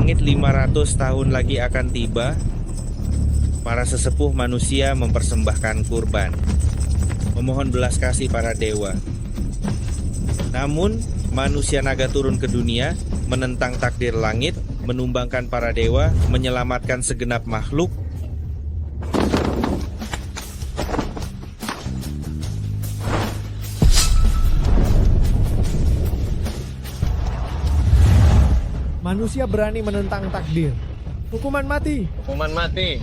langit 500 tahun lagi akan tiba. Para sesepuh manusia mempersembahkan kurban, memohon belas kasih para dewa. Namun, manusia naga turun ke dunia, menentang takdir langit, menumbangkan para dewa, menyelamatkan segenap makhluk. Manusia berani menentang takdir. Hukuman mati. Hukuman mati.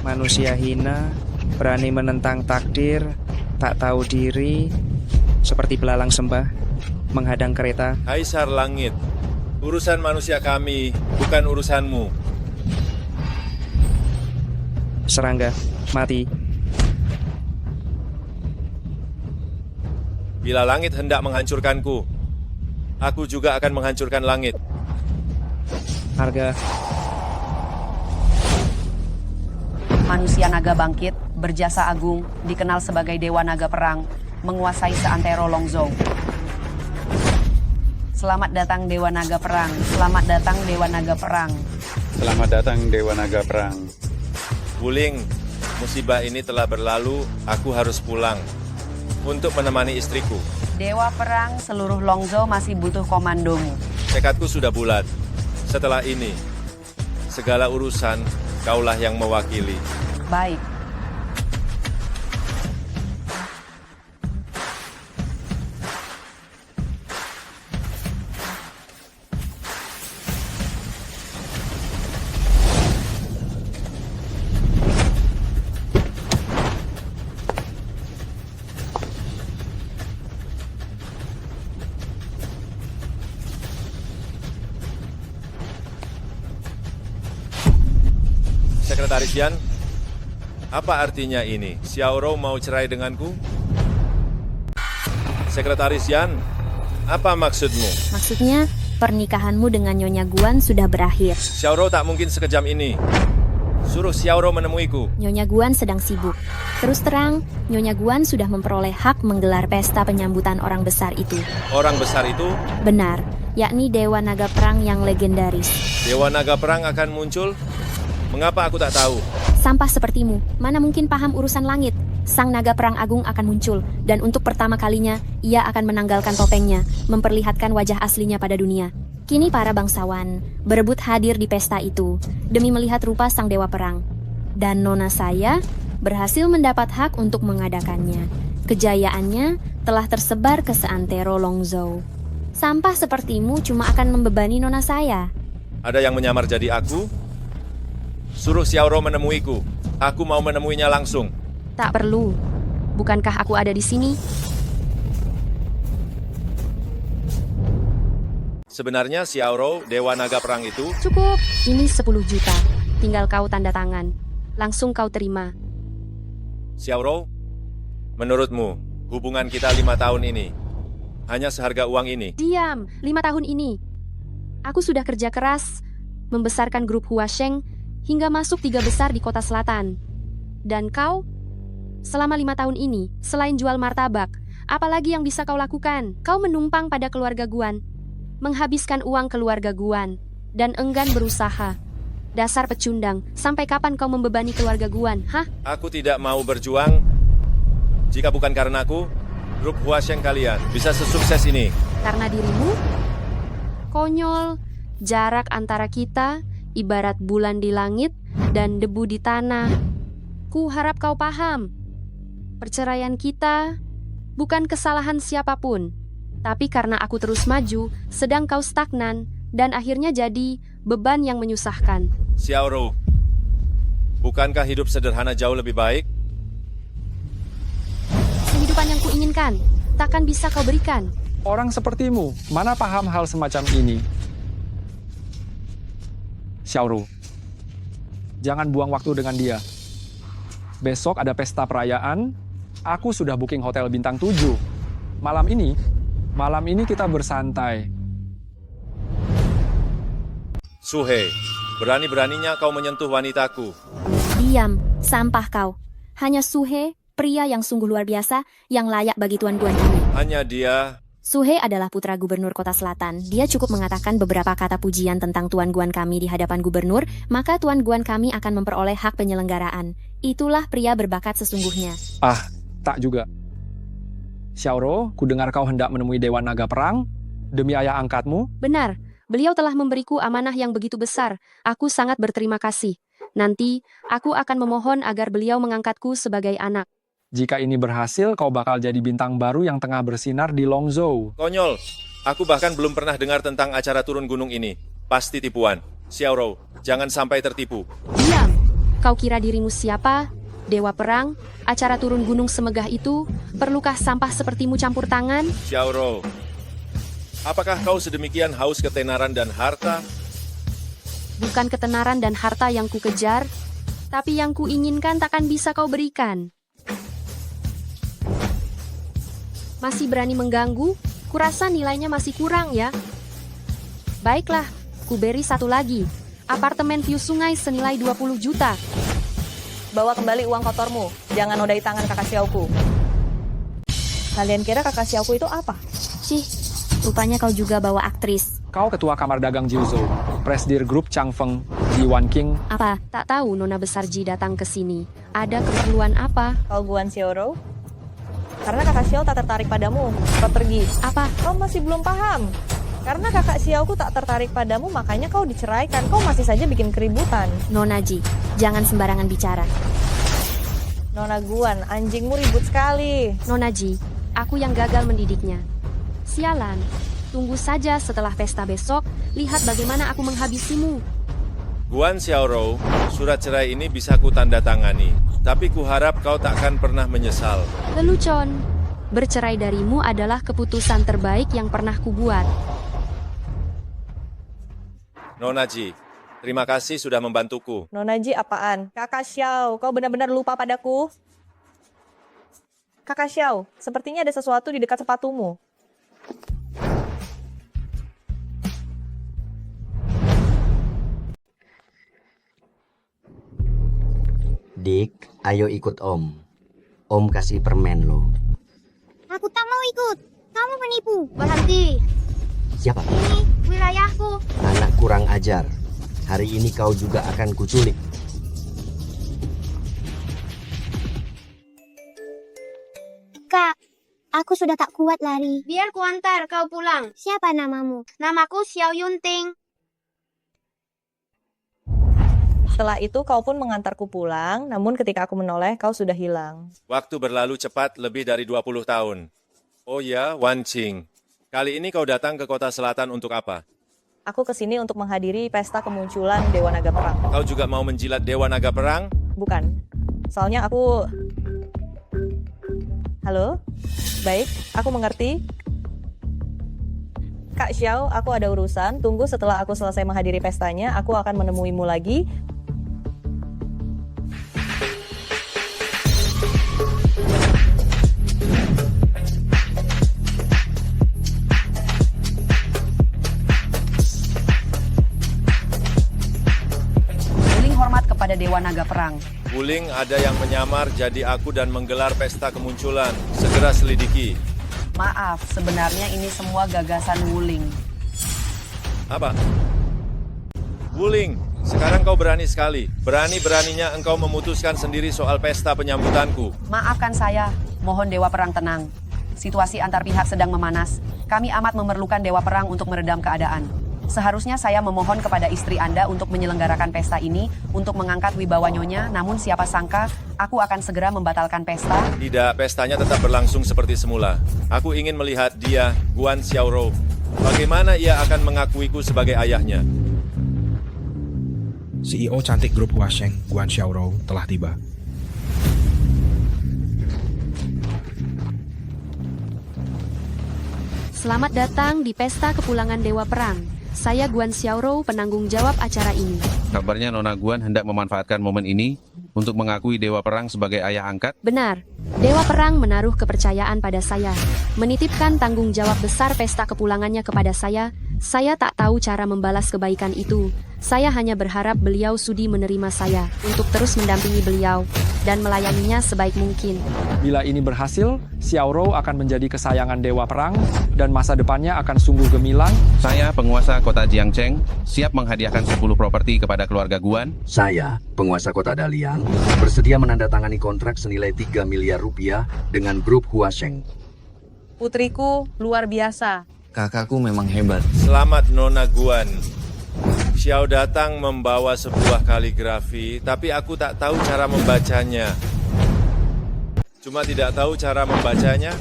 Manusia hina, berani menentang takdir, tak tahu diri, seperti belalang sembah, menghadang kereta. Kaisar Langit, urusan manusia kami, bukan urusanmu. Serangga, mati. Bila langit hendak menghancurkanku, aku juga akan menghancurkan langit. Harga, Manusia naga bangkit, berjasa agung, dikenal sebagai Dewa Naga Perang, menguasai seantero Longzhou. Selamat datang Dewa Naga Perang, selamat datang Dewa Naga Perang. Selamat datang Dewa Naga Perang. Wuling, musibah ini telah berlalu, aku harus pulang untuk menemani istriku. Dewa Perang, seluruh Longzhou masih butuh komandomu. Tekadku sudah bulat. Setelah ini, segala urusan kaulah yang mewakili. Baik. Sekretaris Yan, apa artinya ini? Xiaoro mau cerai denganku? Sekretaris Yan, apa maksudmu? Maksudnya, pernikahanmu dengan Nyonya Guan sudah berakhir. Xiaoro tak mungkin sekejam ini. Suruh Xiaoro menemuiku. Nyonya Guan sedang sibuk. Terus terang, Nyonya Guan sudah memperoleh hak menggelar pesta penyambutan orang besar itu. Orang besar itu, Benar, yakni Dewa Naga Perang yang legendaris. Dewa Naga Perang akan muncul? Mengapa aku tak tahu? Sampah sepertimu, mana mungkin paham urusan langit? Sang Naga Perang Agung akan muncul, dan untuk pertama kalinya, ia akan menanggalkan topengnya, memperlihatkan wajah aslinya pada dunia. Kini para bangsawan berebut hadir di pesta itu, demi melihat rupa Sang Dewa Perang. Dan nona saya berhasil mendapat hak untuk mengadakannya. Kejayaannya telah tersebar ke seantero Longzhou. Sampah sepertimu cuma akan membebani nona saya. Ada yang menyamar jadi aku? Suruh Xiaoro menemuiku. Aku mau menemuinya langsung. Tak perlu. Bukankah aku ada di sini? Sebenarnya Xiaoro, Dewa Naga Perang itu, Cukup, ini 10 juta. Tinggal kau tanda tangan. Langsung kau terima. Xiaoro, menurutmu, hubungan kita 5 tahun ini, hanya seharga uang ini? Diam, 5 tahun ini. Aku sudah kerja keras, membesarkan grup Huasheng, hingga masuk 3 besar di kota selatan. Dan kau, selama 5 tahun ini, selain jual martabak, apalagi yang bisa kau lakukan? Kau menumpang pada keluarga Guan, menghabiskan uang keluarga Guan, dan enggan berusaha. Dasar pecundang, sampai kapan kau membebani keluarga Guan, hah? Aku tidak mau berjuang. Jika bukan karena aku, grup Huasheng kalian bisa sesukses ini. Karena dirimu? Konyol, jarak antara kita ibarat bulan di langit dan debu di tanah. Ku harap kau paham. Perceraian kita bukan kesalahan siapapun, tapi karena aku terus maju, sedang kau stagnan, dan akhirnya jadi beban yang menyusahkan. Xiaoro, bukankah hidup sederhana jauh lebih baik? Kehidupan yang kuinginkan, takkan bisa kau berikan. Orang sepertimu, mana paham hal semacam ini? Xiaoro, jangan buang waktu dengan dia. Besok ada pesta perayaan, aku sudah booking hotel bintang 7. Malam ini kita bersantai. Suhe, Berani-beraninya kau menyentuh wanitaku. Diam, sampah kau. Hanya Suhe, pria yang sungguh luar biasa, yang layak bagi tuan-tuan kami. Hanya dia. Suhe adalah putra gubernur kota selatan. Dia cukup mengatakan beberapa kata pujian tentang tuan guan kami di hadapan gubernur, maka tuan guan kami akan memperoleh hak penyelenggaraan. Itulah pria berbakat sesungguhnya. Ah, tak juga. Xiaoro, ku dengar kau hendak menemui Dewa Naga Perang demi ayah angkatmu. Benar, beliau telah memberiku amanah yang begitu besar. Aku sangat berterima kasih. Nanti, aku akan memohon agar beliau mengangkatku sebagai anak. Jika ini berhasil, kau bakal jadi bintang baru yang tengah bersinar di Longzhou. Konyol. Aku bahkan belum pernah dengar tentang acara turun gunung ini. Pasti tipuan. Xiaoro, jangan sampai tertipu. Diam! Kau kira dirimu siapa? Dewa perang? Acara turun gunung semegah itu? Perlukah sampah sepertimu campur tangan? Xiaoro, apakah kau sedemikian haus ketenaran dan harta? Bukan ketenaran dan harta yang ku kejar, tapi yang ku inginkan takkan bisa kau berikan. Masih berani mengganggu? Kurasa nilainya masih kurang ya. Baiklah, ku beri satu lagi. Apartemen view sungai senilai 20 juta. Bawa kembali uang kotormu. Jangan nodai tangan kakak Xiaoku. Kalian kira kakak Xiaoku itu apa? Cih, rupanya kau juga bawa aktris. Kau ketua kamar dagang Jiuzhou, Presdir Grup Changfeng, Ji Wan King. Apa? Tak tahu Nona Besar Ji datang ke sini. Ada keperluan apa? Kau Guan Xiaoro? Karena kakak Xiao tak tertarik padamu. Kau pergi. Apa? Kau masih belum paham. Karena kakak Xiaoku tak tertarik padamu, makanya kau diceraikan. Kau masih saja bikin keributan. Nona Ji, jangan sembarangan bicara. Nona Guan, anjingmu ribut sekali. Nona Ji, aku yang gagal mendidiknya. Sialan. Tunggu saja setelah pesta besok, lihat bagaimana aku menghabisimu. Guan Xiaoro, surat cerai ini bisa ku tanda tangani. Tapi ku harap kau takkan pernah menyesal. Lelucon, bercerai darimu adalah keputusan terbaik yang pernah kubuat. Nona Ji, terima kasih sudah membantuku. Nona Ji apaan? Kakak Xiao, kau benar-benar lupa padaku? Kakak Xiao, sepertinya ada sesuatu di dekat sepatumu. Dik, ayo ikut Om. Om kasih permen lo. Aku tak mau ikut. Kamu penipu. Berhenti. Siapa? Ini wilayahku. Anak kurang ajar. Hari ini kau juga akan kuculik. Kak, aku sudah tak kuat lari. Biar ku antar kau pulang. Siapa namamu? Namaku Xiao Yunting. Setelah itu kau pun mengantarku pulang, namun ketika aku menoleh, kau sudah hilang. Waktu berlalu cepat lebih dari 20 tahun. Oh ya, Wan Qing. Kali ini kau datang ke kota selatan untuk apa? Aku kesini untuk menghadiri pesta kemunculan Dewa Naga Perang. Kau juga mau menjilat Dewa Naga Perang? Bukan. Soalnya aku... Halo? Baik, aku mengerti. Kak Xiao, aku ada urusan. Tunggu setelah aku selesai menghadiri pestanya, aku akan menemuimu lagi. Kepada Dewa Naga Perang. Wuling ada yang menyamar jadi aku dan menggelar pesta kemunculan. Segera selidiki. Maaf, sebenarnya ini semua gagasan Wuling. Apa? Wuling, sekarang kau berani sekali. Berani-beraninya engkau memutuskan sendiri soal pesta penyambutanku. Maafkan saya, mohon Dewa Perang tenang. Situasi antar pihak sedang memanas. Kami amat memerlukan Dewa Perang untuk meredam keadaan. Seharusnya saya memohon kepada istri Anda untuk menyelenggarakan pesta ini, untuk mengangkat wibawa Nyonya, namun siapa sangka, aku akan segera membatalkan pesta. Tidak, pestanya tetap berlangsung seperti semula. Aku ingin melihat dia, Guan Xiaoro. Bagaimana ia akan mengakuiku sebagai ayahnya? CEO cantik grup Huasheng, Guan Xiaoro, telah tiba. Selamat datang di pesta kepulangan Dewa Perang. Saya Guan Xiaoro, penanggung jawab acara ini. Kabarnya Nona Guan hendak memanfaatkan momen ini untuk mengakui Dewa Perang sebagai ayah angkat? Benar. Dewa Perang menaruh kepercayaan pada saya, menitipkan tanggung jawab besar pesta kepulangannya kepada saya, Saya tak tahu cara membalas kebaikan itu. Saya hanya berharap beliau sudi menerima saya untuk terus mendampingi beliau dan melayaninya sebaik mungkin. Bila ini berhasil, Xiaorou akan menjadi kesayangan Dewa Perang dan masa depannya akan sungguh gemilang. Saya, penguasa kota Jiangcheng, siap menghadiahkan 10 properti kepada keluarga Guan. Saya, penguasa kota Dalian, bersedia menandatangani kontrak senilai 3 miliar rupiah dengan grup Huasheng. Putriku, luar biasa. Kakakku memang hebat. Selamat Nona Guan. Xiao datang membawa sebuah kaligrafi, tapi aku tak tahu cara membacanya. Cuma tidak tahu cara membacanya.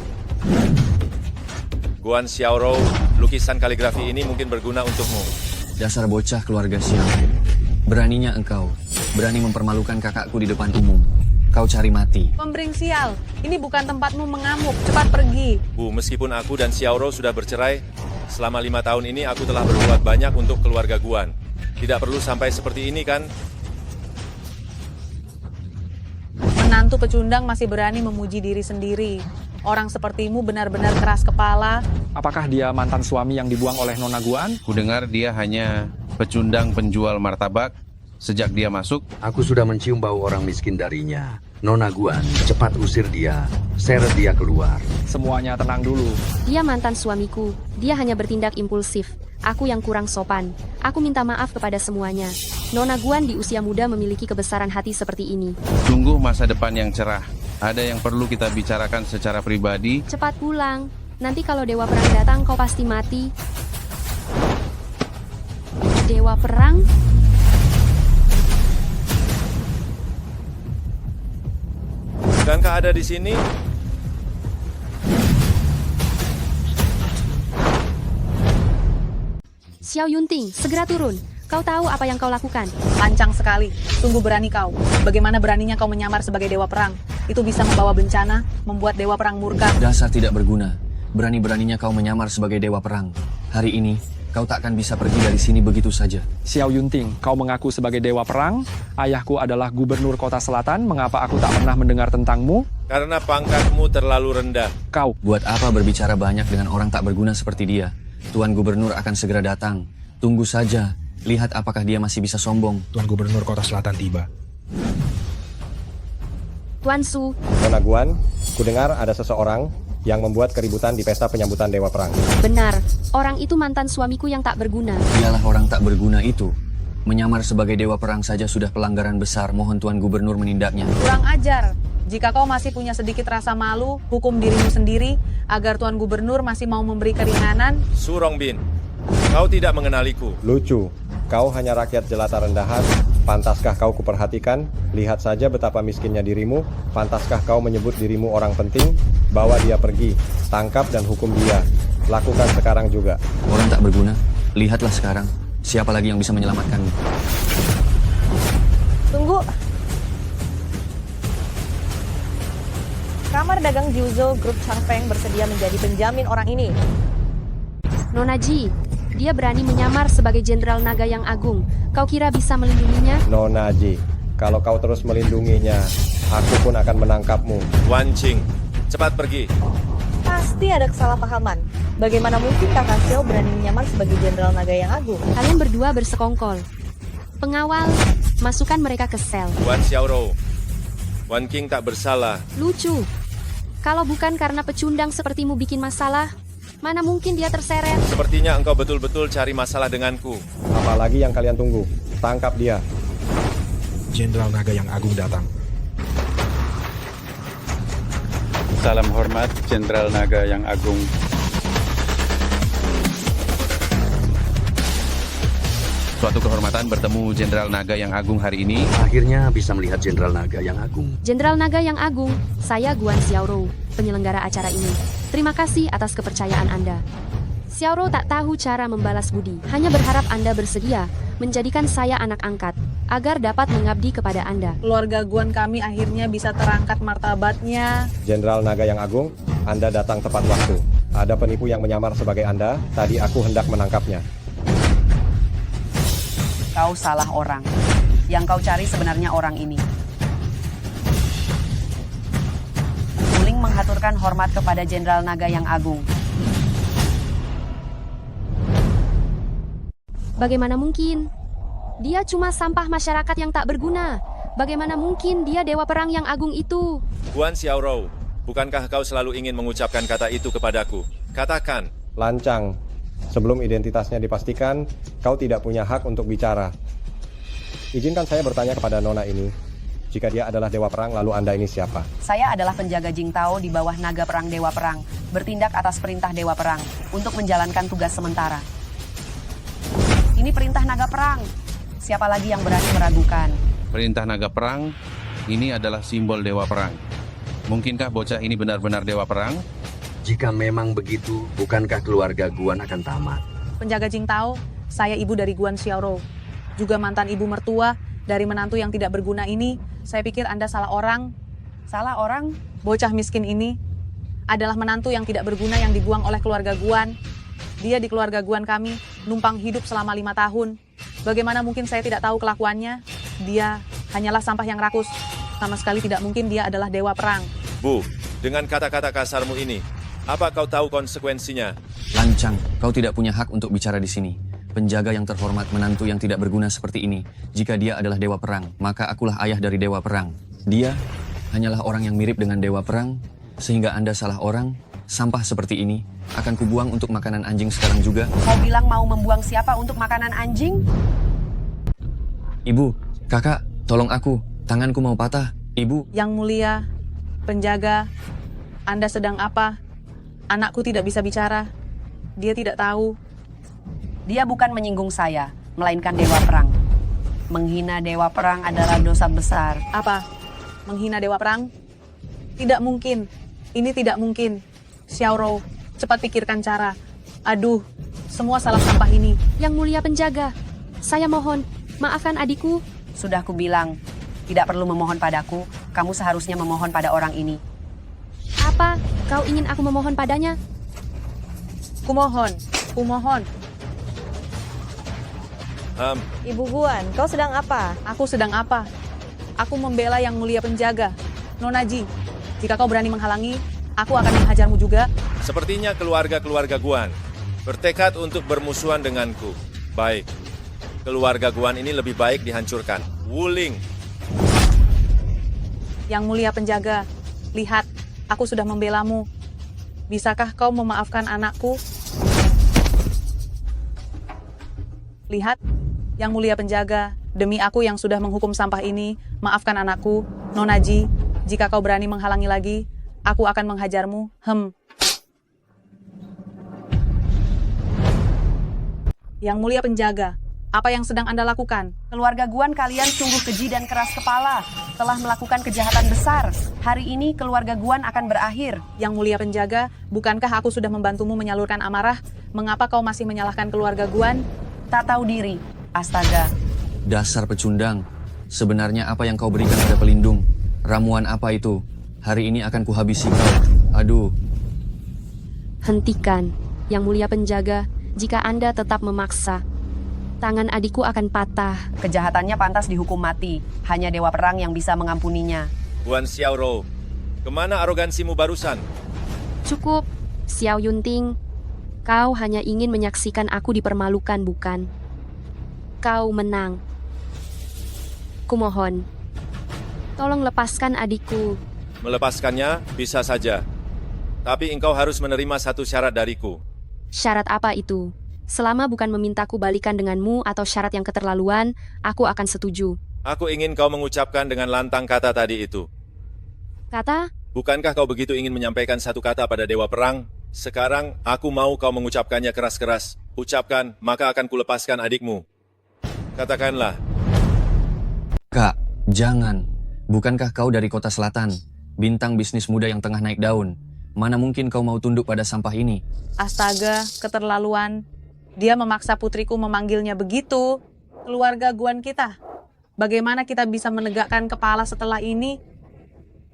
Guan Xiaorou, lukisan kaligrafi ini mungkin berguna untukmu. Dasar bocah keluarga Xiao. Beraninya engkau, berani mempermalukan kakakku di depan umum. Kau cari mati. Pembering sial, ini bukan tempatmu mengamuk. Cepat pergi. Bu, meskipun aku dan Xiaorou sudah bercerai, selama 5 tahun ini aku telah berbuat banyak untuk keluarga Guan. Tidak perlu sampai seperti ini, kan? Menantu pecundang masih berani memuji diri sendiri. Orang sepertimu benar-benar keras kepala. Apakah dia mantan suami yang dibuang oleh Nona Guan? Kudengar dia hanya pecundang penjual martabak. Sejak dia masuk, aku sudah mencium bau orang miskin darinya. Nona Guan, cepat usir dia. Seret dia keluar. Semuanya tenang dulu. Dia mantan suamiku. Dia hanya bertindak impulsif. Aku yang kurang sopan. Aku minta maaf kepada semuanya. Nona Guan di usia muda memiliki kebesaran hati seperti ini. sungguh masa depan yang cerah. Ada yang perlu kita bicarakan secara pribadi. Cepat pulang. Nanti kalau Dewa Perang datang, kau pasti mati. Dewa Perang? Bukankah ada di sini? Xiao Yunting, segera turun. Kau tahu apa yang kau lakukan? Lancang sekali. Sungguh berani kau. Bagaimana beraninya kau menyamar sebagai Dewa Perang? Itu bisa membawa bencana, membuat Dewa Perang murka. Dasar tidak berguna. Berani-beraninya kau menyamar sebagai Dewa Perang. Hari ini, kau takkan bisa pergi dari sini begitu saja. Xiao Yunting, kau mengaku sebagai Dewa Perang. Ayahku adalah gubernur kota selatan. Mengapa aku tak pernah mendengar tentangmu? Karena pangkatmu terlalu rendah. Kau. Buat apa berbicara banyak dengan orang tak berguna seperti dia? Tuan Gubernur akan segera datang. Tunggu saja. Lihat apakah dia masih bisa sombong. Tuan Gubernur Kota Selatan tiba. Tuan Su. Nona Guan, kudengar ada seseorang yang membuat keributan di pesta penyambutan Dewa Perang. Benar, orang itu mantan suamiku yang tak berguna. Dialah orang tak berguna itu. Menyamar sebagai Dewa Perang saja sudah pelanggaran besar. Mohon Tuan Gubernur menindaknya. Kurang ajar. Jika kau masih punya sedikit rasa malu, hukum dirimu sendiri agar Tuan Gubernur masih mau memberi keringanan. Su Rongbin, kau tidak mengenaliku. Lucu, kau hanya rakyat jelata rendahan. Pantaskah kau kuperhatikan? Lihat saja betapa miskinnya dirimu. Pantaskah kau menyebut dirimu orang penting? Bawa dia pergi, tangkap dan hukum dia. Lakukan sekarang juga. Orang tak berguna, lihatlah sekarang. Siapa lagi yang bisa menyelamatkanmu? Tunggu. Kamar dagang Jiuzhou Grup Changfeng bersedia menjadi penjamin orang ini. Nona Ji, dia berani menyamar sebagai Jenderal Naga yang Agung. Kau kira bisa melindunginya? Nona Ji, kalau kau terus melindunginya, aku pun akan menangkapmu. Wan Qing, cepat pergi. Pasti ada kesalahpahaman. Bagaimana mungkin kakak Xiao berani menyamar sebagai Jenderal Naga yang Agung? Kalian berdua bersekongkol. Pengawal, masukkan mereka ke sel. Guan Xiaorou, Wan Qing tak bersalah. Lucu. Kalau bukan karena pecundang sepertimu bikin masalah, mana mungkin dia terseret? Sepertinya engkau betul-betul cari masalah denganku. Apalagi yang kalian tunggu? Tangkap dia. Jenderal Naga yang Agung datang. Salam hormat Jenderal Naga yang Agung. Suatu kehormatan bertemu Jenderal Naga yang Agung hari ini. Akhirnya bisa melihat Jenderal Naga yang Agung. Jenderal Naga yang Agung, saya Guan Xiaorou, penyelenggara acara ini. Terima kasih atas kepercayaan Anda. Xiaorou tak tahu cara membalas budi, hanya berharap Anda bersedia menjadikan saya anak angkat, agar dapat mengabdi kepada Anda. Keluarga Guan kami akhirnya bisa terangkat martabatnya. Jenderal Naga yang Agung, Anda datang tepat waktu. Ada penipu yang menyamar sebagai Anda, tadi aku hendak menangkapnya. Kau salah orang. Yang kau cari sebenarnya orang ini. Wuling menghaturkan hormat kepada Jenderal Naga yang Agung. Bagaimana mungkin? Dia cuma sampah masyarakat yang tak berguna. Bagaimana mungkin dia dewa perang yang agung itu? Guan Xiaorou, bukankah kau selalu ingin mengucapkan kata itu kepadaku? Katakan. Lancang. Sebelum identitasnya dipastikan, kau tidak punya hak untuk bicara. Izinkan saya bertanya kepada Nona ini. Jika dia adalah dewa perang, lalu Anda ini siapa? Saya adalah penjaga Jingtao di bawah naga perang Dewa Perang, bertindak atas perintah Dewa Perang untuk menjalankan tugas sementara. Ini perintah naga perang. Siapa lagi yang berani meragukan? Perintah naga perang, ini adalah simbol dewa perang. Mungkinkah bocah ini benar-benar dewa perang? Jika memang begitu, bukankah keluarga Guan akan tamat? Penjaga Jingtao, saya ibu dari Guan Xiaorou. Juga mantan ibu mertua dari menantu yang tidak berguna ini. Saya pikir Anda salah orang. Salah orang? Bocah miskin ini adalah menantu yang tidak berguna yang dibuang oleh keluarga Guan. Dia di keluarga Guan kami, numpang hidup selama 5 tahun. Bagaimana mungkin saya tidak tahu kelakuannya? Dia hanyalah sampah yang rakus. Sama sekali tidak mungkin dia adalah dewa perang. Bu, dengan kata-kata kasarmu ini, apa kau tahu konsekuensinya? Lancang, kau tidak punya hak untuk bicara di sini. Penjaga yang terhormat menantu yang tidak berguna seperti ini. Jika dia adalah dewa perang, maka akulah ayah dari dewa perang. Dia hanyalah orang yang mirip dengan dewa perang, sehingga Anda salah orang. Sampah seperti ini akan kubuang untuk makanan anjing sekarang juga. Kau bilang mau membuang siapa untuk makanan anjing? Ibu, kakak, tolong aku. Tanganku mau patah. Ibu. Yang mulia, penjaga, Anda sedang apa? Anakku tidak bisa bicara. Dia tidak tahu. Dia bukan menyinggung saya, melainkan dewa perang. Menghina dewa perang adalah dosa besar. Apa? Menghina dewa perang? Tidak mungkin. Ini tidak mungkin. Xiaorou, cepat pikirkan cara. Aduh, semua salah sampah ini. Yang mulia penjaga, saya mohon, maafkan adikku. Sudah kubilang, tidak perlu memohon padaku, kamu seharusnya memohon pada orang ini. Apa? Kau ingin aku memohon padanya? Kumohon. Ibu Guan, kau sedang apa? Aku sedang apa? Aku membela yang mulia penjaga. Nona Ji, jika kau berani menghalangi, aku akan menghajarmu juga. Sepertinya keluarga-keluarga Guan bertekad untuk bermusuhan denganku. Baik, keluarga Guan ini lebih baik dihancurkan. Wuling. Yang mulia penjaga, lihat, aku sudah membelamu. Bisakah kau memaafkan anakku? Lihat, yang mulia penjaga, demi aku yang sudah menghukum sampah ini, maafkan anakku, Nona Ji. Jika kau berani menghalangi lagi, aku akan menghajarmu. Yang mulia penjaga, apa yang sedang Anda lakukan? Keluarga Guan kalian sungguh keji dan keras kepala, telah melakukan kejahatan besar. Hari ini keluarga Guan akan berakhir. Yang mulia penjaga, bukankah aku sudah membantumu menyalurkan amarah? Mengapa kau masih menyalahkan keluarga Guan? Tak tahu diri, astaga. Dasar pecundang. Sebenarnya apa yang kau berikan pada pelindung? Ramuan apa itu? Hari ini akan kuhabisi kau. Aduh. Hentikan, yang mulia penjaga, jika Anda tetap memaksa. Tangan adikku akan patah. Kejahatannya pantas dihukum mati. Hanya dewa perang yang bisa mengampuninya. Guan Xiaorou, kemana arogansimu barusan? Cukup, Xiao Yunting. Kau hanya ingin menyaksikan aku dipermalukan, bukan? Kau menang. Kumohon, tolong lepaskan adikku. Melepaskannya bisa saja. Tapi engkau harus menerima satu syarat dariku. Syarat apa itu? Selama bukan memintaku balikan denganmu atau syarat yang keterlaluan, aku akan setuju. Aku ingin kau mengucapkan dengan lantang kata tadi itu. Kata? Bukankah kau begitu ingin menyampaikan satu kata pada dewa perang? Sekarang aku mau kau mengucapkannya keras-keras. Ucapkan, maka akan kulepaskan adikmu. Katakanlah. Kak, jangan. Bukankah kau dari kota selatan? Bintang bisnis muda yang tengah naik daun. Mana mungkin kau mau tunduk pada sampah ini? Astaga, keterlaluan. Dia memaksa putriku memanggilnya begitu. Keluarga Guan kita. Bagaimana kita bisa menegakkan kepala setelah ini?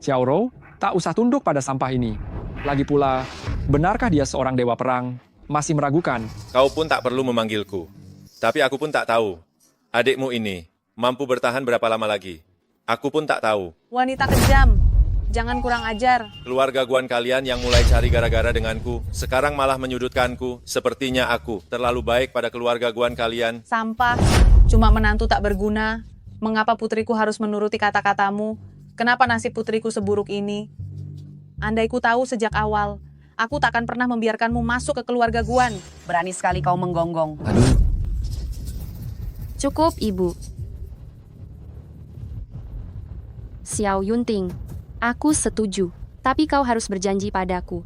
Xiaorou, tak usah tunduk pada sampah ini. Lagi pula, benarkah dia seorang dewa perang? Masih meragukan. Kau pun tak perlu memanggilku. Tapi aku pun tak tahu. Adikmu ini mampu bertahan berapa lama lagi. Aku pun tak tahu. Wanita kejam. Jangan kurang ajar. Keluarga Guan kalian yang mulai cari gara-gara denganku, sekarang malah menyudutkanku. Sepertinya aku terlalu baik pada keluarga Guan kalian. Sampah, cuma menantu tak berguna. Mengapa putriku harus menuruti kata-katamu? Kenapa nasib putriku seburuk ini? Andai ku tahu sejak awal, aku takkan pernah membiarkanmu masuk ke keluarga Guan. Berani sekali kau menggonggong. Cukup, Ibu. Xiao Yunting, aku setuju. Tapi kau harus berjanji padaku.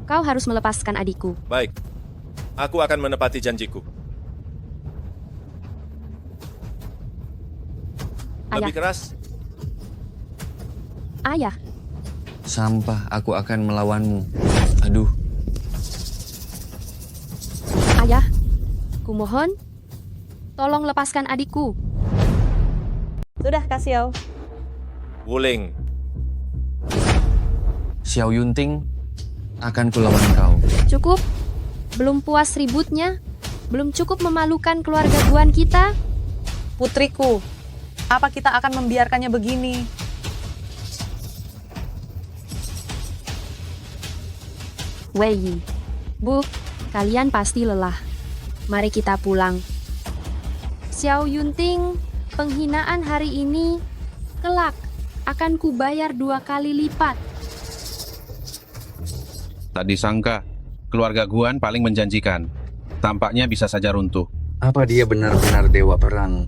Kau harus melepaskan adikku. Baik, aku akan menepati janjiku. Ayah. Lebih keras? Ayah, Sampah, aku akan melawanmu. Aduh, ayah, kumohon, tolong lepaskan adikku. Sudah, Kak Xiao. Wuling, Xiao Yunting, akan kulawan kau. Cukup? Belum puas ributnya? Belum cukup memalukan keluarga Guan kita? Putriku, apa kita akan membiarkannya begini? Wei, Bu, kalian pasti lelah. Mari kita pulang. Xiao Yunting, penghinaan hari ini, kelak akan kubayar 2 kali lipat. Tak disangka, keluarga Guan paling menjanjikan. Tampaknya bisa saja runtuh. Apa dia benar-benar dewa perang?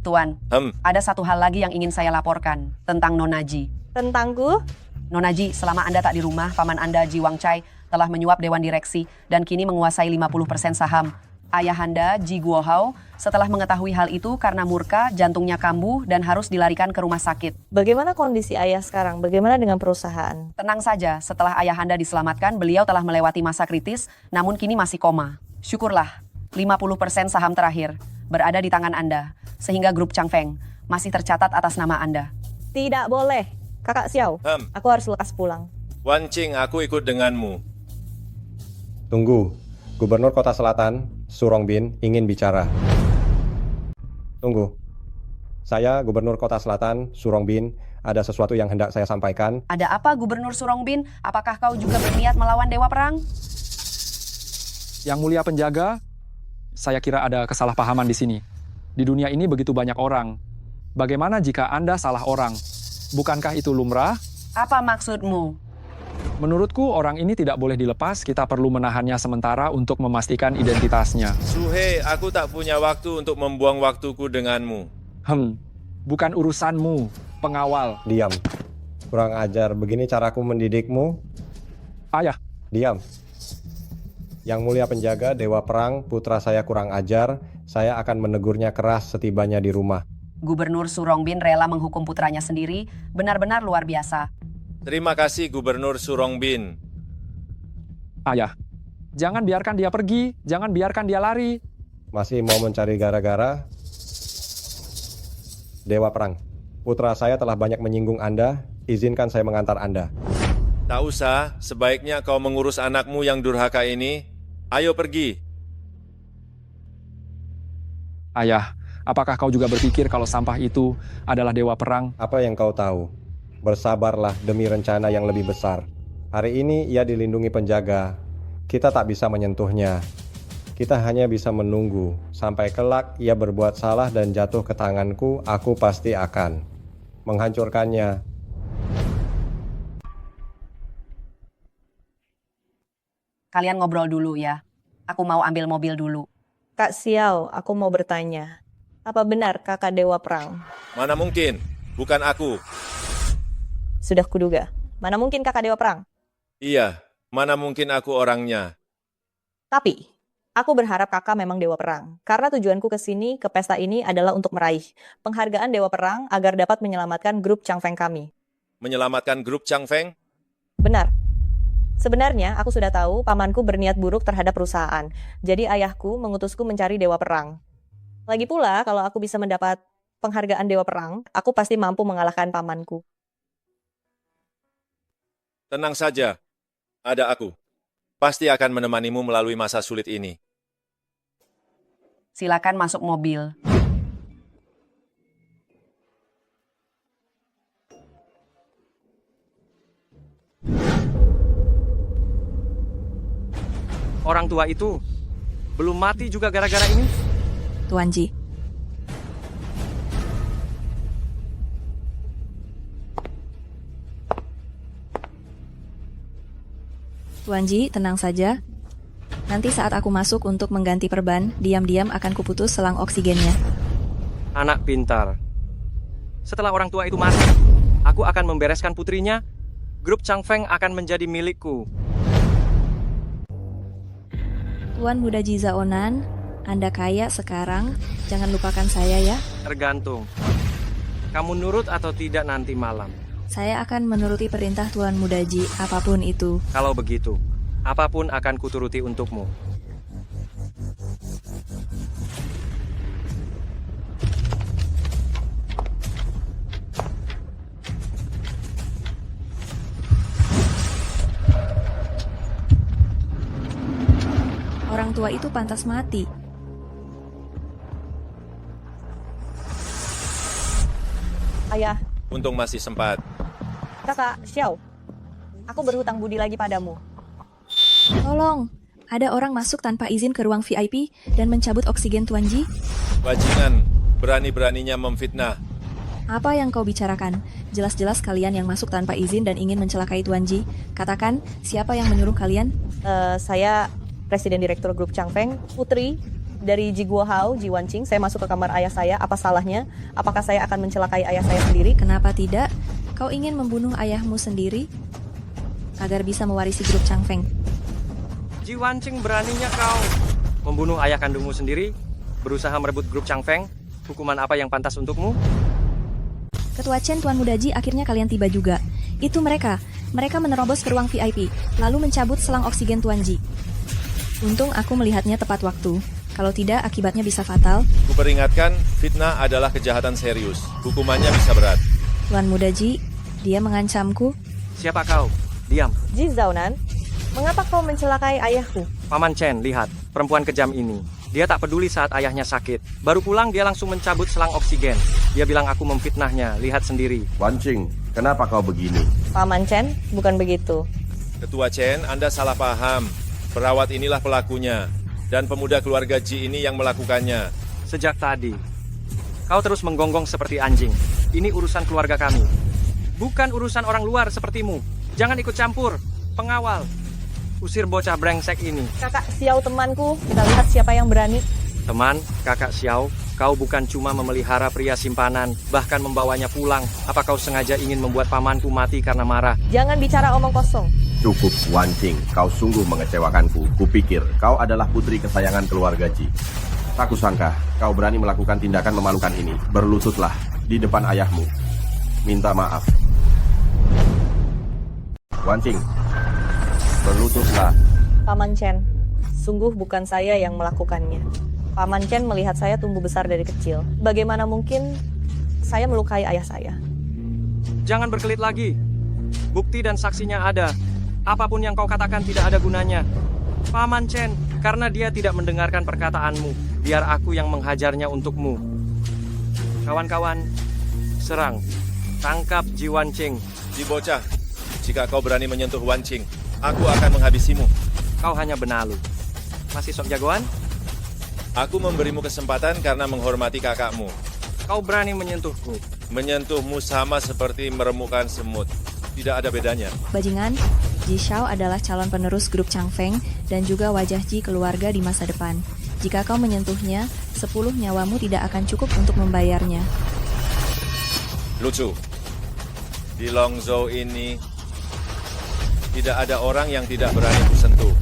Tuan, ada satu hal lagi yang ingin saya laporkan tentang Nonaji. Tentangku? Nonaji, selama Anda tak di rumah, paman Anda Ji Wangcai telah menyuap Dewan Direksi dan kini menguasai 50% saham. Ayahanda Ji Guohao setelah mengetahui hal itu karena murka, jantungnya kambuh dan harus dilarikan ke rumah sakit. Bagaimana kondisi ayah sekarang? Bagaimana dengan perusahaan? Tenang saja, setelah ayahanda diselamatkan, beliau telah melewati masa kritis, namun kini masih koma. Syukurlah, 50% saham terakhir berada di tangan Anda, sehingga grup Changfeng masih tercatat atas nama Anda. Tidak boleh. Kakak Xiao, aku harus lekas pulang. Wan Qing, aku ikut denganmu. Tunggu, Gubernur Kota Selatan, Surongbin, ingin bicara. Tunggu, saya Gubernur Kota Selatan, Surongbin, ada sesuatu yang hendak saya sampaikan. Ada apa, Gubernur Surongbin? Apakah kau juga berniat melawan Dewa Perang? Yang mulia penjaga, saya kira ada kesalahpahaman di sini. Di dunia ini begitu banyak orang. Bagaimana jika Anda salah orang? Bukankah itu lumrah? Apa maksudmu? Menurutku orang ini tidak boleh dilepas, kita perlu menahannya sementara untuk memastikan identitasnya. Suhe, aku tak punya waktu untuk membuang waktuku denganmu. Bukan urusanmu, pengawal. Diam. Kurang ajar, begini caraku mendidikmu? Ayah. Diam. Yang mulia penjaga, Dewa Perang, putra saya kurang ajar, saya akan menegurnya keras setibanya di rumah. Gubernur Surongbin rela menghukum putranya sendiri, benar-benar luar biasa. Terima kasih Gubernur Surongbin. Ayah, jangan biarkan dia pergi, jangan biarkan dia lari. Masih mau mencari gara-gara? Dewa Perang, putra saya telah banyak menyinggung Anda, izinkan saya mengantar Anda. Tak usah, sebaiknya kau mengurus anakmu yang durhaka ini. Ayo pergi. Ayah, apakah kau juga berpikir kalau sampah itu adalah Dewa Perang? Apa yang kau tahu? Bersabarlah demi rencana yang lebih besar. Hari ini ia dilindungi penjaga. Kita tak bisa menyentuhnya. Kita hanya bisa menunggu. Sampai kelak ia berbuat salah dan jatuh ke tanganku, aku pasti akan menghancurkannya. Kalian ngobrol dulu ya. Aku mau ambil mobil dulu. Kak Xiao, aku mau bertanya. Apa benar kakak Dewa Perang? Mana mungkin, bukan aku. Sudah kuduga. Mana mungkin kakak Dewa Perang? Iya, mana mungkin aku orangnya. Tapi, aku berharap kakak memang Dewa Perang. Karena tujuanku ke sini, ke pesta ini adalah untuk meraih penghargaan Dewa Perang agar dapat menyelamatkan grup Changfeng kami. Menyelamatkan grup Changfeng? Benar. Sebenarnya, aku sudah tahu pamanku berniat buruk terhadap perusahaan. Jadi ayahku mengutusku mencari Dewa Perang. Lagi pula, kalau aku bisa mendapat penghargaan Dewa Perang, aku pasti mampu mengalahkan pamanku. Tenang saja, ada aku. Pasti akan menemanimu melalui masa sulit ini. Silakan masuk mobil. Orang tua itu belum mati juga gara-gara ini? Tuan Ji. Tuan Ji, tenang saja. Nanti saat aku masuk untuk mengganti perban, diam-diam akan kuputus selang oksigennya. Anak pintar. Setelah orang tua itu mati, aku akan membereskan putrinya. Grup Changfeng akan menjadi milikku. Tuan Muda Ji Zaonan, Anda kaya sekarang, jangan lupakan saya ya. Tergantung. Kamu nurut atau tidak nanti malam? Saya akan menuruti perintah Tuan Muda Ji, apapun itu. Kalau begitu, apapun akan kuturuti untukmu. Orang tua itu pantas mati. Ayah, Untung masih sempat. Kakak, Xiao. Aku berhutang budi lagi padamu. Tolong, ada orang masuk tanpa izin ke ruang VIP dan mencabut oksigen Tuan Ji. Bajingan, berani-beraninya memfitnah. Apa yang kau bicarakan? Jelas-jelas kalian yang masuk tanpa izin dan ingin mencelakai Tuan Ji. Katakan, siapa yang menyuruh kalian? Saya Presiden Direktur Grup Changfeng, Putri dari Ji Guohao, Ji Wanqing. Saya masuk ke kamar ayah saya. Apa salahnya? Apakah saya akan mencelakai ayah saya sendiri? Kenapa tidak? Kau ingin membunuh ayahmu sendiri agar bisa mewarisi Grup Changfeng. Ji Wanqing, beraninya kau membunuh ayah kandungmu sendiri, berusaha merebut Grup Changfeng. Hukuman apa yang pantas untukmu? Ketua Chen, Tuan Muda Ji, akhirnya kalian tiba juga. Itu mereka. Mereka menerobos ke ruang VIP, lalu mencabut selang oksigen Tuan Ji. Untung aku melihatnya tepat waktu. Kalau tidak, akibatnya bisa fatal. Kuperingatkan, fitnah adalah kejahatan serius. Hukumannya bisa berat. Tuan Muda Ji, dia mengancamku. Siapa kau? Diam. Ji Zaonan, mengapa kau mencelakai ayahku? Paman Chen, lihat. Perempuan kejam ini. Dia tak peduli saat ayahnya sakit. Baru pulang, dia langsung mencabut selang oksigen. Dia bilang aku memfitnahnya. Lihat sendiri. Wanqing, kenapa kau begini? Paman Chen, bukan begitu. Ketua Chen, Anda salah paham. Perawat inilah pelakunya. Dan pemuda keluarga Ji ini yang melakukannya. Sejak tadi, kau terus menggonggong seperti anjing. Ini urusan keluarga kami. Bukan urusan orang luar sepertimu. Jangan ikut campur. Pengawal. Usir bocah brengsek ini. Kakak Xiao temanku, kita lihat siapa yang berani. Teman, kakak Xiao, kau bukan cuma memelihara pria simpanan, bahkan membawanya pulang. Apa kau sengaja ingin membuat pamanku mati karena marah? Jangan bicara omong kosong. Cukup, Wanqing. Kau sungguh mengecewakanku. Kupikir kau adalah putri kesayangan keluarga Ji. Tak kusangka kau berani melakukan tindakan memalukan ini. Berlututlah di depan ayahmu. Minta maaf. Wanqing, berlututlah. Paman Chen, sungguh bukan saya yang melakukannya. Paman Chen melihat saya tumbuh besar dari kecil. Bagaimana mungkin saya melukai ayah saya? Jangan berkelit lagi. Bukti dan saksinya ada. Apapun yang kau katakan tidak ada gunanya. Paman Chen, karena dia tidak mendengarkan perkataanmu, biar aku yang menghajarnya untukmu. Kawan-kawan, serang. Tangkap Ji Wanqing. Ji bocah, jika kau berani menyentuh Wanqing, aku akan menghabisimu. Kau hanya benalu. Masih sok jagoan? Aku memberimu kesempatan karena menghormati kakakmu. Kau berani menyentuhku. Menyentuhmu sama seperti meremukkan semut. Tidak ada bedanya. Bajingan, Ji Xiao adalah calon penerus Grup Changfeng dan juga wajah Ji keluarga di masa depan. Jika kau menyentuhnya, 10 nyawamu tidak akan cukup untuk membayarnya. Lucu. Di Longzhou ini, tidak ada orang yang tidak berani kusentuh.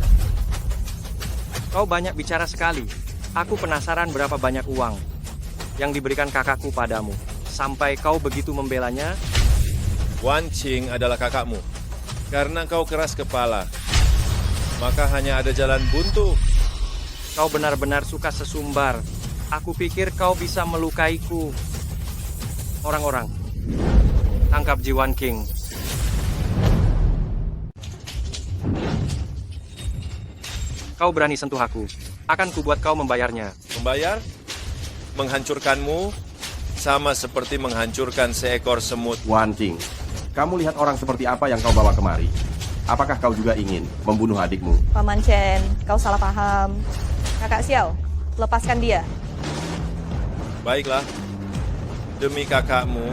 Kau banyak bicara sekali. Aku penasaran berapa banyak uang yang diberikan kakakku padamu. Sampai kau begitu membelanya. Wanqing adalah kakakmu. Karena kau keras kepala, maka hanya ada jalan buntu. Kau benar-benar suka sesumbar. Aku pikir kau bisa melukaiku. Orang-orang, tangkap Ji Wanqing. Kau berani sentuh aku. Akan kubuat kau membayarnya. Membayar? Menghancurkanmu sama seperti menghancurkan seekor semut. Wanqing, kamu lihat orang seperti apa yang kau bawa kemari? apakah kau juga ingin membunuh adikmu? Paman Chen, kau salah paham. Kakak Xiao, lepaskan dia. Baiklah, demi kakakmu,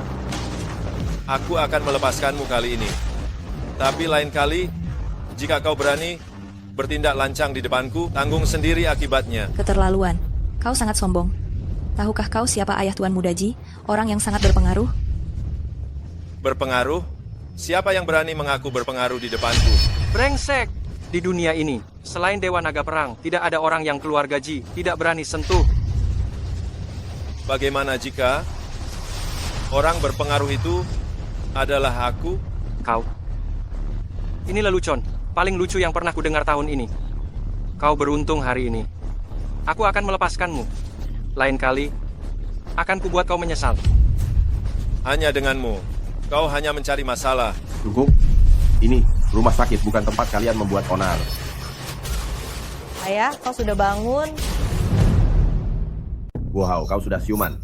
aku akan melepaskanmu kali ini. Tapi lain kali, jika kau berani bertindak lancang di depanku, tanggung sendiri akibatnya. Keterlaluan. Kau sangat sombong. Tahukah kau siapa ayah Tuan Mudaji? Orang yang sangat berpengaruh? Berpengaruh? Siapa yang berani mengaku berpengaruh di depanku? Brengsek! Di dunia ini, selain Dewa Naga Perang, tidak ada orang yang keluarga Ji tidak berani sentuh. Bagaimana jika orang berpengaruh itu adalah aku? Kau. Ini lelucon, paling lucu yang pernah kudengar tahun ini. Kau beruntung hari ini. Aku akan melepaskanmu. Lain kali, akan kubuat kau menyesal. Hanya denganmu. Kau hanya mencari masalah. Cukup. Ini rumah sakit, bukan tempat kalian membuat onar. Ayah, kau sudah bangun? Wow, kau sudah siuman.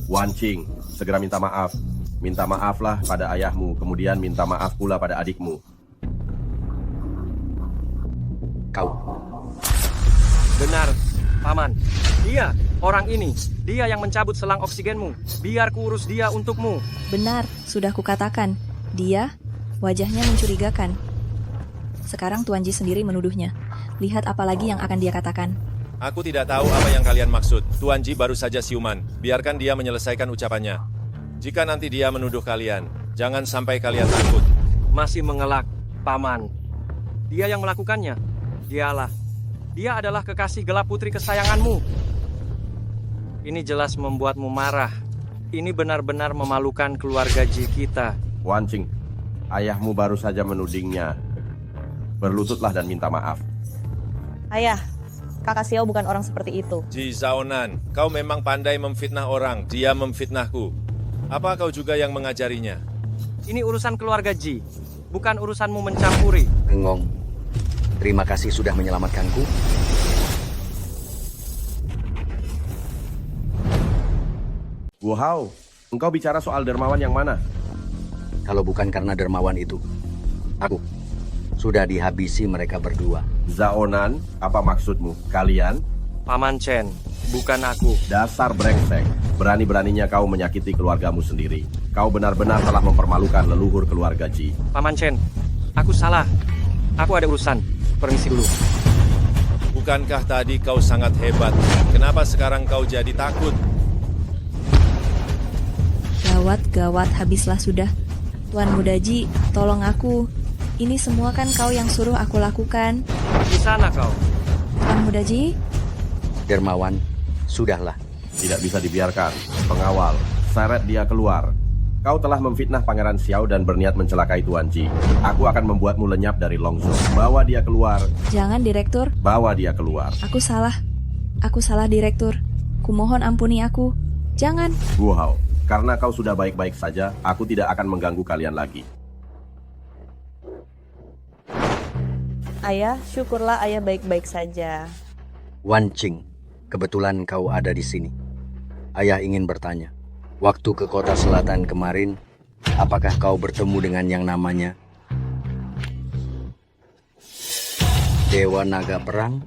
Wan Qing, segera minta maaf. Minta maaflah pada ayahmu, kemudian minta maaf pula pada adikmu. Kau. Benar, Paman. Dia, orang ini. Dia yang mencabut selang oksigenmu. Biar kuurus dia untukmu. Benar, sudah kukatakan. Dia, wajahnya mencurigakan. Sekarang Tuan Ji sendiri menuduhnya. Lihat apa lagi yang akan dia katakan. Aku tidak tahu apa yang kalian maksud. Tuan Ji baru saja siuman. Biarkan dia menyelesaikan ucapannya. Jika nanti dia menuduh kalian, jangan sampai kalian takut. Masih mengelak, Paman. Dia yang melakukannya. Dialah. Dia adalah kekasih gelap putri kesayanganmu. Ini jelas membuatmu marah. Ini benar-benar memalukan keluarga Ji kita. Wan Qing, ayahmu baru saja menudingnya. Berlututlah dan minta maaf. Ayah, kakak Xiao bukan orang seperti itu. Ji Zaonan, kau memang pandai memfitnah orang. Dia memfitnahku. Apa kau juga yang mengajarinya? Ini urusan keluarga Ji, bukan urusanmu mencampuri. Engong, terima kasih sudah menyelamatkanku. Wu Hao, engkau bicara soal dermawan yang mana? Kalau bukan karena dermawan itu, aku sudah dihabisi mereka berdua. Zaonan, apa maksudmu? Kalian? Paman Chen, bukan aku. Dasar brengsek. Berani-beraninya kau menyakiti keluargamu sendiri. Kau benar-benar telah mempermalukan leluhur keluarga Ji. Paman Chen, aku salah. Aku ada urusan. Permisi dulu. Bukankah tadi kau sangat hebat? Kenapa sekarang kau jadi takut? Gawat, habislah sudah. Tuan Mudaji, tolong aku. Ini semua kan kau yang suruh aku lakukan. Di sana kau. Tuan Mudaji? Dermawan, sudahlah. Tidak bisa dibiarkan. Pengawal, seret dia keluar. Kau telah memfitnah Pangeran Xiao dan berniat mencelakai Tuan Ji. Aku akan membuatmu lenyap dari Longzhou. Bawa dia keluar. Jangan, Direktur. Bawa dia keluar. Aku salah. Aku salah, Direktur. Kumohon ampuni aku. Jangan. Wu Hao, karena kau sudah baik-baik saja, aku tidak akan mengganggu kalian lagi. Ayah, syukurlah ayah baik-baik saja. Wan Qing, kebetulan kau ada di sini. Ayah ingin bertanya, waktu ke kota selatan kemarin, apakah kau bertemu dengan yang namanya Dewa Naga Perang?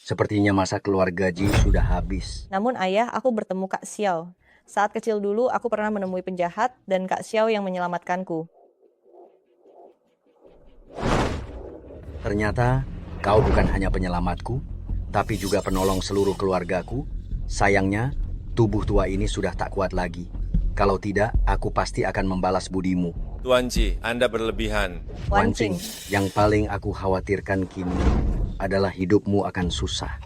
Sepertinya masa keluarga Ji sudah habis. Namun ayah, aku bertemu Kak Xiao. Saat kecil dulu, aku pernah menemui penjahat dan Kak Xiao yang menyelamatkanku. Ternyata kau bukan hanya penyelamatku, tapi juga penolong seluruh keluargaku. Sayangnya, tubuh tua ini sudah tak kuat lagi. Kalau tidak, aku pasti akan membalas budimu. Tuan Ji, Anda berlebihan. Wan Qing, yang paling aku khawatirkan kini adalah hidupmu akan susah.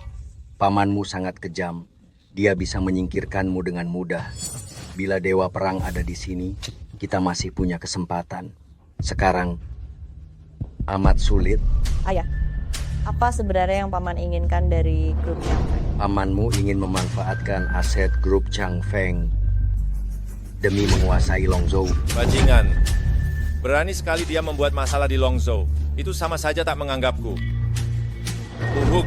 Pamanmu sangat kejam. Dia bisa menyingkirkanmu dengan mudah. Bila Dewa Perang ada di sini, kita masih punya kesempatan. Sekarang, amat sulit. Ayah, apa sebenarnya yang Paman inginkan dari grup Changfeng? Pamanmu ingin memanfaatkan aset grup Changfeng demi menguasai Longzhou. Bajingan, berani sekali dia membuat masalah di Longzhou. Itu sama saja tak menganggapku. Uhuk,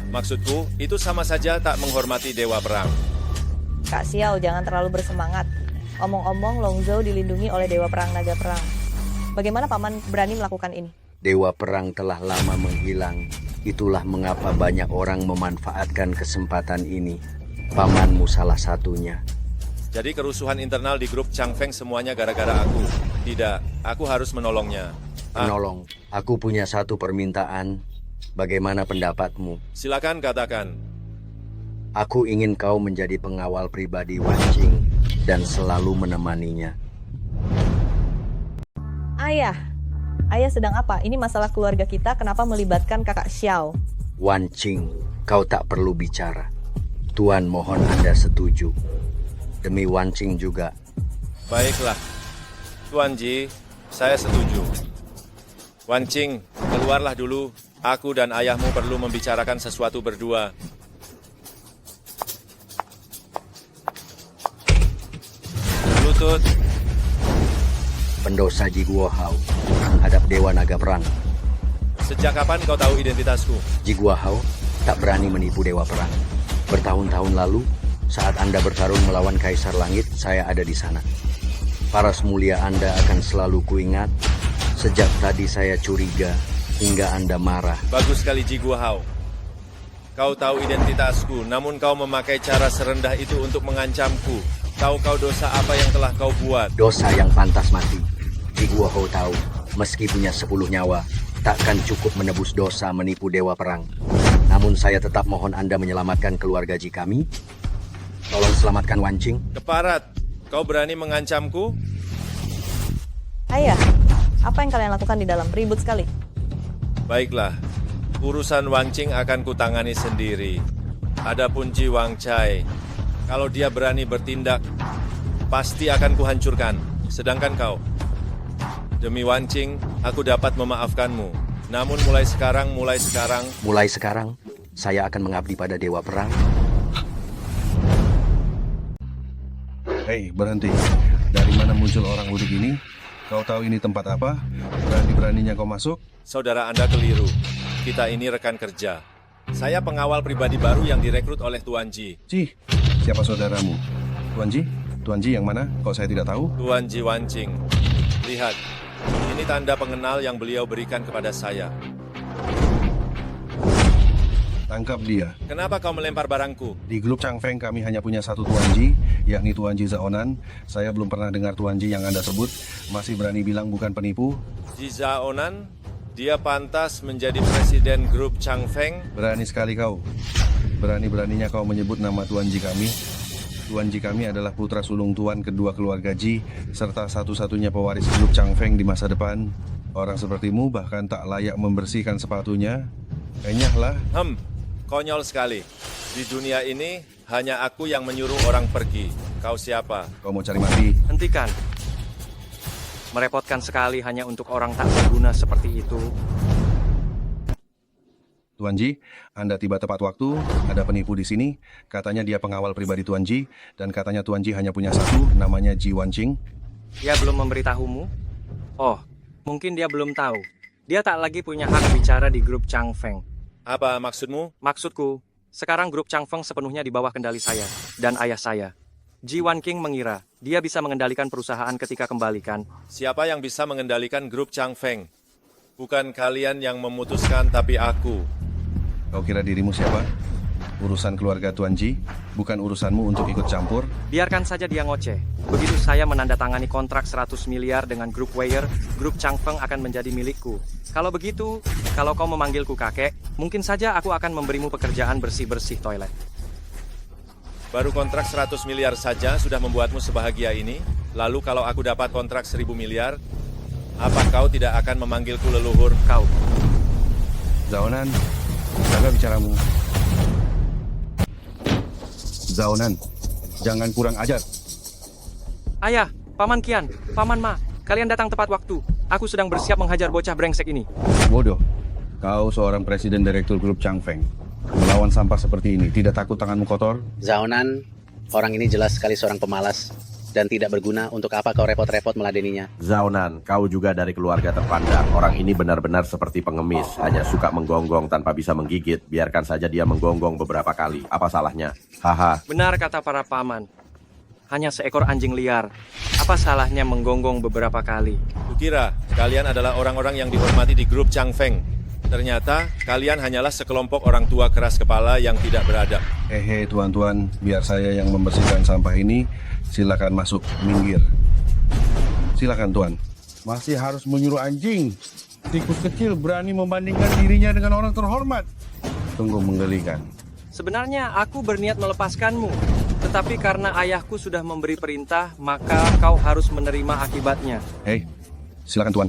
maksudku, itu sama saja tak menghormati Dewa Perang. Kak Xiao, jangan terlalu bersemangat. Omong-omong, Longzhou dilindungi oleh Dewa Perang Naga Perang. Bagaimana Paman berani melakukan ini? Dewa perang telah lama menghilang. Itulah mengapa banyak orang memanfaatkan kesempatan ini. Pamanmu salah satunya. Jadi kerusuhan internal di grup Changfeng semuanya gara-gara aku. Tidak, aku harus menolongnya. Menolong. Aku punya satu permintaan. Bagaimana pendapatmu? Silakan katakan. Aku ingin kau menjadi pengawal pribadi Wan Qing dan selalu menemaninya. Ayah sedang apa? Ini masalah keluarga kita, kenapa melibatkan kakak Xiao? Wan Qing, kau tak perlu bicara. Tuan mohon Anda setuju. Demi Wan Qing juga. Baiklah. Tuan Ji, saya setuju. Wan Qing, keluarlah dulu. Aku dan ayahmu perlu membicarakan sesuatu berdua. Lutut. Pendosa Ji Guohao, hadap Dewa Naga Perang. Sejak kapan kau tahu identitasku? Ji Guohao tak berani menipu Dewa Perang. Bertahun-tahun lalu, saat Anda bertarung melawan Kaisar Langit, saya ada di sana. Paras mulia Anda akan selalu kuingat. Sejak tadi saya curiga, hingga Anda marah. Bagus sekali Ji Guohao. Kau tahu identitasku, namun kau memakai cara serendah itu untuk mengancamku. Tahu kau dosa apa yang telah kau buat? Dosa yang pantas mati. Ji Guohao tahu, meski punya 10 nyawa, takkan cukup menebus dosa menipu Dewa Perang. Namun saya tetap mohon Anda menyelamatkan keluarga Ji kami. Tolong selamatkan Wan Qing. Keparat, kau berani mengancamku? Ayah, apa yang kalian lakukan di dalam? Ribut sekali. Baiklah, urusan Wan Qing akan kutangani sendiri. Adapun Ji Wangcai, kalau dia berani bertindak, pasti akan kuhancurkan. Sedangkan kau, demi Wan Qing, aku dapat memaafkanmu. Namun mulai sekarang, saya akan mengabdi pada Dewa Perang. Hei, berhenti. Dari mana muncul orang budik ini? Kau tahu ini tempat apa? Berani-beraninya kau masuk? Saudara Anda keliru. Kita ini rekan kerja. Saya pengawal pribadi baru yang direkrut oleh Tuan Ji. Ji, siapa saudaramu? Tuan Ji? Tuan Ji yang mana? Kok saya tidak tahu? Tuan Ji Wan Qing. Lihat, ini tanda pengenal yang beliau berikan kepada saya. Tangkap dia. Kenapa kau melempar barangku? Di grup Changfeng kami hanya punya satu Tuan Ji, yakni Tuan Ji Zaonan. Saya belum pernah dengar Tuan Ji yang Anda sebut. Masih berani bilang bukan penipu? Ji Zaonan? Dia pantas menjadi presiden grup Changfeng? Berani sekali kau. Berani-beraninya kau menyebut nama Tuan Ji kami. Tuan Ji kami adalah putra sulung Tuan kedua keluarga Ji, serta satu-satunya pewaris grup Changfeng di masa depan. Orang sepertimu bahkan tak layak membersihkan sepatunya. Enyahlah. Konyol sekali. Di dunia ini, hanya aku yang menyuruh orang pergi. Kau siapa? Kau mau cari mati? Hentikan. Merepotkan sekali hanya untuk orang tak berguna seperti itu. Tuan Ji, Anda tiba tepat waktu. Ada penipu di sini. Katanya dia pengawal pribadi Tuan Ji. Dan katanya Tuan Ji hanya punya satu, namanya Ji Wan Qing. Dia belum memberitahumu? Oh, mungkin dia belum tahu. Dia tak lagi punya hak bicara di grup Changfeng. Apa maksudmu? Maksudku, sekarang grup Changfeng sepenuhnya di bawah kendali saya dan ayah saya. Ji Wan Qing mengira dia bisa mengendalikan perusahaan ketika kembalikan. Siapa yang bisa mengendalikan grup Changfeng? Bukan kalian yang memutuskan, tapi aku. Kau kira dirimu siapa? Urusan keluarga Tuan Ji, bukan urusanmu untuk ikut campur. Biarkan saja dia ngoceh. Begitu saya menandatangani kontrak 100 miliar dengan grup Weyer, grup Changfeng akan menjadi milikku. Kalau begitu, kalau kau memanggilku kakek, mungkin saja aku akan memberimu pekerjaan bersih-bersih toilet. Baru kontrak 100 miliar saja sudah membuatmu sebahagia ini? Lalu kalau aku dapat kontrak 1000 miliar, apa kau tidak akan memanggilku leluhur? Kau. Zaonan, jaga bicaramu. Zaonan, jangan kurang ajar. Ayah, Paman Kian, Paman Ma, kalian datang tepat waktu. Aku sedang bersiap menghajar bocah brengsek ini. Bodoh, kau seorang presiden direktur grup Changfeng. Melawan sampah seperti ini, tidak takut tanganmu kotor? Zaonan, orang ini jelas sekali seorang pemalas dan tidak berguna. Untuk apa kau repot-repot meladeninya? Zaonan, kau juga dari keluarga terpandang. Orang ini benar-benar seperti pengemis, hanya suka menggonggong tanpa bisa menggigit. Biarkan saja dia menggonggong beberapa kali. Apa salahnya? Haha. Benar kata para paman. hanya seekor anjing liar. Apa salahnya menggonggong beberapa kali? Kukira kalian adalah orang-orang yang dihormati di grup Changfeng. Ternyata kalian hanyalah sekelompok orang tua keras kepala yang tidak beradab. Tuan-tuan, biar saya yang membersihkan sampah ini. Silakan masuk, minggir. Silakan tuan. Masih harus menyuruh anjing. Tikus kecil berani membandingkan dirinya dengan orang terhormat. Tunggu menggelikan. Sebenarnya aku berniat melepaskanmu, tetapi karena ayahku sudah memberi perintah, maka kau harus menerima akibatnya. Hei, silakan tuan.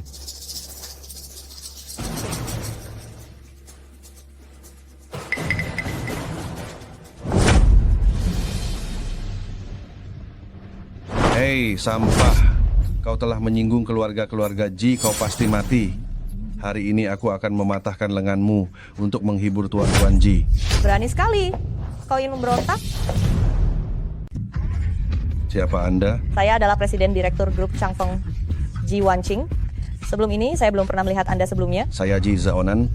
Hei, sampah. Kau telah menyinggung keluarga-keluarga Ji, kau pasti mati. Hari ini aku akan mematahkan lenganmu untuk menghibur Tuan-Tuan Ji. Berani sekali. Kau ingin memberontak? Siapa Anda? Saya adalah Presiden Direktur Grup Changfeng, Ji Wanqing. Sebelum ini, saya belum pernah melihat Anda sebelumnya. Saya Ji Zaonan,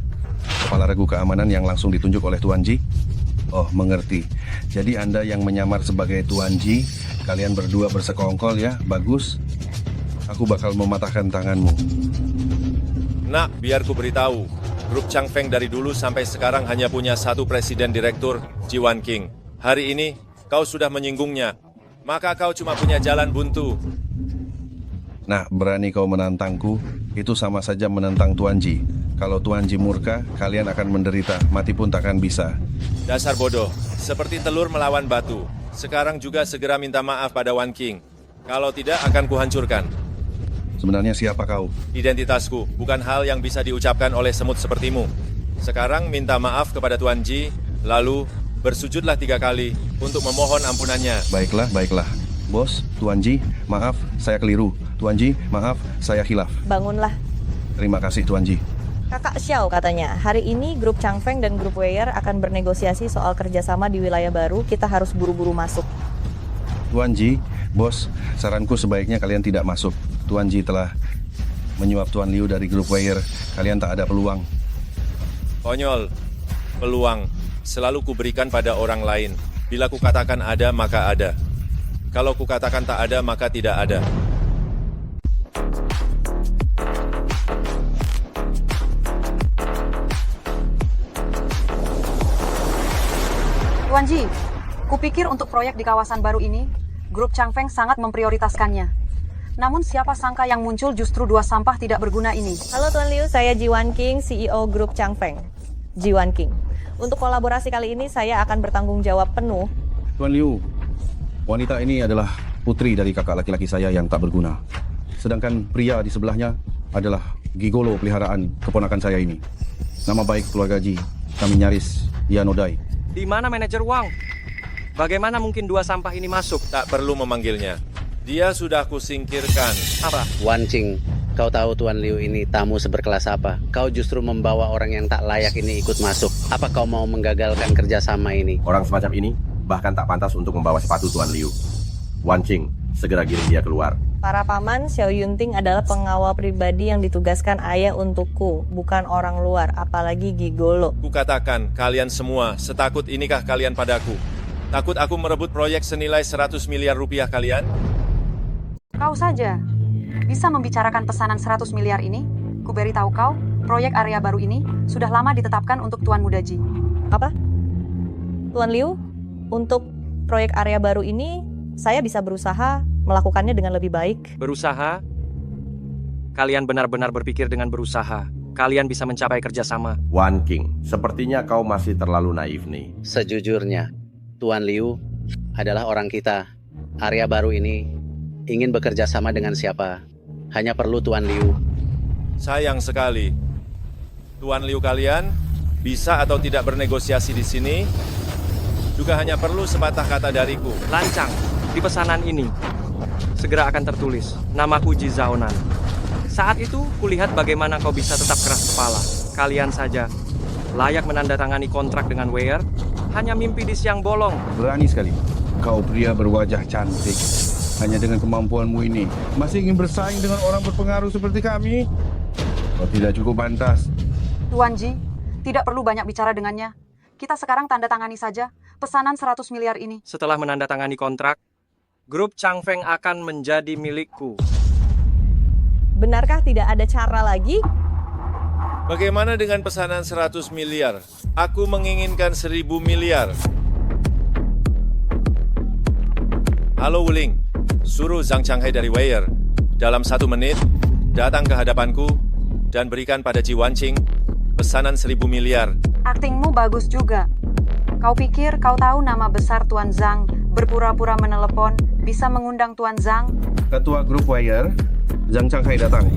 Kepala Regu Keamanan yang langsung ditunjuk oleh Tuan Ji. Oh, mengerti. Jadi Anda yang menyamar sebagai Tuan Ji, kalian berdua bersekongkol ya, bagus. Aku bakal mematahkan tanganmu. Nak, biar ku beritahu. Grup Changfeng dari dulu sampai sekarang hanya punya satu presiden direktur, Ji Wanqing. Hari ini, kau sudah menyinggungnya. Maka kau cuma punya jalan buntu. Nah, berani kau menantangku, itu sama saja menentang Tuan Ji. Kalau Tuan Ji murka, kalian akan menderita, mati pun takkan bisa. Dasar bodoh, seperti telur melawan batu. Sekarang juga segera minta maaf pada Wanqing. Kalau tidak, akan kuhancurkan. Sebenarnya siapa kau? Identitasku, bukan hal yang bisa diucapkan oleh semut sepertimu. Sekarang minta maaf kepada Tuan Ji, lalu bersujudlah 3 kali untuk memohon ampunannya. Baiklah, baiklah. Bos, Tuan Ji, maaf, saya keliru. Tuan Ji, maaf, saya khilaf. Bangunlah. Terima kasih, Tuan Ji. Kakak Xiao katanya, hari ini Grup Changfeng dan Grup Weyer akan bernegosiasi soal kerjasama di wilayah baru. Kita harus buru-buru masuk. Tuan Ji, bos, saranku sebaiknya kalian tidak masuk. Tuan Ji telah menyuap Tuan Liu dari Grup Weyer. Kalian tak ada peluang. Konyol, peluang selalu kuberikan pada orang lain. Bila kukatakan ada, maka ada. Kalau kukatakan tak ada, maka tidak ada. Tuan Ji, kupikir untuk proyek di kawasan baru ini, Grup Changfeng sangat memprioritaskannya. Namun siapa sangka yang muncul justru 2 sampah tidak berguna ini. Halo Tuan Liu, saya Ji Wanqing, CEO Grup Changfeng, Ji Wanqing. Untuk kolaborasi kali ini, saya akan bertanggung jawab penuh. Tuan Liu, wanita ini adalah putri dari kakak laki-laki saya yang tak berguna. Sedangkan pria di sebelahnya adalah gigolo peliharaan keponakan saya ini. Nama baik keluarga Ji, kami nyaris ia nodai. Di mana manajer Wang? Bagaimana mungkin 2 sampah ini masuk? Tak perlu memanggilnya. Dia sudah kusingkirkan. Apa? Wanqing, kau tahu Tuan Liu ini tamu seberkelas apa? Kau justru membawa orang yang tak layak ini ikut masuk. Apa kau mau menggagalkan kerjasama ini? Orang semacam ini bahkan tak pantas untuk membawa sepatu Tuan Liu. Wanqing, segera giring dia keluar. Para paman, Xiao Yunting adalah pengawal pribadi yang ditugaskan ayah untukku, bukan orang luar, apalagi gigolo. Kukatakan, kalian semua, setakut inikah kalian padaku? Takut aku merebut proyek senilai 100 miliar rupiah kalian? Kau saja bisa membicarakan pesanan 100 miliar ini? Kuberitahu kau, proyek area baru ini sudah lama ditetapkan untuk Tuan Muda Ji. Apa? Tuan Liu, untuk proyek area baru ini, saya bisa berusaha melakukannya dengan lebih baik. Berusaha? Kalian benar-benar berpikir dengan berusaha. Kalian bisa mencapai kerjasama. Wanqing, sepertinya kau masih terlalu naif nih. Sejujurnya, Tuan Liu adalah orang kita. Area baru ini ingin bekerja sama dengan siapa? Hanya perlu Tuan Liu. Sayang sekali. Tuan Liu kalian bisa atau tidak bernegosiasi di sini juga hanya perlu sepatah kata dariku. Lancang, di pesanan ini segera akan tertulis, namaku Ji Zaonan. Saat itu, kulihat bagaimana kau bisa tetap keras kepala. Kalian saja layak menandatangani kontrak dengan Weyer, hanya mimpi di siang bolong. Berani sekali. Kau pria berwajah cantik. Hanya dengan kemampuanmu ini, masih ingin bersaing dengan orang berpengaruh seperti kami? Kau tidak cukup pantas. Tuan Ji, tidak perlu banyak bicara dengannya. Kita sekarang tanda tangani saja pesanan 100 miliar ini. Setelah menandatangani kontrak, Grup Changfeng akan menjadi milikku. Benarkah tidak ada cara lagi? Bagaimana dengan pesanan 100 miliar? Aku menginginkan 1000 miliar. Halo Wuling, suruh Zhang Changhai dari Weir. Dalam 1 menit, datang ke hadapanku dan berikan pada Ji Wanqing pesanan 1000 miliar. Aktingmu bagus juga. Kau pikir kau tahu nama besar Tuan Zhang, berpura-pura menelepon, bisa mengundang Tuan Zhang? Ketua grup Weir, Zhang Changhai datang.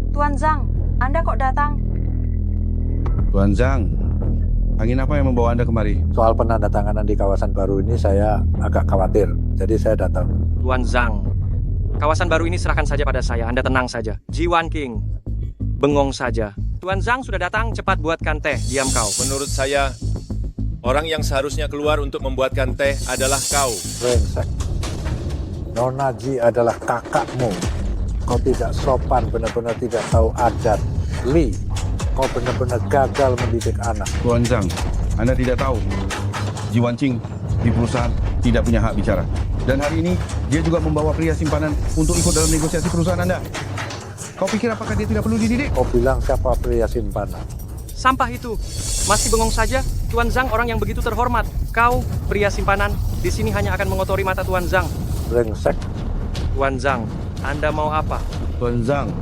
Tuan Zhang, Anda kok datang? Tuan Zhang, angin apa yang membawa Anda kemari? Soal penandatanganan di kawasan baru ini saya agak khawatir, jadi saya datang. Tuan Zhang, kawasan baru ini serahkan saja pada saya, Anda tenang saja. Ji Wanqing, bengong saja. Tuan Zhang sudah datang, cepat buatkan teh, diam kau. Menurut saya, orang yang seharusnya keluar untuk membuatkan teh adalah kau. Brengsek. Nona Ji adalah kakakmu. Kau tidak sopan, benar-benar tidak tahu adat. Li, kau benar-benar gagal mendidik anak. Tuan Zhang, Anda tidak tahu. Ji Wanqing di perusahaan tidak punya hak bicara. Dan hari ini, dia juga membawa pria simpanan untuk ikut dalam negosiasi perusahaan Anda. Kau pikir apakah dia tidak perlu dididik? Kau bilang siapa pria simpanan? Sampah itu. Masih bengong saja? Tuan Zhang orang yang begitu terhormat. Kau, pria simpanan, di sini hanya akan mengotori mata Tuan Zhang. Brengsek. Tuan Zhang, Anda mau apa? Tuan Zhang,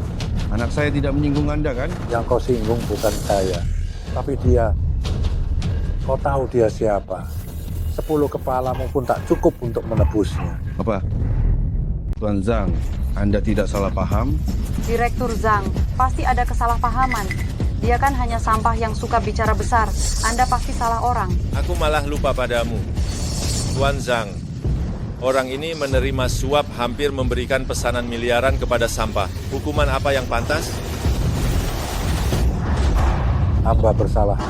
anak saya tidak menyinggung Anda kan? Yang kau singgung bukan saya, tapi dia. Kau tahu dia siapa? 10 kepalamu pun tak cukup untuk menebusnya. Apa? Tuan Zhang, Anda tidak salah paham? Direktur Zhang, pasti ada kesalahpahaman. Dia kan hanya sampah yang suka bicara besar. Anda pasti salah orang. Aku malah lupa padamu. Tuan Zhang, orang ini menerima suap hampir memberikan pesanan miliaran kepada sampah. Hukuman apa yang pantas? Hamba bersalah.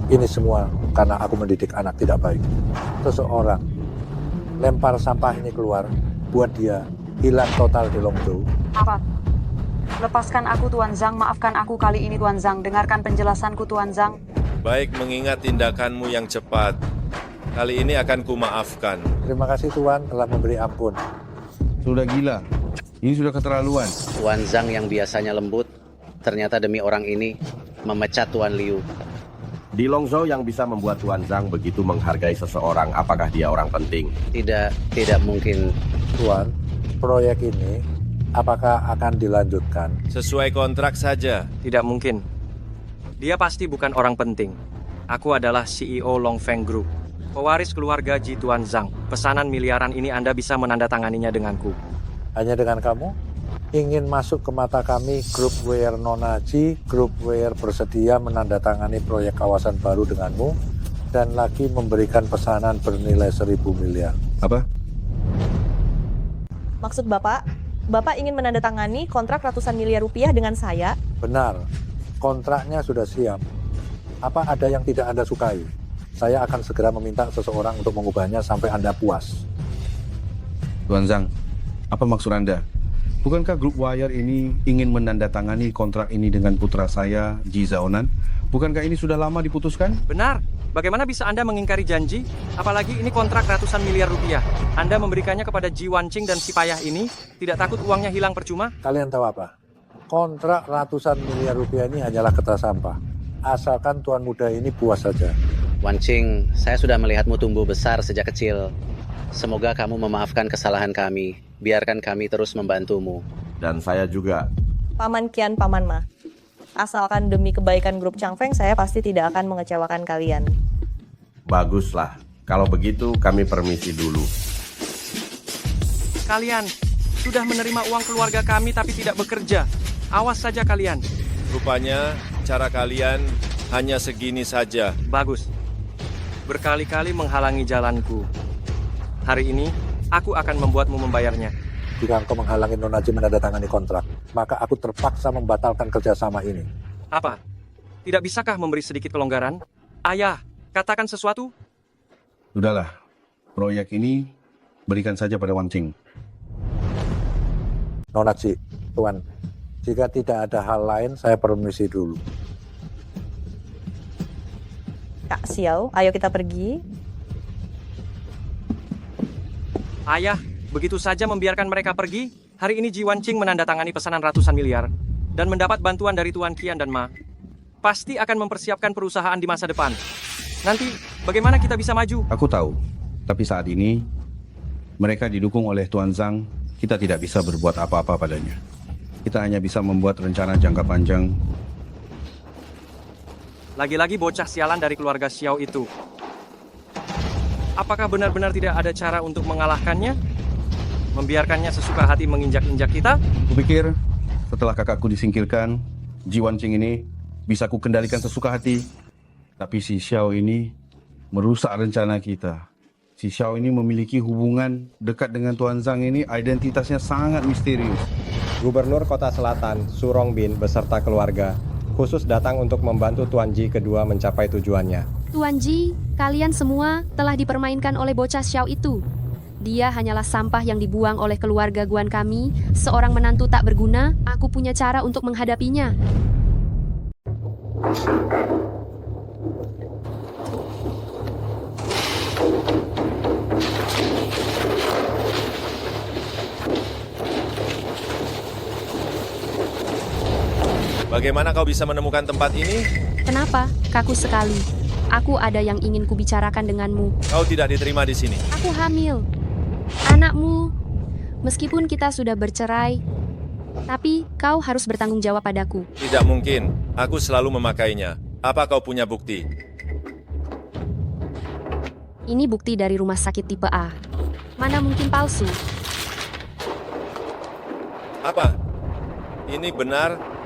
Ini semua karena aku mendidik anak tidak baik. Seseorang lempar sampah ini keluar, buat dia hilang total di Longzhou. Apa? Lepaskan aku Tuan Zhang, maafkan aku kali ini Tuan Zhang. Dengarkan penjelasanku Tuan Zhang. Baik, mengingat tindakanmu yang cepat. Kali ini akan kumaafkan. Terima kasih Tuan telah memberi ampun. Sudah gila. Ini sudah keterlaluan. Tuan Zhang yang biasanya lembut, ternyata demi orang ini memecat Tuan Liu. Di Longzhou yang bisa membuat Tuan Zhang begitu menghargai seseorang, apakah dia orang penting? Tidak mungkin. Tuan, proyek ini apakah akan dilanjutkan? Sesuai kontrak saja. Tidak mungkin. Dia pasti bukan orang penting. Aku adalah CEO Longfeng Group. Pewaris keluarga Ji Tuan Zhang. Pesanan miliaran ini Anda bisa menandatanganinya denganku. Hanya dengan kamu? Ingin masuk ke mata kami, Grup Weir Nona Ji, Grup Weir bersedia menandatangani proyek kawasan baru denganmu, dan lagi memberikan pesanan bernilai 1000 miliar. Apa? Maksud Bapak, Bapak ingin menandatangani kontrak ratusan miliar rupiah dengan saya? Benar, kontraknya sudah siap. Apa ada yang tidak Anda sukai? Saya akan segera meminta seseorang untuk mengubahnya sampai Anda puas. Tuan Zhang, apa maksud Anda? Bukankah grup Weir ini ingin menandatangani kontrak ini dengan putra saya, Ji Zaonan? Bukankah ini sudah lama diputuskan? Benar. Bagaimana bisa Anda mengingkari janji? Apalagi ini kontrak ratusan miliar rupiah. Anda memberikannya kepada Ji Wanqing dan si payah ini, tidak takut uangnya hilang percuma? Kalian tahu apa? Kontrak ratusan miliar rupiah ini hanyalah kertas sampah. Asalkan tuan muda ini puas saja. Wanqing, saya sudah melihatmu tumbuh besar sejak kecil. Semoga kamu memaafkan kesalahan kami. Biarkan kami terus membantumu. Dan saya juga. Paman Kian, Paman Ma. Asalkan demi kebaikan grup Changfeng, saya pasti tidak akan mengecewakan kalian. Baguslah. Kalau begitu, kami permisi dulu. Kalian sudah menerima uang keluarga kami tapi tidak bekerja. Awas saja kalian. Rupanya cara kalian hanya segini saja. Bagus. Berkali-kali menghalangi jalanku. Hari ini, aku akan membuatmu membayarnya. Jika engkau menghalangi Nona Ji menandatangani kontrak, maka aku terpaksa membatalkan kerjasama ini. Apa? Tidak bisakah memberi sedikit kelonggaran? Ayah, katakan sesuatu. Sudahlah, proyek ini berikan saja pada Wanqing. Nona Ji, Tuan, jika tidak ada hal lain, saya permisi dulu. Kak Xiao, ayo kita pergi. Ayah, begitu saja membiarkan mereka pergi? Hari ini Ji Wanqing menandatangani pesanan ratusan miliar dan mendapat bantuan dari Tuan Qian dan Ma. Pasti akan mempersiapkan perusahaan di masa depan. Nanti, bagaimana kita bisa maju? Aku tahu, tapi saat ini mereka didukung oleh Tuan Zhang. Kita tidak bisa berbuat apa-apa padanya. Kita hanya bisa membuat rencana jangka panjang. Lagi-lagi bocah sialan dari keluarga Xiao itu. Apakah benar-benar tidak ada cara untuk mengalahkannya? Membiarkannya sesuka hati menginjak-injak kita? Kupikir setelah kakakku disingkirkan, Ji Wanqing ini bisa ku kendalikan sesuka hati. Tapi si Xiao ini merusak rencana kita. Si Xiao ini memiliki hubungan dekat dengan Tuan Zhang ini, identitasnya sangat misterius. Gubernur Kota Selatan, Su Rongbin beserta keluarga, khusus datang untuk membantu Tuan Ji kedua mencapai tujuannya. Tuan Ji, kalian semua telah dipermainkan oleh bocah Xiao itu. Dia hanyalah sampah yang dibuang oleh keluarga Guan kami, seorang menantu tak berguna. Aku punya cara untuk menghadapinya. Bagaimana kau bisa menemukan tempat ini? Kenapa? Kaku sekali. Aku ada yang ingin kubicarakan denganmu. Kau tidak diterima di sini. Aku hamil. Anakmu. Meskipun kita sudah bercerai, tapi kau harus bertanggung jawab padaku. Tidak mungkin. Aku selalu memakainya. Apa kau punya bukti? Ini bukti dari rumah sakit tipe A. Mana mungkin palsu? Apa? Ini benar?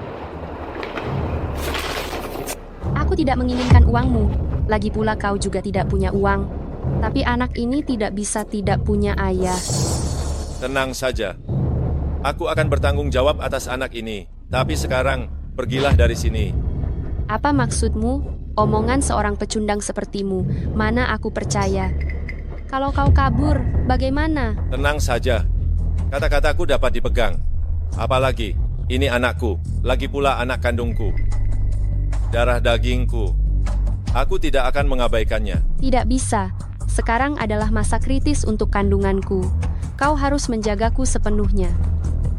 Aku tidak menginginkan uangmu. Lagi pula kau juga tidak punya uang. Tapi anak ini tidak bisa tidak punya ayah. Tenang saja. Aku akan bertanggung jawab atas anak ini. Tapi sekarang, pergilah dari sini. Apa maksudmu? Omongan seorang pecundang sepertimu. Mana aku percaya. Kalau kau kabur, bagaimana? Tenang saja. Kata-kataku dapat dipegang. Apalagi, ini anakku. Lagi pula anak kandungku. Darah dagingku. Aku tidak akan mengabaikannya. Tidak bisa. Sekarang adalah masa kritis untuk kandunganku. Kau harus menjagaku sepenuhnya.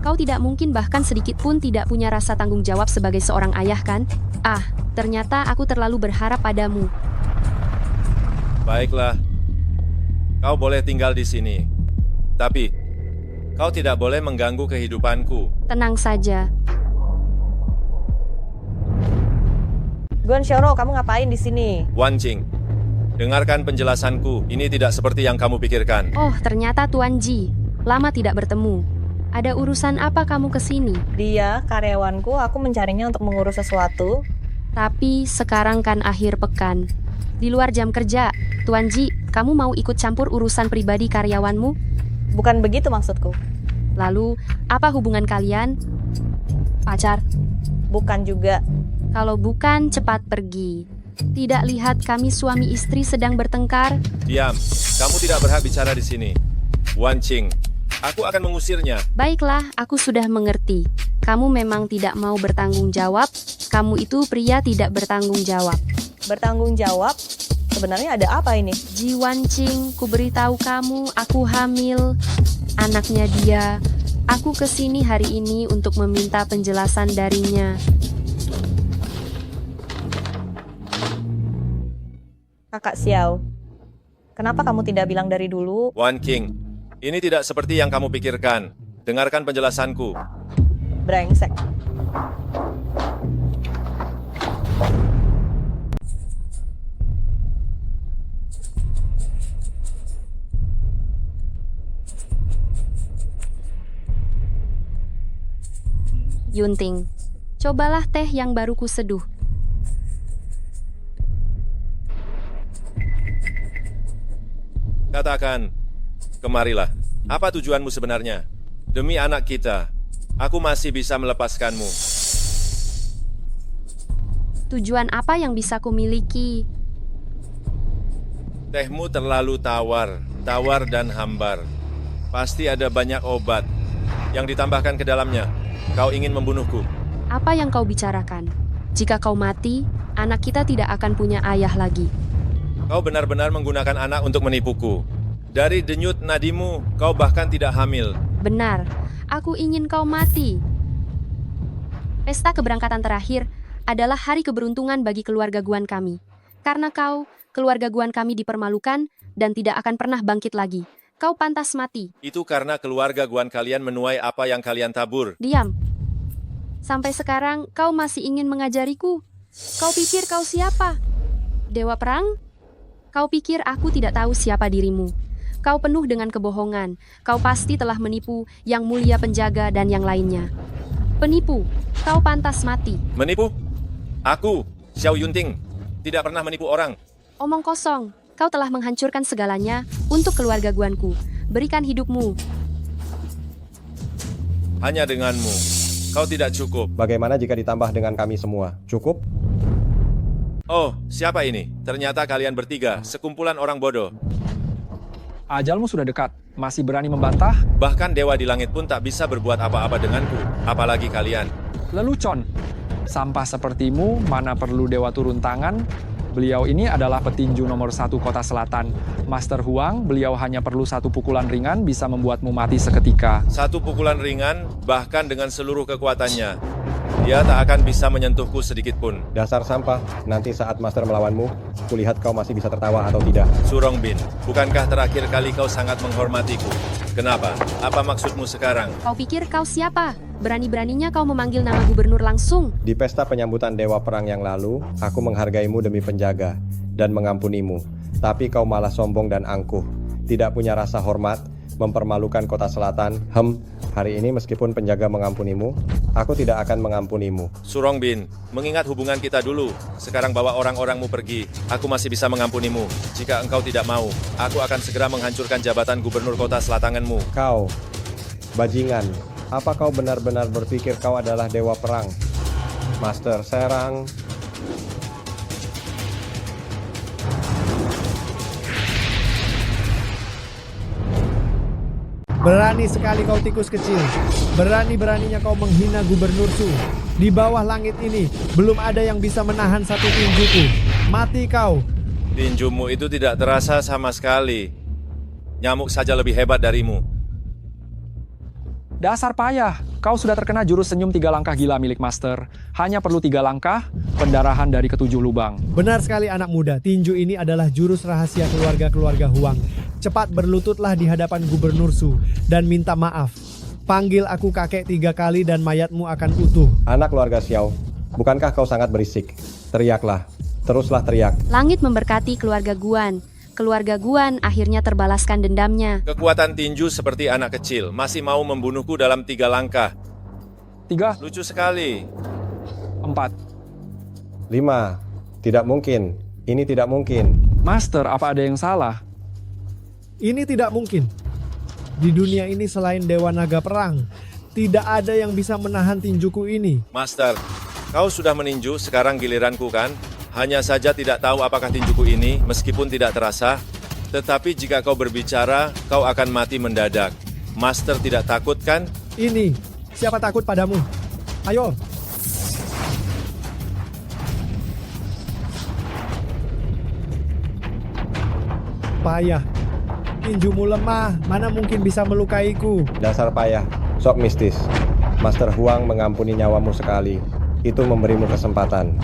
Kau tidak mungkin bahkan sedikit pun tidak punya rasa tanggung jawab sebagai seorang ayah, kan? Ah, ternyata aku terlalu berharap padamu. Baiklah. Kau boleh tinggal di sini. Tapi, kau tidak boleh mengganggu kehidupanku. Tenang saja. Guan Xiaoro, kamu ngapain di sini? Wanqing, dengarkan penjelasanku. Ini tidak seperti yang kamu pikirkan. Oh, ternyata Tuan Ji. Lama tidak bertemu. Ada urusan apa kamu ke sini? Dia karyawanku, aku mencarinya untuk mengurus sesuatu. Tapi sekarang kan akhir pekan. Di luar jam kerja. Tuan Ji, kamu mau ikut campur urusan pribadi karyawanmu? Bukan begitu maksudku. Lalu, apa hubungan kalian? Pacar? Bukan juga. Kalau bukan, cepat pergi. Tidak lihat kami suami istri sedang bertengkar? Diam. Kamu tidak berhak bicara di sini. Wanqing, aku akan mengusirnya. Baiklah, aku sudah mengerti. Kamu memang tidak mau bertanggung jawab. Kamu itu pria tidak bertanggung jawab. Bertanggung jawab? Sebenarnya ada apa ini? Ji Wanqing, ku beritahu kamu, aku hamil. Anaknya dia. Aku kesini hari ini untuk meminta penjelasan darinya. Kakak Xiao, kenapa kamu tidak bilang dari dulu? Wanqing, ini tidak seperti yang kamu pikirkan. Dengarkan penjelasanku. Brengsek. Yunting, cobalah teh yang baru ku seduh. Katakan, kemarilah. Apa tujuanmu sebenarnya? Demi anak kita, aku masih bisa melepaskanmu. Tujuan apa yang bisa ku miliki? Tehmu terlalu tawar dan hambar. Pasti ada banyak obat yang ditambahkan ke dalamnya. Kau ingin membunuhku. Apa yang kau bicarakan? Jika kau mati, anak kita tidak akan punya ayah lagi. Kau benar-benar menggunakan anak untuk menipuku. Dari denyut nadimu, kau bahkan tidak hamil. Benar, aku ingin kau mati. Pesta keberangkatan terakhir adalah hari keberuntungan bagi keluarga Guan kami. Karena kau, keluarga Guan kami dipermalukan dan tidak akan pernah bangkit lagi. Kau pantas mati. Itu karena keluarga Guan kalian menuai apa yang kalian tabur. Diam. Sampai sekarang kau masih ingin mengajariku. Kau pikir kau siapa? Dewa Perang? Kau pikir aku tidak tahu siapa dirimu. Kau penuh dengan kebohongan. Kau pasti telah menipu Yang Mulia Penjaga dan yang lainnya. Penipu, kau pantas mati. Menipu? Aku, Xiao Yunting, tidak pernah menipu orang. Omong kosong, kau telah menghancurkan segalanya untuk keluarga Guanku. Berikan hidupmu. Hanya denganmu, kau tidak cukup. Bagaimana jika ditambah dengan kami semua? Cukup? Oh, siapa ini? Ternyata kalian bertiga, sekumpulan orang bodoh. Ajalmu sudah dekat, masih berani membantah? Bahkan dewa di langit pun tak bisa berbuat apa-apa denganku, apalagi kalian. Lelucon, sampah sepertimu mana perlu dewa turun tangan? Beliau ini adalah petinju nomor 1 Kota Selatan. Master Huang, beliau hanya perlu 1 pukulan ringan bisa membuatmu mati seketika. 1 pukulan ringan, bahkan dengan seluruh kekuatannya. Dia tak akan bisa menyentuhku sedikit pun. Dasar sampah, nanti saat Master melawanmu, kulihat kau masih bisa tertawa atau tidak. Surong Bin, bukankah terakhir kali kau sangat menghormatiku? Kenapa? Apa maksudmu sekarang? Kau pikir kau siapa? Berani-beraninya kau memanggil nama gubernur langsung. Di pesta penyambutan Dewa Perang yang lalu, aku menghargaimu demi penjaga dan mengampunimu. Tapi kau malah sombong dan angkuh, tidak punya rasa hormat, mempermalukan Kota Selatan. Hari ini meskipun penjaga mengampunimu, aku tidak akan mengampunimu. Surong Bin, mengingat hubungan kita dulu, sekarang bawa orang-orangmu pergi. Aku masih bisa mengampunimu. Jika engkau tidak mau, aku akan segera menghancurkan jabatan gubernur Kota Selatanganmu. Kau, bajingan, apa kau benar-benar berpikir kau adalah Dewa Perang? Master Serang. Berani sekali kau tikus kecil. Berani-beraninya kau menghina Gubernur Su. Di bawah langit ini, belum ada yang bisa menahan 1 tinjuku. Mati kau. Tinjumu itu tidak terasa sama sekali. Nyamuk saja lebih hebat darimu. Dasar payah, kau sudah terkena jurus senyum 3 langkah gila milik Master. Hanya perlu 3 langkah, pendarahan dari ke-7 lubang. Benar sekali anak muda, tinju ini adalah jurus rahasia keluarga-keluarga Huang. Cepat berlututlah di hadapan Gubernur Su dan minta maaf. Panggil aku kakek 3 kali dan mayatmu akan utuh. Anak keluarga Xiao, bukankah kau sangat berisik? Teriaklah, teruslah teriak. Langit memberkati keluarga Guan. Keluarga Guan akhirnya terbalaskan dendamnya. Kekuatan tinju seperti anak kecil, masih mau membunuhku dalam 3 langkah. 3. Lucu sekali. 4. 5. Tidak mungkin. Ini tidak mungkin. Master, apa ada yang salah? Ini tidak mungkin. Di dunia ini selain Dewa Naga Perang, tidak ada yang bisa menahan tinjuku ini. Master, kau sudah meninju, sekarang giliranku kan? Hanya saja tidak tahu apakah tinjuku ini, meskipun tidak terasa. Tetapi jika kau berbicara, kau akan mati mendadak. Master tidak takut kan? Ini, siapa takut padamu? Ayo. Payah. Tinjumu lemah, mana mungkin bisa melukaiku. Dasar payah, sok mistis. Master Huang mengampuni nyawamu sekali. Itu memberimu kesempatan.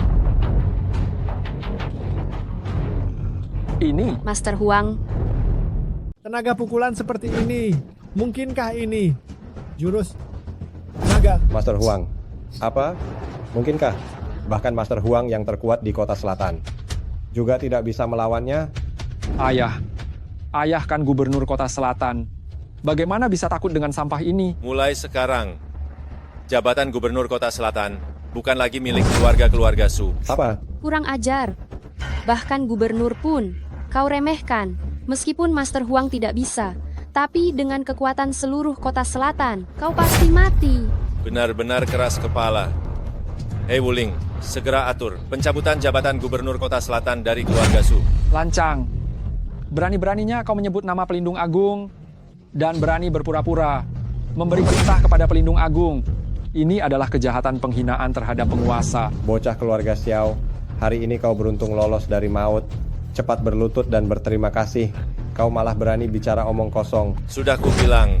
Ini Master Huang. Tenaga pukulan seperti ini. Mungkinkah ini? Jurus naga. Master Huang. Apa? Mungkinkah? Bahkan Master Huang yang terkuat di Kota Selatan juga tidak bisa melawannya? Ayah kan gubernur Kota Selatan. Bagaimana bisa takut dengan sampah ini? Mulai sekarang, jabatan gubernur Kota Selatan bukan lagi milik keluarga-keluarga Su. Apa? Kurang ajar. Bahkan gubernur pun kau remehkan. Meskipun Master Huang tidak bisa, tapi dengan kekuatan seluruh Kota Selatan, kau pasti mati. Benar-benar keras kepala. Hei Wuling, segera atur pencabutan jabatan gubernur Kota Selatan dari keluarga Su. Lancang. Berani-beraninya kau menyebut nama pelindung agung dan berani berpura-pura memberi perintah kepada pelindung agung. Ini adalah kejahatan penghinaan terhadap penguasa. Bocah keluarga Xiao, hari ini kau beruntung lolos dari maut. cepat berlutut dan berterima kasih. Kau malah berani bicara omong kosong. Sudah kubilang,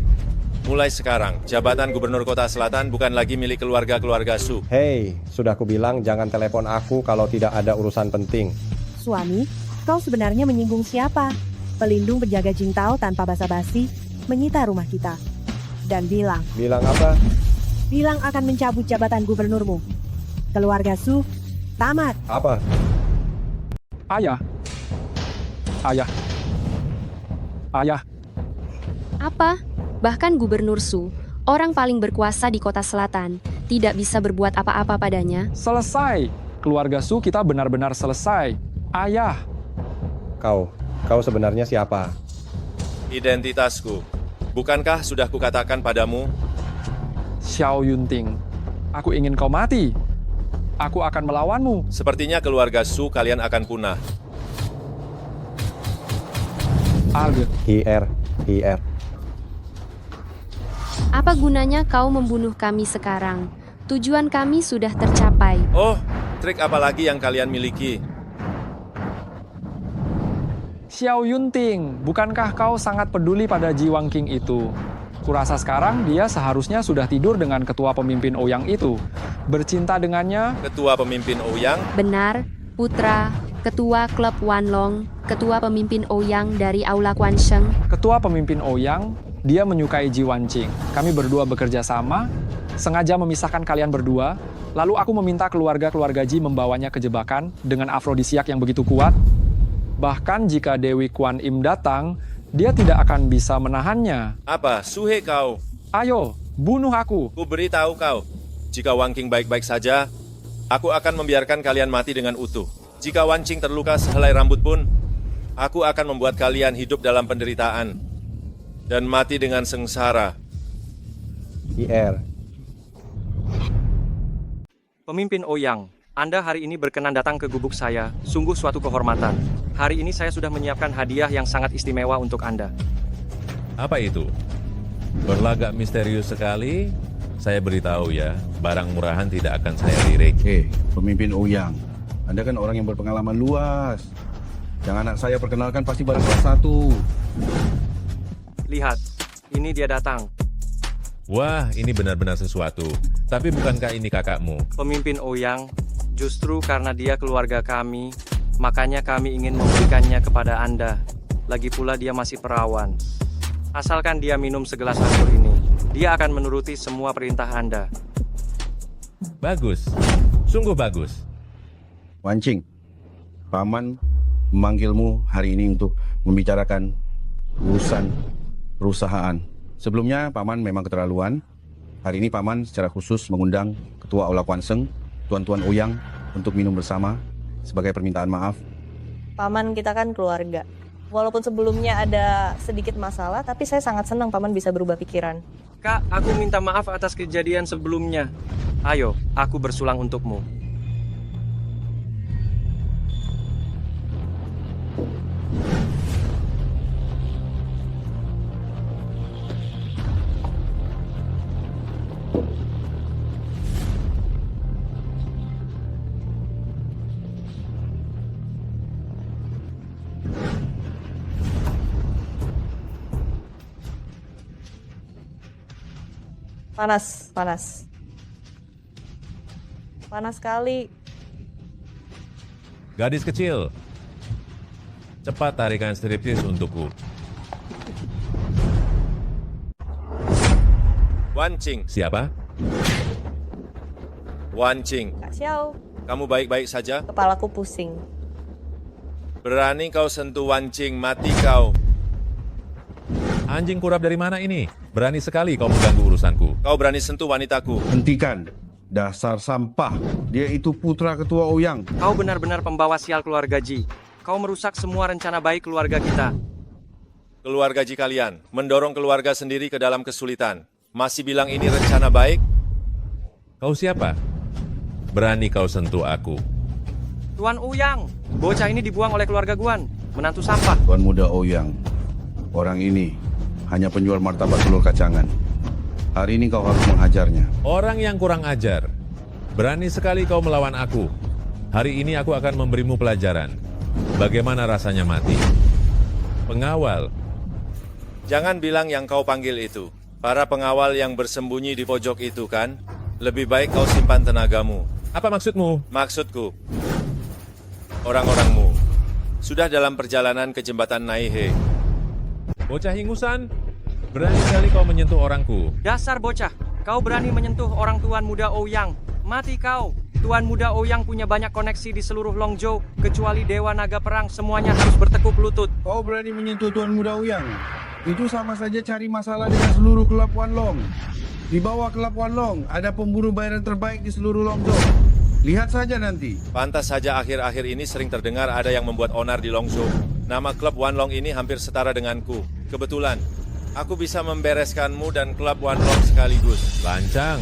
mulai sekarang, jabatan Gubernur Kota Selatan bukan lagi milik keluarga-keluarga Su. Hei, sudah kubilang jangan telepon aku kalau tidak ada urusan penting. Suami, kau sebenarnya menyinggung siapa? Pelindung penjaga Jingtao tanpa basa-basi menyita rumah kita. Dan bilang apa? Bilang akan mencabut jabatan gubernurmu. Keluarga Su, tamat. Apa? Ayah. Apa? Bahkan Gubernur Su, orang paling berkuasa di kota selatan, tidak bisa berbuat apa-apa padanya. Selesai. Keluarga Su kita benar-benar selesai. Ayah. Kau sebenarnya siapa? Identitasku. Bukankah sudah kukatakan padamu? Xiao Yunting, aku ingin kau mati. Aku akan melawanmu. Sepertinya keluarga Su kalian akan punah. IR. Apa gunanya kau membunuh kami sekarang? Tujuan kami sudah tercapai. Oh, trik apa lagi yang kalian miliki? Xiao Yunting, bukankah kau sangat peduli pada Ji Wangqing itu? Kurasa sekarang dia seharusnya sudah tidur dengan ketua pemimpin Ouyang itu. Bercinta dengannya. Ketua pemimpin Ouyang? Benar, putra, ketua klub Wanlong, ketua pemimpin Ouyang dari Aula Quansheng. Ketua pemimpin Ouyang, dia menyukai Ji Wanqing. Kami berdua bekerja sama, sengaja memisahkan kalian berdua, lalu aku meminta keluarga-keluarga Ji membawanya ke jebakan dengan afrodisiak yang begitu kuat. Bahkan jika Dewi Kuan Im datang, dia tidak akan bisa menahannya. Apa? Suhe kau? Ayo, bunuh aku. Ku beritahu kau, jika Wangqing baik-baik saja, aku akan membiarkan kalian mati dengan utuh. Jika Wanqing terluka sehelai rambut pun, aku akan membuat kalian hidup dalam penderitaan dan mati dengan sengsara. IR. Pemimpin Ouyang, Anda hari ini berkenan datang ke gubuk saya, sungguh suatu kehormatan. Hari ini saya sudah menyiapkan hadiah yang sangat istimewa untuk Anda. Apa itu? Berlagak misterius sekali. Saya beritahu ya, barang murahan tidak akan saya lirik. Pemimpin Ouyang, Anda kan orang yang berpengalaman luas. Yang anak saya perkenalkan pasti barang kelas 1. Lihat, ini dia datang. Wah, ini benar-benar sesuatu. Tapi bukankah ini kakakmu? Pemimpin Ouyang, justru karena dia keluarga kami, makanya kami ingin memberikannya kepada Anda. Lagi pula dia masih perawan. Asalkan dia minum segelas anggur ini, dia akan menuruti semua perintah Anda. Bagus, sungguh bagus. Wanqing, Paman memanggilmu hari ini untuk membicarakan urusan perusahaan. Sebelumnya Paman memang keterlaluan. Hari ini Paman secara khusus mengundang Ketua Aula Quansheng, Tuan-Tuan Ouyang, untuk minum bersama sebagai permintaan maaf. Paman kita kan keluarga. Walaupun sebelumnya ada sedikit masalah, tapi saya sangat senang Paman bisa berubah pikiran. Kak, aku minta maaf atas kejadian sebelumnya. Ayo, aku bersulang untukmu. Panas sekali. Gadis kecil, cepat tarikan striptis untukku. Wanqing. Siapa? Wanqing. Kak Xiao, Kamu baik-baik saja? kepalaku pusing. Berani kau sentuh Wanqing, mati kau. Anjing kurap dari mana ini? Berani sekali kau mengganggu urusanku. Kau berani sentuh wanitaku. Hentikan. Dasar sampah. Dia itu putra Ketua Ouyang. Kau benar-benar pembawa sial keluarga Ji. Kau merusak semua rencana baik keluarga kita. Keluarga Ji kalian mendorong keluarga sendiri ke dalam kesulitan. Masih bilang ini rencana baik? Kau siapa? Berani kau sentuh aku. Tuan Ouyang, bocah ini dibuang oleh keluarga Guan, menantu sampah. Tuan Muda Ouyang, orang ini hanya penjual martabak telur kacangan. Hari ini kau harus menghajarnya. Orang yang kurang ajar. Berani sekali kau melawan aku. Hari ini aku akan memberimu pelajaran. Bagaimana rasanya mati? Pengawal. Jangan bilang yang kau panggil itu. Para pengawal yang bersembunyi di pojok itu kan? Lebih baik kau simpan tenagamu. Apa maksudmu? Maksudku, orang-orangmu sudah dalam perjalanan ke jembatan Naihe. Bocah ingusan, berani sekali kau menyentuh orangku. Dasar bocah, kau berani menyentuh orang Tuan Muda Ouyang. Mati kau. Tuan Muda Ouyang punya banyak koneksi di seluruh Longzhou, kecuali Dewa Naga Perang, semuanya harus bertekuk lutut. Kau berani menyentuh Tuan Muda Ouyang? Itu sama saja cari masalah dengan seluruh klub Wanlong. Di bawah klub Wanlong ada pemburu bayaran terbaik di seluruh Longzhou. Lihat saja nanti. Pantas saja akhir-akhir ini sering terdengar ada yang membuat onar di Longzhou. Nama klub Wanlong ini hampir setara denganku. Kebetulan, aku bisa membereskanmu dan klub Wanlong sekaligus. Lancang.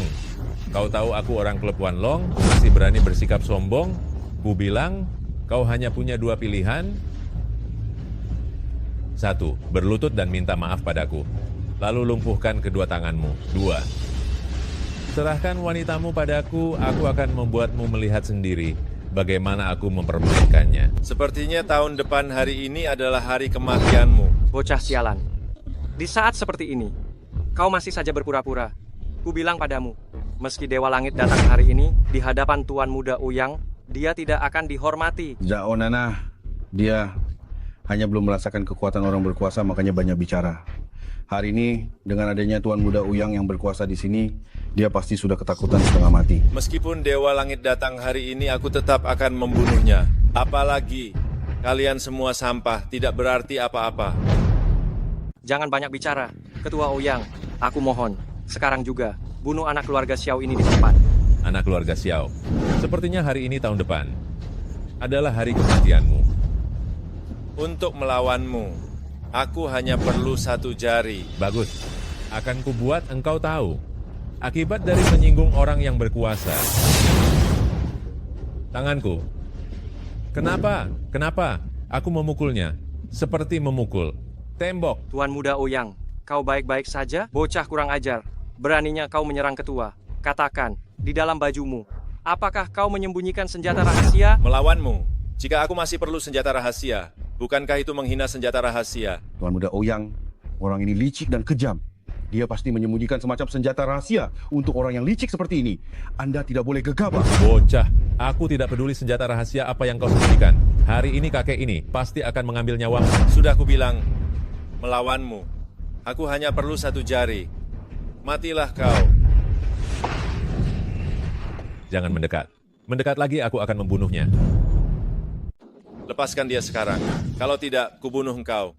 Kau tahu aku orang klub Wanlong, masih berani bersikap sombong? Ku bilang, kau hanya punya dua pilihan. Satu, berlutut dan minta maaf padaku. Lalu lumpuhkan kedua tanganmu. Dua, serahkan wanitamu padaku, aku akan membuatmu melihat sendiri bagaimana aku mempermainkannya. Sepertinya tahun depan hari ini adalah hari kematianmu. Bocah sialan. Di saat seperti ini, kau masih saja berpura-pura. Ku bilang padamu, meski Dewa Langit datang hari ini, di hadapan Tuan Muda Ouyang, dia tidak akan dihormati. Zhao Nana, dia hanya belum merasakan kekuatan orang berkuasa, makanya banyak bicara. Hari ini, dengan adanya Tuan Muda Ouyang yang berkuasa di sini, dia pasti sudah ketakutan setengah mati. Meskipun Dewa Langit datang hari ini, aku tetap akan membunuhnya. Apalagi, kalian semua sampah, tidak berarti apa-apa. Jangan banyak bicara, Ketua Ouyang. Aku mohon, sekarang juga, bunuh anak keluarga Xiao ini di tempat. Anak keluarga Xiao, sepertinya hari ini tahun depan adalah hari kematianmu. Untuk melawanmu, aku hanya perlu satu jari. Bagus, akan kubuat engkau tahu akibat dari menyinggung orang yang berkuasa. Tanganku. Kenapa? Kenapa? Aku memukulnya seperti memukul tembok. Tuan Muda Ouyang, kau baik-baik saja? Bocah kurang ajar. Beraninya kau menyerang ketua. Katakan, di dalam bajumu, apakah kau menyembunyikan senjata rahasia? Melawanmu. Jika aku masih perlu senjata rahasia, bukankah itu menghina senjata rahasia? Tuan Muda Ouyang, orang ini licik dan kejam. Dia pasti menyembunyikan semacam senjata rahasia untuk orang yang licik seperti ini. Anda tidak boleh gegabah. Bocah, aku tidak peduli senjata rahasia apa yang kau sembunyikan. Hari ini kakek ini pasti akan mengambil nyawamu. Sudah kubilang, melawanmu. Aku hanya perlu satu jari. Matilah kau. Jangan mendekat. Mendekat lagi aku akan membunuhnya. Lepaskan dia sekarang. Kalau tidak, kubunuh engkau.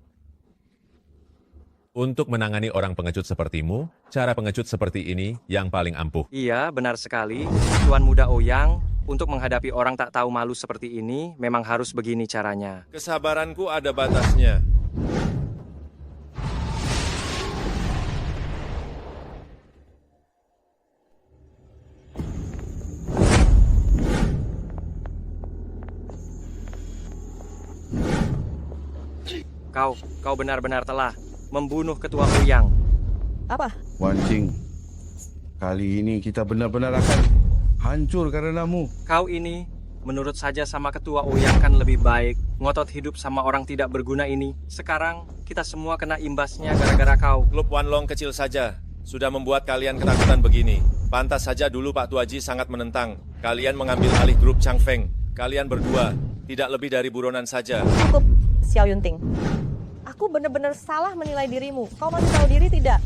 Untuk menangani orang pengecut sepertimu, cara pengecut seperti ini yang paling ampuh. Iya, benar sekali. Tuan Muda Ouyang, untuk menghadapi orang tak tahu malu seperti ini, memang harus begini caranya. Kesabaranku ada batasnya. Kau benar-benar telah membunuh Ketua Ouyang. Apa? Wancing, kali ini kita benar-benar akan hancur karenamu. Kau ini, menurut saja sama Ketua Ouyang kan lebih baik. Ngotot hidup sama orang tidak berguna ini. Sekarang, kita semua kena imbasnya gara-gara kau. Klub Wanlong kecil saja, sudah membuat kalian ketakutan begini. Pantas saja dulu Pak Tuaji sangat menentang. Kalian mengambil alih grup Changfeng. Kalian berdua, tidak lebih dari buronan saja. Cukup, Xiao Yunting. Aku benar-benar salah menilai dirimu. Kau masih tahu diri tidak?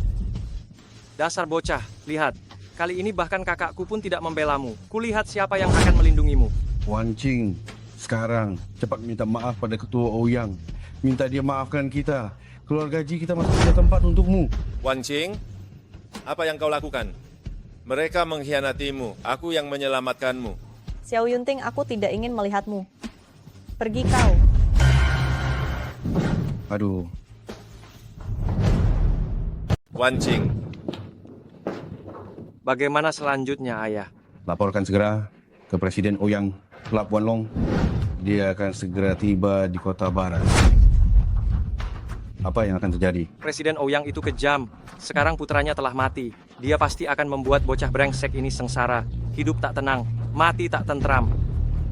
Dasar bocah, lihat. Kali ini bahkan kakakku pun tidak membelamu. Kulihat siapa yang akan melindungimu. Wancing, sekarang cepat minta maaf pada Ketua Ouyang. Minta dia maafkan kita. Keluarga Ji kita masih punya tempat untukmu. Wancing, apa yang kau lakukan? Mereka mengkhianatimu. Aku yang menyelamatkanmu. Xiao Yunting, aku tidak ingin melihatmu. Pergi kau. Aduh. Wancing. Bagaimana selanjutnya, Ayah? Laporkan segera ke Presiden Ouyang, Klub Wanlong. Dia akan segera tiba di kota barat. Apa yang akan terjadi? Presiden Ouyang itu kejam. Sekarang putranya telah mati. Dia pasti akan membuat bocah brengsek ini sengsara. Hidup tak tenang, mati tak tentram.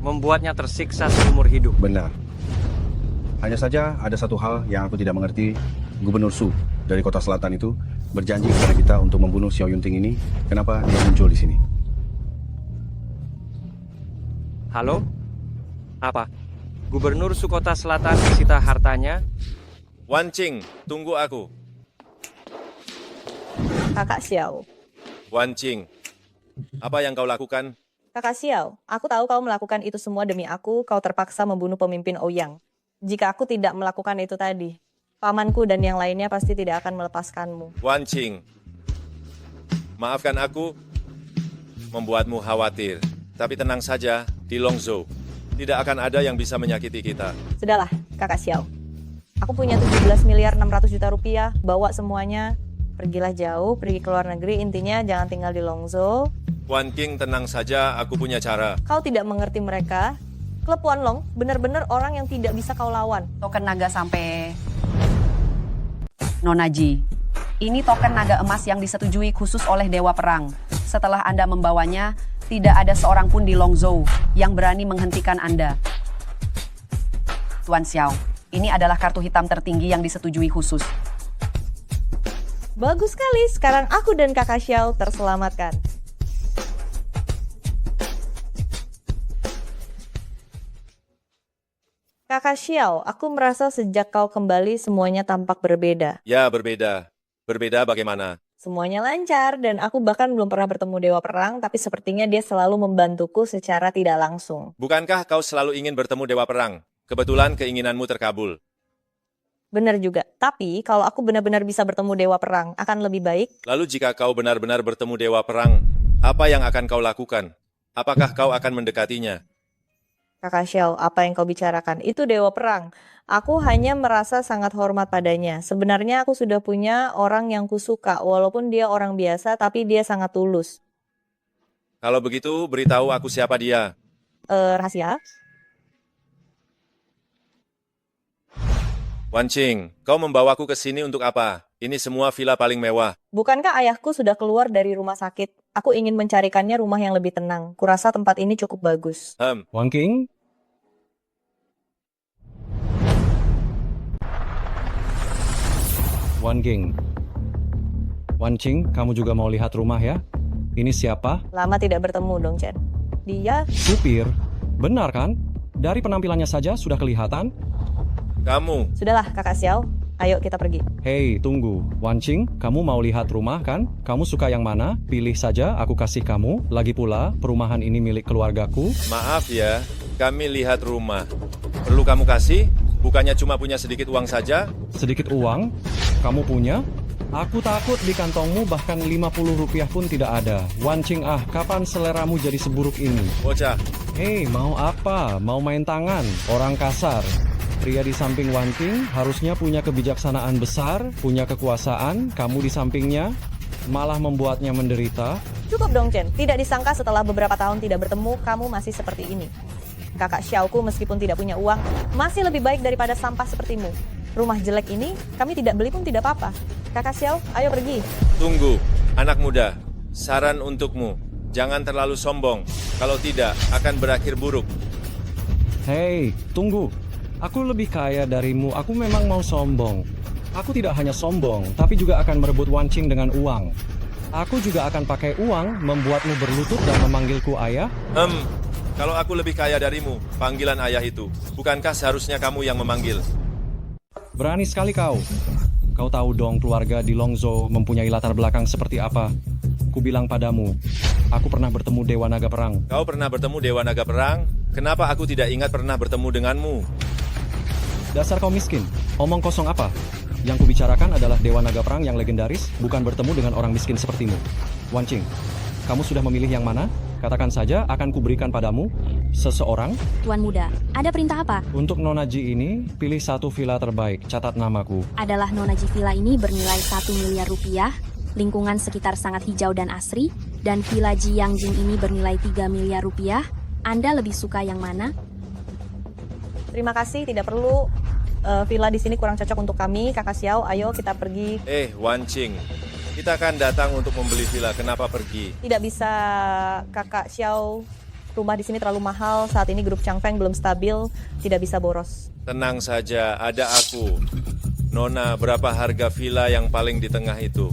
Membuatnya tersiksa seumur hidup. Benar. Hanya saja ada satu hal yang aku tidak mengerti. Gubernur Su dari kota selatan itu berjanji kepada kita untuk membunuh Xiao Yunting ini. Kenapa dia muncul di sini? Halo? Apa? Gubernur Su Kota Selatan disita hartanya? Wan Qing, tunggu aku. Kakak Xiao. Wan Qing, apa yang kau lakukan? Kakak Xiao, aku tahu kau melakukan itu semua demi aku, kau terpaksa membunuh pemimpin Ouyang. Jika aku tidak melakukan itu tadi, pamanku dan yang lainnya pasti tidak akan melepaskanmu. Wan Qing, maafkan aku membuatmu khawatir. Tapi tenang saja, di Longzhou tidak akan ada yang bisa menyakiti kita. Sudahlah, Kakak Xiao. Aku punya 17 miliar 600 juta rupiah, bawa semuanya. Pergilah jauh, pergi ke luar negeri, intinya jangan tinggal di Longzhou. Wan Qing, tenang saja, aku punya cara. Kau tidak mengerti mereka. Klub Wan Long benar-benar orang yang tidak bisa kau lawan. Token naga sampai Nona Ji. Ini token naga emas yang disetujui khusus oleh Dewa Perang. Setelah Anda membawanya, tidak ada seorang pun di Longzhou yang berani menghentikan Anda. Tuan Xiao, ini adalah kartu hitam tertinggi yang disetujui khusus. Bagus sekali, sekarang aku dan Kakak Xiao terselamatkan. Kakak Xiao, aku merasa sejak kau kembali semuanya tampak berbeda. Ya, berbeda. Berbeda bagaimana? Semuanya lancar dan aku bahkan belum pernah bertemu Dewa Perang, tapi sepertinya dia selalu membantuku secara tidak langsung. Bukankah kau selalu ingin bertemu Dewa Perang? Kebetulan keinginanmu terkabul. Benar juga, tapi kalau aku benar-benar bisa bertemu Dewa Perang, akan lebih baik. Lalu jika kau benar-benar bertemu Dewa Perang, apa yang akan kau lakukan? Apakah kau akan mendekatinya? Kakak Xiao, apa yang kau bicarakan? Itu Dewa Perang. Aku hanya merasa sangat hormat padanya. Sebenarnya aku sudah punya orang yang kusuka, walaupun dia orang biasa, tapi dia sangat tulus. Kalau begitu, beritahu aku siapa dia. Rahasia? Wan Qing, kau membawaku ke sini untuk apa? Ini semua villa paling mewah. Bukankah ayahku sudah keluar dari rumah sakit? Aku ingin mencarikannya rumah yang lebih tenang. Kurasa tempat ini cukup bagus. Wan Qing? Wan Qing. Wan Qing, kamu juga mau lihat rumah ya? Ini siapa? Lama tidak bertemu dong, Chen. Dia... Supir. Benar kan? Dari penampilannya saja sudah kelihatan. Kamu. Sudahlah, Kakak Xiao. Ayo kita pergi. Hei, tunggu. Wan Qing, kamu mau lihat rumah kan? Kamu suka yang mana? Pilih saja, aku kasih kamu. Lagi pula, perumahan ini milik keluargaku. Maaf ya, kami lihat rumah. Perlu kamu kasih? Bukannya cuma punya sedikit uang saja? Sedikit uang? Kamu punya? Aku takut di kantongmu bahkan 50 rupiah pun tidak ada. Wan Qing, kapan seleramu jadi seburuk ini? Bocah. Hei, mau apa? Mau main tangan? Orang kasar. Pria di samping Wan Qing harusnya punya kebijaksanaan besar, punya kekuasaan, kamu di sampingnya malah membuatnya menderita. Cukup dong, Chen. Tidak disangka setelah beberapa tahun tidak bertemu, kamu masih seperti ini. Kakak Xiaoku meskipun tidak punya uang, masih lebih baik daripada sampah sepertimu. Rumah jelek ini, kami tidak beli pun tidak apa-apa. Kakak Xiao, ayo pergi. Tunggu, anak muda. Saran untukmu, jangan terlalu sombong. Kalau tidak, akan berakhir buruk. Hei, tunggu. Aku lebih kaya darimu, aku memang mau sombong. Aku tidak hanya sombong, tapi juga akan merebut Wan Qing dengan uang. Aku juga akan pakai uang membuatmu berlutut dan memanggilku ayah. Kalau aku lebih kaya darimu, panggilan ayah itu, bukankah seharusnya kamu yang memanggil? Berani sekali kau. Kau tahu dong keluarga di Longzhou mempunyai latar belakang seperti apa. Ku bilang padamu, aku pernah bertemu Dewa Naga Perang. Kau pernah bertemu Dewa Naga Perang? Kenapa aku tidak ingat pernah bertemu denganmu? Dasar kau miskin, omong kosong apa? Yang kubicarakan adalah Dewa Naga Perang yang legendaris, bukan bertemu dengan orang miskin sepertimu. Wan Qing, kamu sudah memilih yang mana? Katakan saja, akan kuberikan padamu seseorang. Tuan muda, ada perintah apa? Untuk Nona Ji ini, pilih satu villa terbaik, catat namaku. Adalah Nona Ji Villa ini bernilai 1 miliar rupiah, lingkungan sekitar sangat hijau dan asri, dan Villa Ji Yangjing ini bernilai 3 miliar rupiah. Anda lebih suka yang mana? Terima kasih, tidak perlu. Villa di sini kurang cocok untuk kami. Kakak Xiao, ayo kita pergi. Wan Qing, kita akan datang untuk membeli villa, kenapa pergi? Tidak bisa, Kakak Xiao. Rumah di sini terlalu mahal, saat ini grup Changfeng belum stabil, tidak bisa boros. Tenang saja, ada aku. Nona, berapa harga villa yang paling di tengah itu?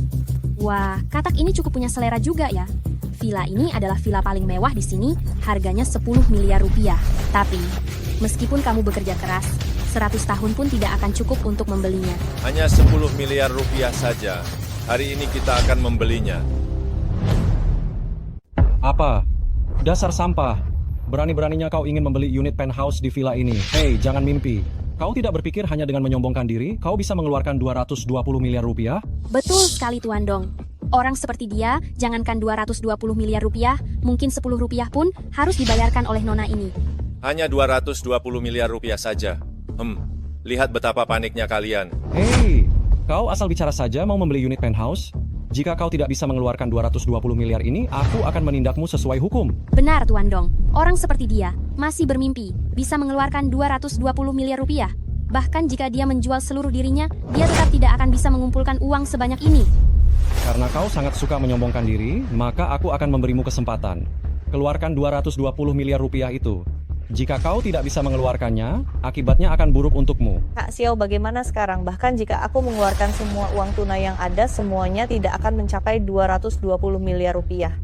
Wah, katak ini cukup punya selera juga ya. Villa ini adalah villa paling mewah di sini, harganya 10 miliar rupiah. Tapi, meskipun kamu bekerja keras, 100 tahun pun tidak akan cukup untuk membelinya. Hanya 10 miliar rupiah saja. Hari ini kita akan membelinya. Apa? Dasar sampah. Berani-beraninya kau ingin membeli unit penthouse di villa ini. Hei, jangan mimpi. Kau tidak berpikir hanya dengan menyombongkan diri, kau bisa mengeluarkan 220 miliar rupiah? Betul sekali Tuan Dong. Orang seperti dia, jangankan 220 miliar rupiah, mungkin 10 rupiah pun harus dibayarkan oleh nona ini. Hanya 220 miliar rupiah saja. Lihat betapa paniknya kalian. Hei, kau asal bicara saja mau membeli unit penthouse? Jika kau tidak bisa mengeluarkan 220 miliar ini, aku akan menindakmu sesuai hukum. Benar Tuan Dong, orang seperti dia masih bermimpi bisa mengeluarkan 220 miliar rupiah. Bahkan jika dia menjual seluruh dirinya, dia tetap tidak akan bisa mengumpulkan uang sebanyak ini. Karena kau sangat suka menyombongkan diri, maka aku akan memberimu kesempatan. Keluarkan 220 miliar rupiah itu. Jika kau tidak bisa mengeluarkannya, akibatnya akan buruk untukmu. Kak Xiao, bagaimana sekarang? Bahkan jika aku mengeluarkan semua uang tunai yang ada, semuanya tidak akan mencapai 220 miliar rupiah.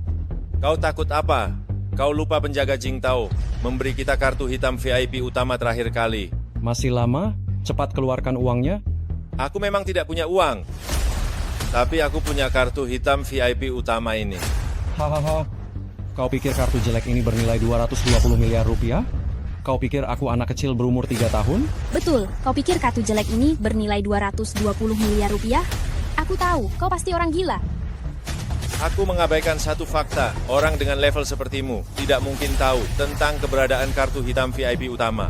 Kau takut apa? Kau lupa penjaga Jingtao memberi kita kartu hitam VIP utama terakhir kali. Masih lama? Cepat keluarkan uangnya. Aku memang tidak punya uang. Tapi aku punya kartu hitam VIP utama ini. Hahaha. Kau pikir kartu jelek ini bernilai 220 miliar rupiah? Kau pikir aku anak kecil berumur 3 tahun? Betul, kau pikir kartu jelek ini bernilai 220 miliar rupiah? Aku tahu, kau pasti orang gila. Aku mengabaikan satu fakta. Orang dengan level sepertimu tidak mungkin tahu tentang keberadaan kartu hitam VIP utama.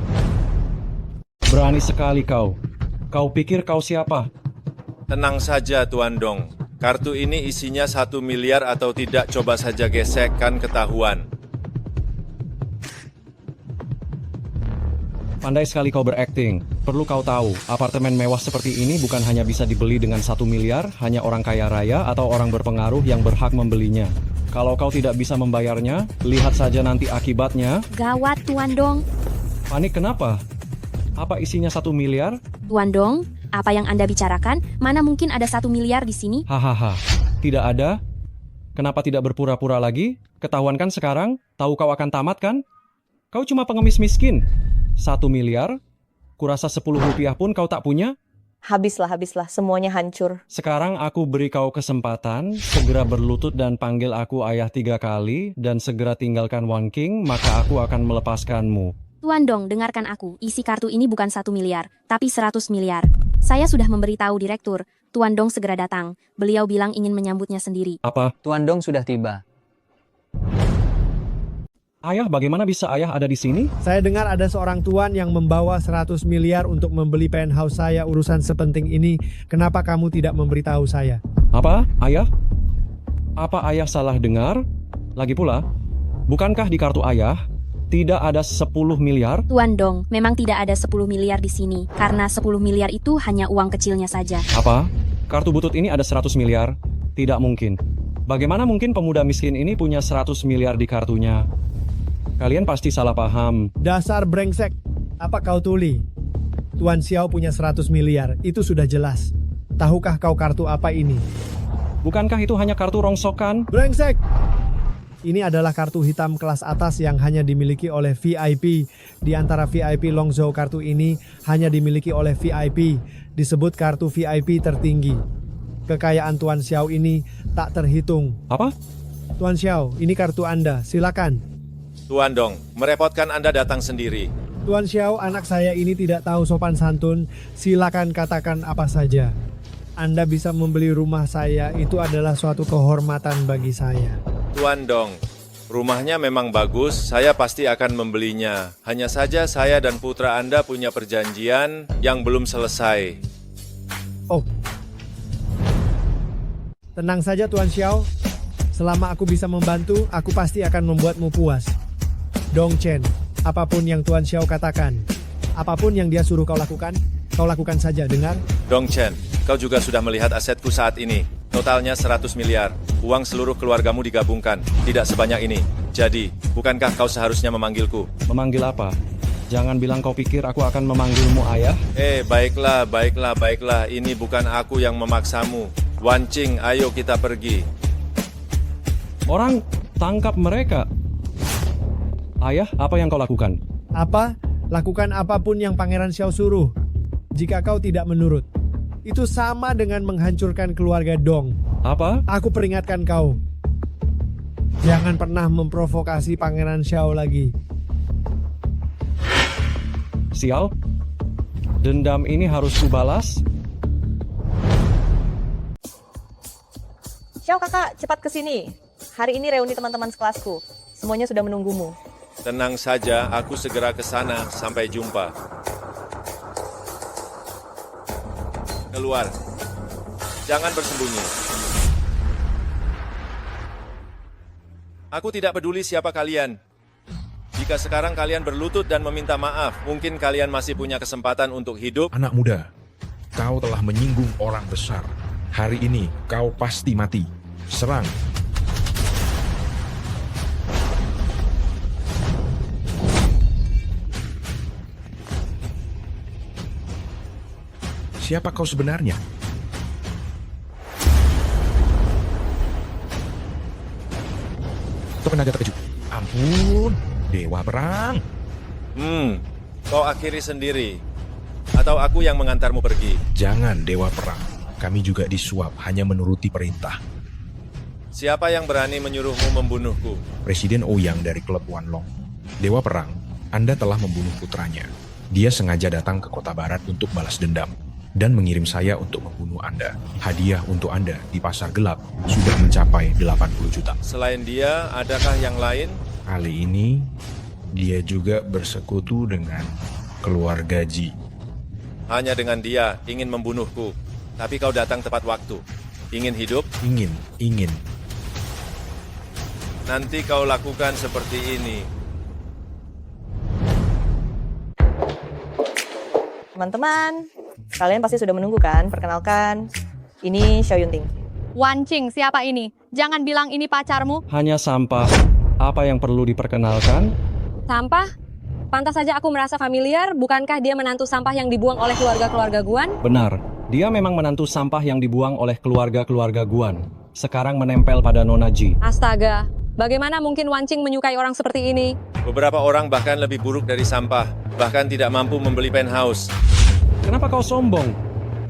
Berani sekali kau. Kau pikir kau siapa? Tenang saja Tuan Dong. Kartu ini isinya 1 miliar atau tidak, coba saja gesek, kan ketahuan. Pandai sekali kau berakting. Perlu kau tahu, apartemen mewah seperti ini bukan hanya bisa dibeli dengan 1 miliar, hanya orang kaya raya atau orang berpengaruh yang berhak membelinya. Kalau kau tidak bisa membayarnya, lihat saja nanti akibatnya. Gawat Tuan Dong. Panik kenapa? Apa isinya 1 miliar? Tuan Dong, apa yang Anda bicarakan? Mana mungkin ada 1 miliar di sini? Hahaha, tidak ada. Kenapa tidak berpura-pura lagi? Ketahuan kan sekarang? Tahu kau akan tamat kan? Kau cuma pengemis miskin. 1 miliar? Kurasa 10 rupiah pun kau tak punya? Habislah, semuanya hancur. Sekarang aku beri kau kesempatan, segera berlutut dan panggil aku ayah 3 kali, dan segera tinggalkan Wan King, maka aku akan melepaskanmu. Tuan Dong, dengarkan aku. Isi kartu ini bukan 1 miliar, tapi 100 miliar. Saya sudah memberitahu direktur. Tuan Dong segera datang. Beliau bilang ingin menyambutnya sendiri. Apa? Tuan Dong sudah tiba. Ayah, bagaimana bisa ayah ada di sini? Saya dengar ada seorang tuan yang membawa 100 miliar untuk membeli penthouse saya. Urusan sepenting ini, kenapa kamu tidak memberitahu saya? Apa, ayah? Apa ayah salah dengar? Lagi pula, bukankah di kartu ayah tidak ada 10 miliar? Tuan Dong, memang tidak ada 10 miliar di sini, karena 10 miliar itu hanya uang kecilnya saja. Apa? Kartu butut ini ada 100 miliar? Tidak mungkin. Bagaimana mungkin pemuda miskin ini punya 100 miliar di kartunya? Kalian pasti salah paham. Dasar brengsek. Apa kau tuli? Tuan Xiao punya 100 miliar, itu sudah jelas. Tahukah kau kartu apa ini? Bukankah itu hanya kartu rongsokan? Brengsek! Ini adalah kartu hitam kelas atas yang hanya dimiliki oleh VIP. Di antara VIP Longzhou, kartu ini hanya dimiliki oleh VIP. Disebut kartu VIP tertinggi. Kekayaan Tuan Xiao ini tak terhitung. Apa? Tuan Xiao, ini kartu Anda, silakan. Tuan Dong, merepotkan Anda datang sendiri. Tuan Xiao, anak saya ini tidak tahu sopan santun. Silakan katakan apa saja. Anda bisa membeli rumah saya, itu adalah suatu kehormatan bagi saya. Tuan Dong, rumahnya memang bagus, saya pasti akan membelinya. Hanya saja saya dan putra Anda punya perjanjian yang belum selesai. Oh. Tenang saja Tuan Xiao. Selama aku bisa membantu, aku pasti akan membuatmu puas. Dong Chen, apapun yang Tuan Xiao katakan, apapun yang dia suruh kau lakukan saja, dengar? Dong Chen, kau juga sudah melihat asetku saat ini. Totalnya 100 miliar. Uang seluruh keluargamu digabungkan. Tidak sebanyak ini. Jadi, bukankah kau seharusnya memanggilku? Memanggil apa? Jangan bilang kau pikir aku akan memanggilmu ayah. Baiklah. Ini bukan aku yang memaksamu. Wan Qing, ayo kita pergi. Orang tangkap mereka. Ayah, apa yang kau lakukan? Apa? Lakukan apapun yang Pangeran Xiao suruh. Jika kau tidak menurut, itu sama dengan menghancurkan keluarga Dong. Apa? Aku peringatkan kau. Jangan pernah memprovokasi Pangeran Xiao lagi. Xiao, dendam ini harus kubalas? Xiao kakak, cepat ke sini. Hari ini reuni teman-teman sekelasku. Semuanya sudah menunggumu. Tenang saja, aku segera ke sana. Sampai jumpa. Keluar. Jangan bersembunyi. Aku tidak peduli siapa kalian. Jika sekarang kalian berlutut dan meminta maaf, mungkin kalian masih punya kesempatan untuk hidup. Anak muda, kau telah menyinggung orang besar. Hari ini kau pasti mati. Serang. Siapa kau sebenarnya? Kau tenaga terkejut. Ampun, Dewa Perang. Kau akhiri sendiri. Atau aku yang mengantarmu pergi. Jangan, Dewa Perang. Kami juga disuap, hanya menuruti perintah. Siapa yang berani menyuruhmu membunuhku? Presiden Ouyang dari klub Wanlong. Dewa Perang, Anda telah membunuh putranya. Dia sengaja datang ke kota barat untuk balas dendam dan mengirim saya untuk membunuh Anda. Hadiah untuk Anda di pasar gelap sudah mencapai 80 juta. Selain dia, adakah yang lain? Kali ini, dia juga bersekutu dengan keluarga Ji. Hanya dengan dia ingin membunuhku. Tapi kau datang tepat waktu. Ingin hidup? Ingin. Nanti kau lakukan seperti ini. Teman-teman, kalian pasti sudah menunggu kan? Perkenalkan, ini Xiao Yunting. Wan Qing, siapa ini? Jangan bilang ini pacarmu. Hanya sampah. Apa yang perlu diperkenalkan? Sampah? Pantas saja aku merasa familiar, bukankah dia menantu sampah yang dibuang oleh keluarga-keluarga Guan? Benar, dia memang menantu sampah yang dibuang oleh keluarga-keluarga Guan. Sekarang menempel pada Nona Ji. Astaga, bagaimana mungkin Wan Qing menyukai orang seperti ini? Beberapa orang bahkan lebih buruk dari sampah. Bahkan tidak mampu membeli penthouse. Kenapa kau sombong?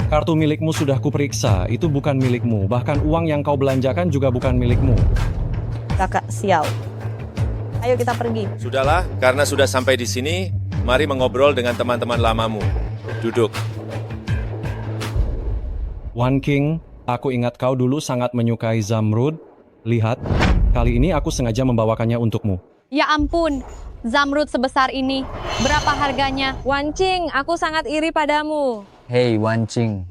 Kartu milikmu sudah kuperiksa, itu bukan milikmu. Bahkan uang yang kau belanjakan juga bukan milikmu. Kakak Xiao. Ayo kita pergi. Sudahlah, karena sudah sampai di sini, mari mengobrol dengan teman-teman lamamu. Duduk. Wan Qing, aku ingat kau dulu sangat menyukai Zamrud. Lihat, kali ini aku sengaja membawakannya untukmu. Ya ampun, Zamrud sebesar ini. Berapa harganya? Wan Qing, aku sangat iri padamu. Hei Wan Qing,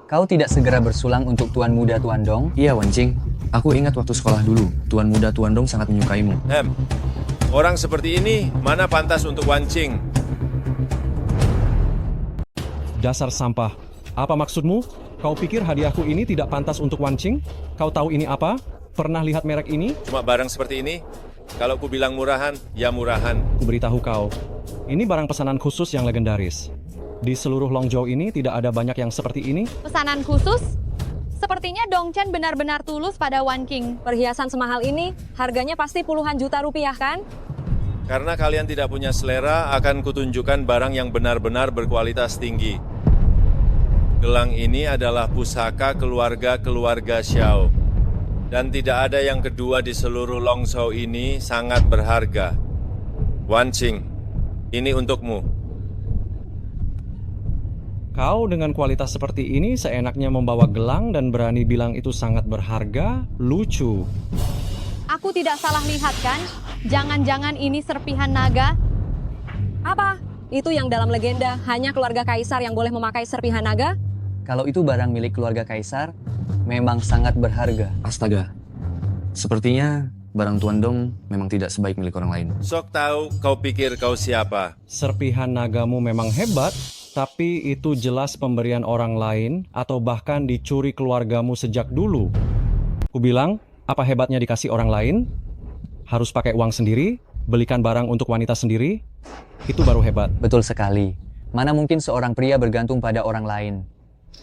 kau tidak segera bersulang untuk Tuan Muda Tuan Dong? Iya Wan Qing, aku ingat waktu sekolah dulu, Tuan Muda Tuan Dong sangat menyukaimu. Orang seperti ini, mana pantas untuk Wan Qing? Dasar sampah. Apa maksudmu? Kau pikir hadiahku ini tidak pantas untuk Wan Qing? Kau tahu ini apa? Pernah lihat merek ini? Cuma barang seperti ini? Kalau ku bilang murahan, ya murahan. Ku beritahu kau, ini barang pesanan khusus yang legendaris. Di seluruh Longzhou ini tidak ada banyak yang seperti ini. Pesanan khusus? Sepertinya Dong Chen benar-benar tulus pada Wan Qing. Perhiasan semahal ini, harganya pasti puluhan juta rupiah kan? Karena kalian tidak punya selera, akan kutunjukkan barang yang benar-benar berkualitas tinggi. Gelang ini adalah pusaka keluarga Xiao. Dan tidak ada yang kedua di seluruh Longzhou ini, sangat berharga. Wan Qing, ini untukmu. Kau dengan kualitas seperti ini seenaknya membawa gelang dan berani bilang itu sangat berharga? Lucu. Aku tidak salah lihat kan? Jangan-jangan ini serpihan naga? Apa? Itu yang dalam legenda, hanya keluarga kaisar yang boleh memakai serpihan naga? Kalau itu barang milik keluarga kaisar, memang sangat berharga. Astaga, sepertinya barang Tuan Dong memang tidak sebaik milik orang lain. Sok tahu kau pikir kau siapa? Serpihan nagamu memang hebat. Tapi itu jelas pemberian orang lain atau bahkan dicuri keluargamu sejak dulu. Ku bilang, apa hebatnya dikasih orang lain? Harus pakai uang sendiri, belikan barang untuk wanita sendiri? Itu baru hebat. Betul sekali. Mana mungkin seorang pria bergantung pada orang lain?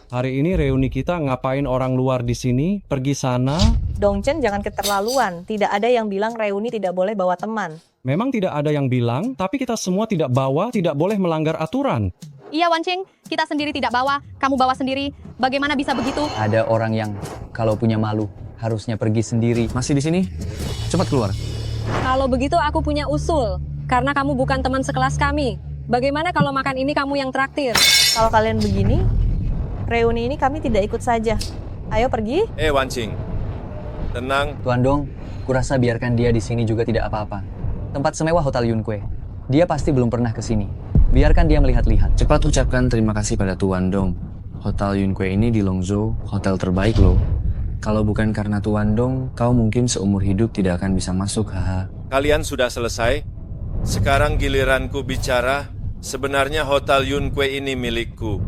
Hari ini reuni kita ngapain orang luar di sini? Pergi sana? Dongchen, jangan keterlaluan. Tidak ada yang bilang reuni tidak boleh bawa teman. Memang tidak ada yang bilang, tapi kita semua tidak bawa, tidak boleh melanggar aturan. Iya Wancing, kita sendiri tidak bawa, kamu bawa sendiri. Bagaimana bisa begitu? Ada orang yang kalau punya malu harusnya pergi sendiri. Masih di sini? Cepat keluar. Kalau begitu aku punya usul. Karena kamu bukan teman sekelas kami. Bagaimana kalau makan ini kamu yang traktir? Kalau kalian begini, reuni ini kami tidak ikut saja. Ayo pergi. Wancing. Tenang. Tuan Dong, kurasa biarkan dia di sini juga tidak apa-apa. Tempat semewah Hotel Yunkue. Dia pasti belum pernah ke sini. Biarkan dia melihat-lihat. Cepat ucapkan terima kasih pada Tuan Dong. Hotel Yunkue ini di Longzhou, hotel terbaik loh. Kalau bukan karena Tuan Dong, kau mungkin seumur hidup tidak akan bisa masuk, haha. Kalian sudah selesai? Sekarang giliranku bicara. Sebenarnya Hotel Yunkue ini milikku.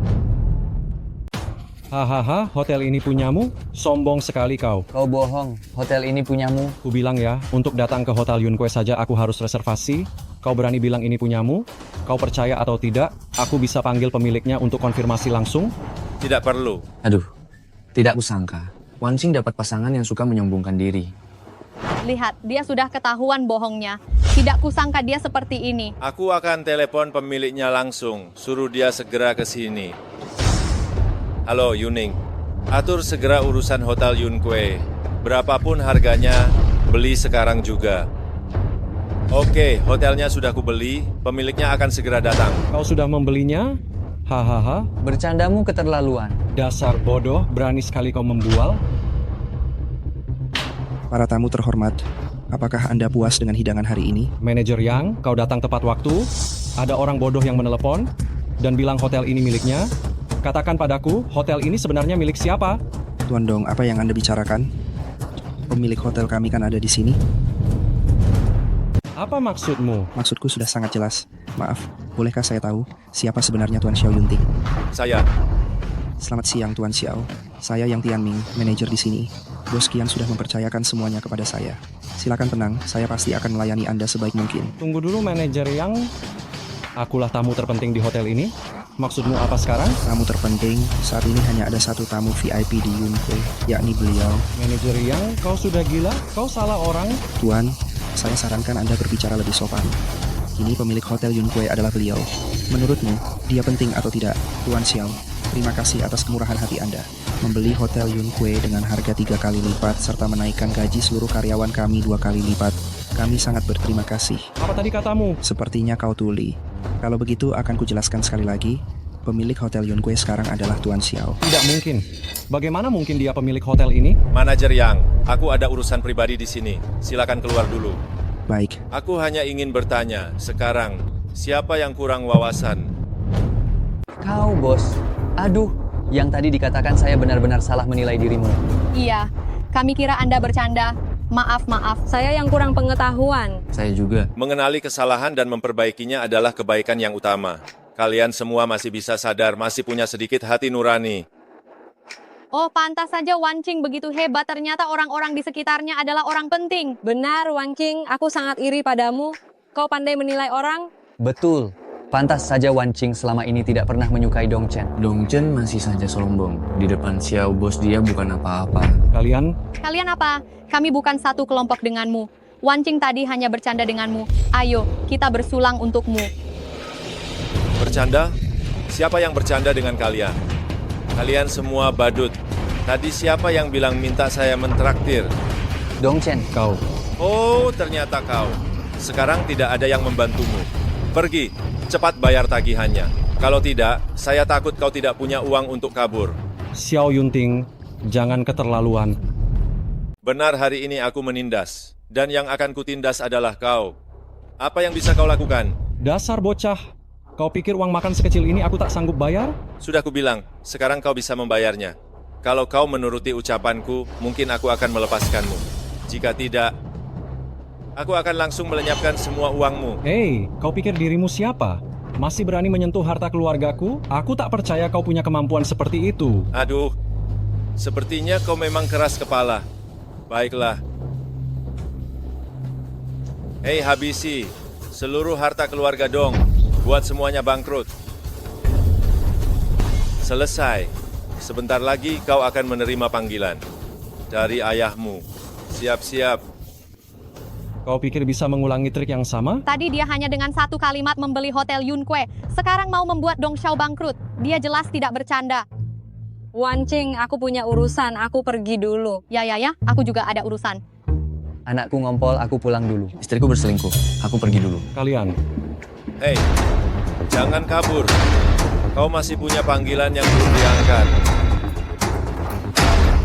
Hahaha, hotel ini punyamu? Sombong sekali kau. Kau bohong, hotel ini punyamu. Ku bilang ya, untuk datang ke Hotel Yunkue saja aku harus reservasi. Kau berani bilang ini punyamu? Kau percaya atau tidak, aku bisa panggil pemiliknya untuk konfirmasi langsung? Tidak perlu. Aduh, tidak kusangka. Wancing dapat pasangan yang suka menyombongkan diri. Lihat, dia sudah ketahuan bohongnya. Tidak kusangka dia seperti ini. Aku akan telepon pemiliknya langsung, suruh dia segera ke sini. Halo Yuning, atur segera urusan Hotel Yunkue. Berapapun harganya, beli sekarang juga. Oke, hotelnya sudah kubeli, pemiliknya akan segera datang. Kau sudah membelinya? Hahaha. Bercandamu keterlaluan. Dasar bodoh, berani sekali kau membual. Para tamu terhormat, apakah Anda puas dengan hidangan hari ini? Manajer Yang, kau datang tepat waktu. Ada orang bodoh yang menelepon dan bilang hotel ini miliknya. Katakan padaku, hotel ini sebenarnya milik siapa? Tuan Dong, apa yang Anda bicarakan? Pemilik hotel kami kan ada di sini. Apa maksudmu? Maksudku sudah sangat jelas. Maaf, bolehkah saya tahu siapa sebenarnya Tuan Xiao Yunting? Saya. Selamat siang Tuan Xiao. Saya Yang Tianming, manajer di sini. Bos Kian sudah mempercayakan semuanya kepada saya. Silakan tenang, saya pasti akan melayani Anda sebaik mungkin. Tunggu dulu manajer Yang. Akulah tamu terpenting di hotel ini. Maksudmu apa sekarang? Tamu terpenting, saat ini hanya ada satu tamu VIP di Yunkue, yakni beliau. Manajer Yang, kau sudah gila? Kau salah orang? Tuan, saya sarankan Anda berbicara lebih sopan. Ini pemilik Hotel Yunkue adalah beliau. Menurutmu, dia penting atau tidak? Tuan Xiao, terima kasih atas kemurahan hati Anda. Membeli Hotel Yunkue dengan harga 3 kali lipat serta menaikkan gaji seluruh karyawan kami 2 kali lipat. Kami sangat berterima kasih. Apa tadi katamu? Sepertinya kau tuli. Kalau begitu akan kujelaskan sekali lagi. Pemilik Hotel Yunkue sekarang adalah Tuan Xiao. Tidak mungkin. Bagaimana mungkin dia pemilik hotel ini? Manajer Yang, aku ada urusan pribadi di sini. Silakan keluar dulu. Baik. Aku hanya ingin bertanya, sekarang, siapa yang kurang wawasan? Kau, bos. Aduh, yang tadi dikatakan saya benar-benar salah menilai dirimu. Iya, kami kira Anda bercanda. Maaf, saya yang kurang pengetahuan. Saya juga. Mengenali kesalahan dan memperbaikinya adalah kebaikan yang utama. Kalian semua masih bisa sadar, masih punya sedikit hati nurani. Oh, pantas saja Wancing begitu hebat. Ternyata orang-orang di sekitarnya adalah orang penting. Benar, Wancing. Aku sangat iri padamu. Kau pandai menilai orang. Betul. Pantas saja Wancing selama ini tidak pernah menyukai Dongchen. Dongchen masih saja sombong. Di depan Xiao, bos dia bukan apa-apa. Kalian apa? Kami bukan satu kelompok denganmu. Wancing tadi hanya bercanda denganmu. Ayo, kita bersulang untukmu. Bercanda? Siapa yang bercanda dengan kalian? Kalian semua badut. Tadi siapa yang bilang minta saya mentraktir? Dongchen. Kau. Oh, ternyata kau. Sekarang tidak ada yang membantumu. Pergi, cepat bayar tagihannya. Kalau tidak, saya takut kau tidak punya uang untuk kabur. Xiao Yunting, jangan keterlaluan. Benar, hari ini aku menindas. Dan yang akan kutindas adalah kau. Apa yang bisa kau lakukan? Dasar bocah. Kau pikir uang makan sekecil ini aku tak sanggup bayar? Sudah kubilang, sekarang kau bisa membayarnya. Kalau kau menuruti ucapanku, mungkin aku akan melepaskanmu. Jika tidak, aku akan langsung melenyapkan semua uangmu. Hei, kau pikir dirimu siapa? Masih berani menyentuh harta keluargaku? Aku tak percaya kau punya kemampuan seperti itu. Aduh, sepertinya kau memang keras kepala. Baiklah. Hei, habisi seluruh harta keluarga Dong. Buat semuanya bangkrut. Selesai. Sebentar lagi kau akan menerima panggilan dari ayahmu. Siap-siap. Kau pikir bisa mengulangi trik yang sama? Tadi dia hanya dengan satu kalimat membeli Hotel Yunkue. Sekarang mau membuat Dong Xiao bangkrut. Dia jelas tidak bercanda. Wancing, aku punya urusan. Aku pergi dulu. Ya, aku juga ada urusan. Anakku ngompol, aku pulang dulu. Istriku berselingkuh, aku pergi dulu. Kalian. Hei, jangan kabur. Kau masih punya panggilan yang belum diangkat.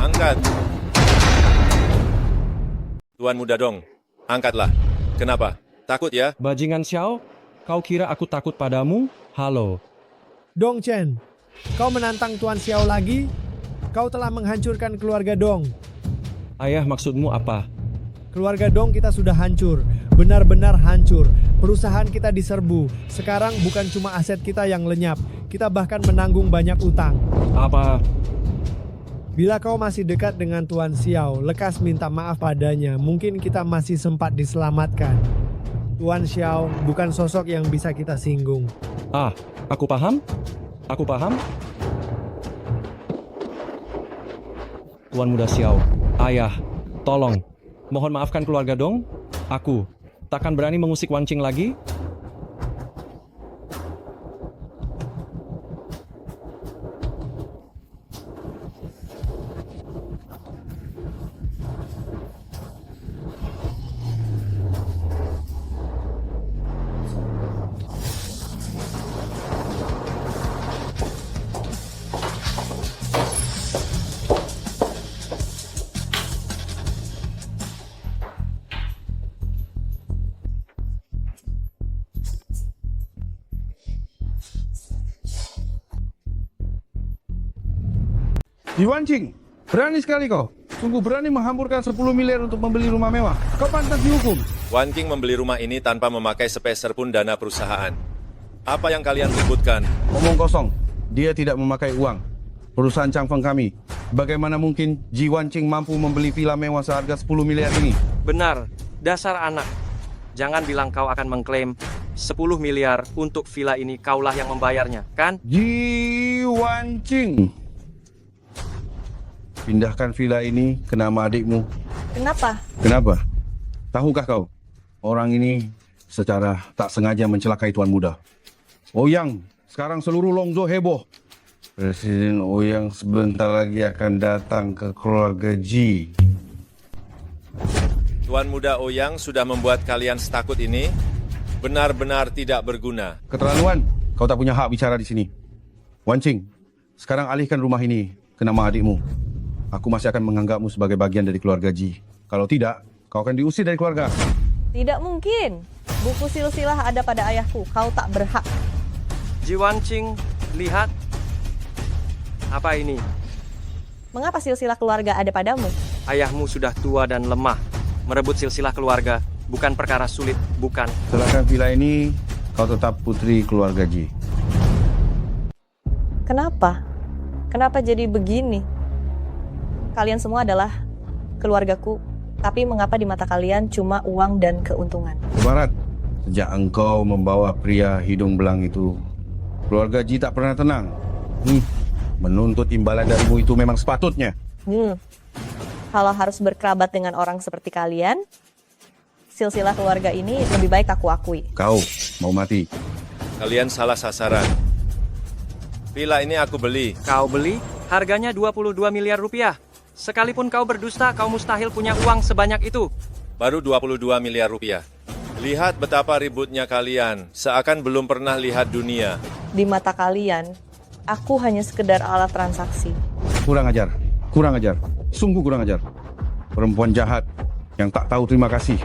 Angkat. Tuan Muda Dong, angkatlah. Kenapa? Takut ya? Bajingan Xiao, kau kira aku takut padamu? Halo. Dong Chen, kau menantang Tuan Xiao lagi? Kau telah menghancurkan keluarga Dong. Ayah, maksudmu apa? Keluarga Dong kita sudah hancur, benar-benar hancur. Perusahaan kita diserbu. Sekarang bukan cuma aset kita yang lenyap, kita bahkan menanggung banyak utang. Apa? Bila kau masih dekat dengan Tuan Xiao, lekas minta maaf padanya. Mungkin kita masih sempat diselamatkan. Tuan Xiao bukan sosok yang bisa kita singgung. Ah, aku paham. Aku paham. Tuan Muda Xiao, ayah, tolong. Mohon maafkan keluarga Dong. Aku takkan berani mengusik Wancing lagi. Wancing, berani sekali kau. Sungguh berani menghamburkan 10 miliar untuk membeli rumah mewah. Kau pantas dihukum. Wancing membeli rumah ini tanpa memakai sepeser pun dana perusahaan. Apa yang kalian ributkan? Omong kosong. Dia tidak memakai uang. Perusahaan Changfeng kami. Bagaimana mungkin Ji Wancing mampu membeli villa mewah seharga 10 miliar ini? Benar, dasar anak. Jangan bilang kau akan mengklaim 10 miliar untuk villa ini, kaulah yang membayarnya, kan? Ji Wancing. Pindahkan villa ini ke nama adikmu. Kenapa? Kenapa? Tahukah kau, orang ini secara tak sengaja mencelakai Tuan Muda. Ouyang, sekarang seluruh Longzhou heboh. Presiden Ouyang sebentar lagi akan datang ke keluarga Ji. Tuan Muda Ouyang sudah membuat kalian setakut ini? Benar-benar tidak berguna. Keterlaluan, kau tak punya hak bicara di sini. Wancing, sekarang alihkan rumah ini ke nama adikmu. Aku masih akan menganggapmu sebagai bagian dari keluarga Ji. Kalau tidak, kau akan diusir dari keluarga. Tidak mungkin. Buku silsilah ada pada ayahku. Kau tak berhak. Ji Wancing, lihat. Apa ini? Mengapa silsilah keluarga ada padamu? Ayahmu sudah tua dan lemah. Merebut silsilah keluarga bukan perkara sulit, bukan? Serahkan villa ini, kau tetap putri keluarga Ji. Kenapa? Kenapa jadi begini? Kalian semua adalah keluargaku, tapi mengapa di mata kalian cuma uang dan keuntungan? Barat, sejak engkau membawa pria hidung belang itu, keluarga Ji tak pernah tenang. Menuntut imbalan darimu itu memang sepatutnya. Kalau harus berkerabat dengan orang seperti kalian, silsilah keluarga ini lebih baik aku akui. Kau mau mati. Kalian salah sasaran. Villa ini aku beli. Kau beli? Harganya 22 miliar rupiah. Sekalipun kau berdusta, kau mustahil punya uang sebanyak itu. Baru 22 miliar rupiah. Lihat betapa ributnya kalian, seakan belum pernah lihat dunia. Di mata kalian, aku hanya sekedar alat transaksi. Kurang ajar, sungguh kurang ajar. Perempuan jahat yang tak tahu terima kasih.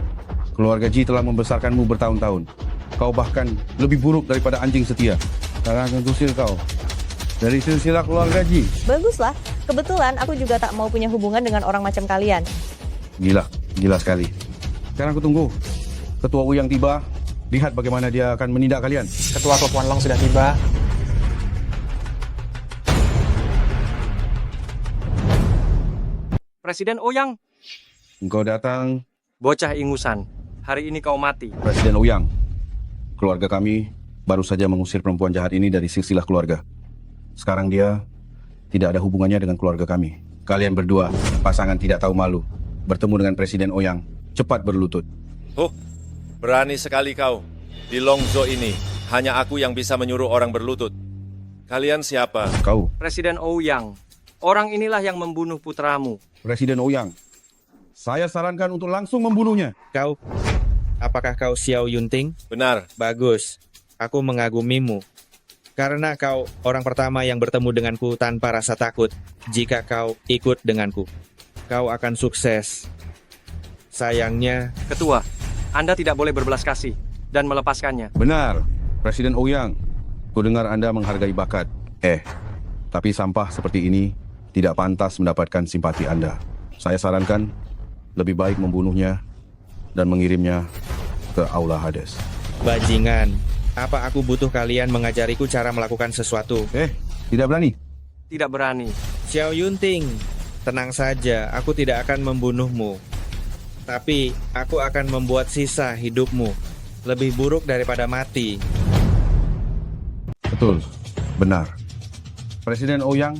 Keluarga Ji telah membesarkanmu bertahun-tahun. Kau bahkan lebih buruk daripada anjing setia. Sekarang akan kusir kau dari silsilah keluarga Ji. Baguslah, kebetulan aku juga tak mau punya hubungan dengan orang macam kalian. Gila sekali. Sekarang aku tunggu Ketua Ouyang tiba, Lihat bagaimana dia akan menindak kalian. Ketua Klub Wanlong sudah tiba. Presiden Ouyang, Engkau datang, bocah ingusan. Hari ini kau mati. Presiden Ouyang. Keluarga kami baru saja mengusir perempuan jahat ini dari silsilah keluarga. Sekarang dia tidak ada hubungannya dengan keluarga kami. Kalian berdua, pasangan tidak tahu malu, bertemu dengan Presiden Ouyang. Cepat berlutut. Berani sekali kau. Di Longzhou ini, hanya aku yang bisa menyuruh orang berlutut. Kalian siapa? Kau. Presiden Ouyang. Orang inilah yang membunuh putramu. Presiden Ouyang. Saya sarankan untuk langsung membunuhnya. Kau, apakah kau Xiao Yunting? Benar. Bagus. Aku mengagumimu. Karena kau orang pertama yang bertemu denganku tanpa rasa takut. Jika kau ikut denganku, kau akan sukses. Sayangnya... Ketua, Anda tidak boleh berbelas kasih dan melepaskannya. Benar, Presiden Ouyang. Kudengar Anda menghargai bakat. Tapi sampah seperti ini tidak pantas mendapatkan simpati Anda. Saya sarankan lebih baik membunuhnya dan mengirimnya ke Aula Hades. Bajingan, apa aku butuh kalian mengajariku cara melakukan sesuatu? Tidak berani? Tidak berani. Xiao Yunting, tenang saja, aku tidak akan membunuhmu. Tapi aku akan membuat sisa hidupmu lebih buruk daripada mati. Betul, benar. Presiden Ouyang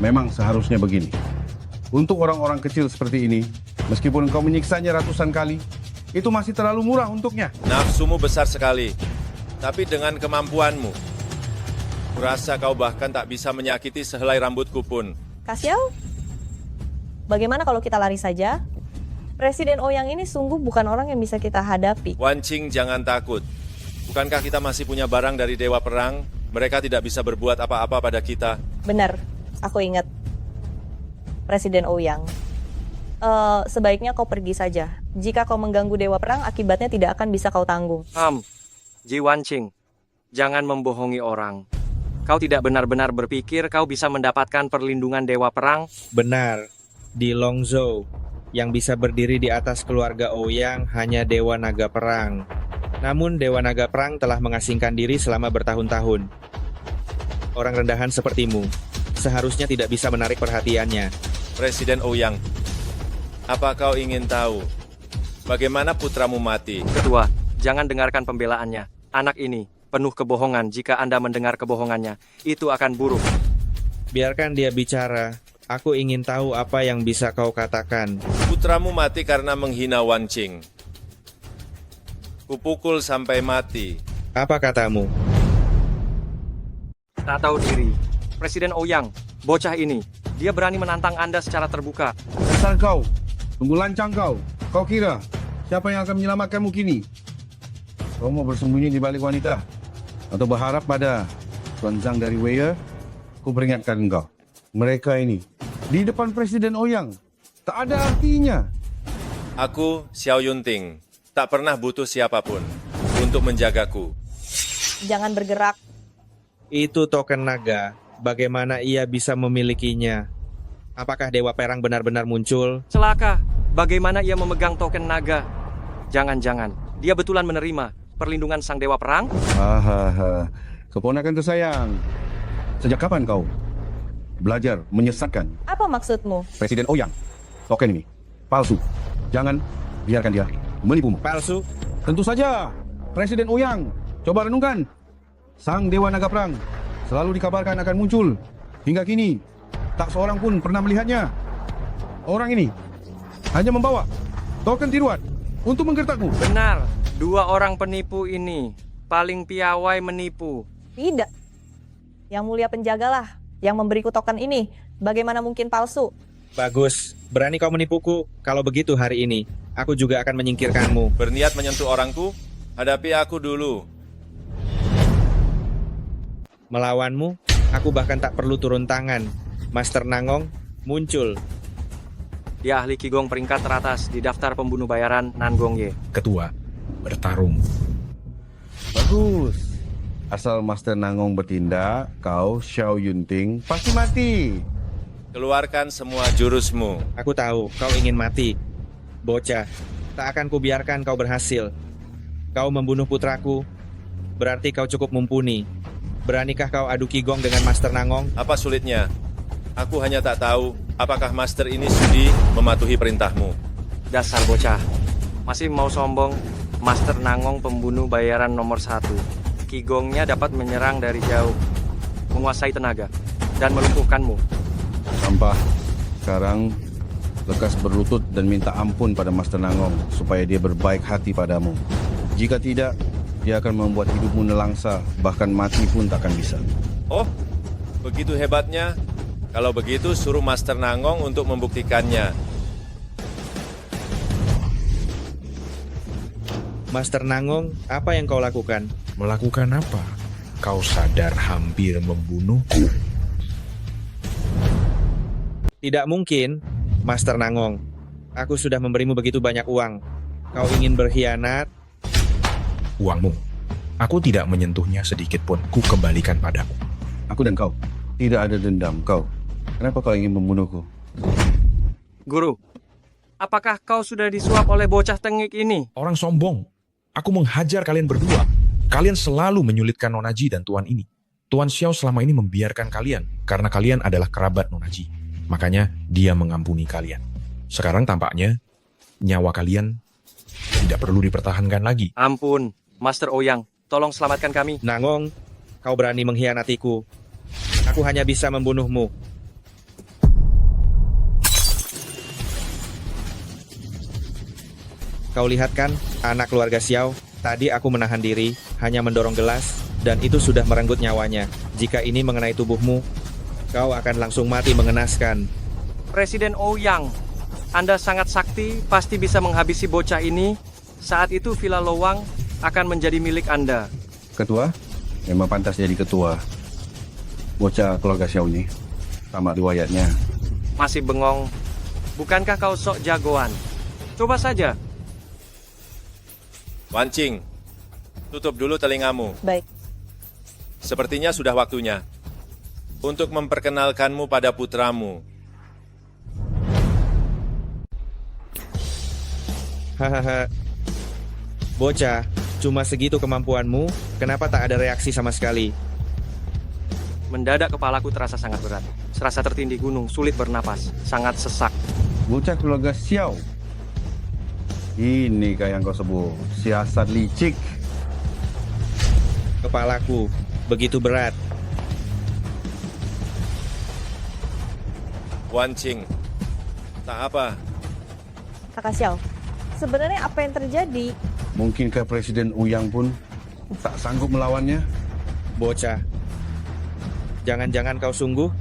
memang seharusnya begini. Untuk orang-orang kecil seperti ini, meskipun engkau menyiksanya ratusan kali, itu masih terlalu murah untuknya. Nafsumu besar sekali. Tapi dengan kemampuanmu, kurasa kau bahkan tak bisa menyakiti sehelai rambutku pun. Kak Xiao, bagaimana kalau kita lari saja? Presiden Ouyang ini sungguh bukan orang yang bisa kita hadapi. Wan Qing, jangan takut. Bukankah kita masih punya barang dari Dewa Perang? Mereka tidak bisa berbuat apa-apa pada kita. Benar, aku ingat. Presiden Ouyang. Sebaiknya kau pergi saja. Jika kau mengganggu Dewa Perang, akibatnya tidak akan bisa kau tanggung. Ji Wanqing, jangan membohongi orang. Kau tidak benar-benar berpikir kau bisa mendapatkan perlindungan Dewa Perang? Benar, di Longzhou, yang bisa berdiri di atas keluarga Ouyang hanya Dewa Naga Perang. Namun Dewa Naga Perang telah mengasingkan diri selama bertahun-tahun. Orang rendahan sepertimu seharusnya tidak bisa menarik perhatiannya. Presiden Ouyang, apa kau ingin tahu bagaimana putramu mati? Ketua, jangan dengarkan pembelaannya. Anak ini penuh kebohongan. Jika Anda mendengar kebohongannya, itu akan buruk. Biarkan dia bicara. Aku ingin tahu apa yang bisa kau katakan. Putramu mati karena menghina Wan Qing. Kupukul sampai mati. Apa katamu? Tak tahu diri. Presiden Ouyang, bocah ini, dia berani menantang Anda secara terbuka. Dasar kau, tunggu lancang kau. Kau kira siapa yang akan menyelamatkanmu kini? Kau mau bersembunyi di balik wanita? Atau berharap pada Tuan Zhang dari Weir? Ku peringatkan engkau. Mereka ini, di depan Presiden Ouyang, tak ada artinya. Aku, Xiao Yunting, tak pernah butuh siapapun untuk menjagaku. Jangan bergerak. Itu token naga. Bagaimana ia bisa memilikinya? Apakah Dewa Perang benar-benar muncul? Celaka, bagaimana ia memegang token naga? Jangan-jangan, dia betulan menerima perlindungan Sang Dewa Perang? Keponakan tersayang. Sejak kapan kau belajar menyesatkan Apa maksudmu? Presiden Ouyang? Token ini palsu. Jangan biarkan dia menipumu. Palsu? Tentu saja. Presiden Ouyang, coba renungkan. Sang Dewa Naga Perang selalu dikabarkan akan muncul. Hingga kini, tak seorang pun pernah melihatnya. Orang ini hanya membawa token tiruan untuk menggertakmu. Benar, dua orang penipu ini paling piawai menipu. Tidak. Yang mulia penjagalah yang memberiku token ini. Bagaimana mungkin palsu? Bagus, berani kau menipuku. Kalau begitu hari ini, aku juga akan menyingkirkanmu. Berniat menyentuh orangku? Hadapi aku dulu. Melawanmu, aku bahkan tak perlu turun tangan. Master Nangong muncul. Dia ahli Qigong peringkat teratas di daftar pembunuh bayaran Nangongye. Ketua, bertarung. Bagus. Asal Master Nangong bertindak, kau Xiao Yunting pasti mati. Keluarkan semua jurusmu. Aku tahu kau ingin mati. Bocah, tak akan kubiarkan kau berhasil. Kau membunuh putraku, berarti kau cukup mumpuni. Beranikah kau adu Qigong dengan Master Nangong? Apa sulitnya? Aku hanya tak tahu apakah Master ini sudi mematuhi perintahmu. Dasar bocah. Masih mau sombong. Master Nangong pembunuh bayaran nomor 1. Qigongnya dapat menyerang dari jauh, menguasai tenaga, dan melumpuhkanmu. Sampah. Sekarang lekas berlutut dan minta ampun pada Master Nangong supaya dia berbaik hati padamu. Jika tidak, dia akan membuat hidupmu nelangsa, bahkan mati pun takkan bisa. Oh, begitu hebatnya? Kalau begitu, suruh Master Nangong untuk membuktikannya. Master Nangong, apa yang kau lakukan? Melakukan apa? Kau sadar hampir membunuhku. Tidak mungkin, Master Nangong. Aku sudah memberimu begitu banyak uang. Kau ingin berkhianat? Uangmu. Aku tidak menyentuhnya sedikit pun. Ku kembalikan padamu. Aku dan kau tidak ada dendam. Kau, kenapa kau ingin membunuhku? Guru, apakah kau sudah disuap oleh bocah tengik ini? Orang sombong. Aku menghajar kalian berdua. Kalian selalu menyulitkan Nonaji dan Tuan ini. Tuan Xiao selama ini membiarkan kalian karena kalian adalah kerabat Nonaji. Makanya dia mengampuni kalian. Sekarang tampaknya nyawa kalian tidak perlu dipertahankan lagi. Ampun, Master Ouyang, tolong selamatkan kami. Nangong, kau berani mengkhianatiku. Aku hanya bisa membunuhmu. Kau lihat kan, anak keluarga Xiao, tadi aku menahan diri, hanya mendorong gelas, dan itu sudah merenggut nyawanya. Jika ini mengenai tubuhmu, kau akan langsung mati mengenaskan. Presiden Ouyang, Anda sangat sakti, pasti bisa menghabisi bocah ini. Saat itu Villa Lowang akan menjadi milik Anda. Ketua? Memang pantas jadi ketua. Bocah keluarga Xiao ini. Tamat riwayatnya. Masih bengong. Bukankah kau sok jagoan? Coba saja. Wan Qing, tutup dulu telingamu. Baik. Sepertinya sudah waktunya untuk memperkenalkanmu pada putramu. Hahaha. Bocah, cuma segitu kemampuanmu, kenapa tak ada reaksi sama sekali? Mendadak kepalaku terasa sangat berat. Serasa tertindih gunung, sulit bernapas, sangat sesak. Bocah keluarga Xiao. Inikah yang kau sebut siasat licik? Kepalaku begitu berat. Wan Qing, tak apa. Kakak Xiao, sebenarnya apa yang terjadi? Mungkinkah Presiden Ouyang pun tak sanggup melawannya? Bocah, jangan-jangan kau sungguh?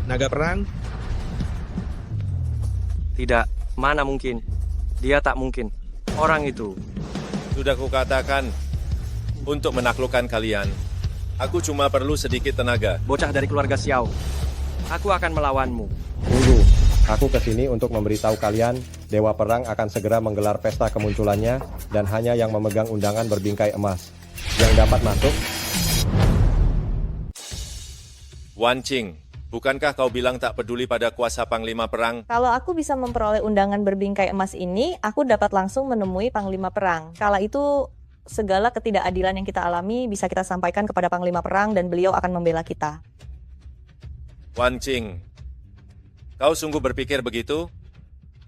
Naga perang? Tidak. Mana mungkin? Dia tak mungkin. Orang itu. Sudah kukatakan, untuk menaklukkan kalian, aku cuma perlu sedikit tenaga. Bocah dari keluarga Xiao. Aku akan melawanmu. Tunggu, aku kesini untuk memberitahu kalian, Dewa Perang akan segera menggelar pesta kemunculannya, dan hanya yang memegang undangan berbingkai emas. Yang dapat masuk. Wan Qing, bukankah kau bilang tak peduli pada kuasa Panglima Perang? Kalau aku bisa memperoleh undangan berbingkai emas ini, aku dapat langsung menemui Panglima Perang. Kala itu, segala ketidakadilan yang kita alami bisa kita sampaikan kepada Panglima Perang dan beliau akan membela kita. Wan Qing, kau sungguh berpikir begitu?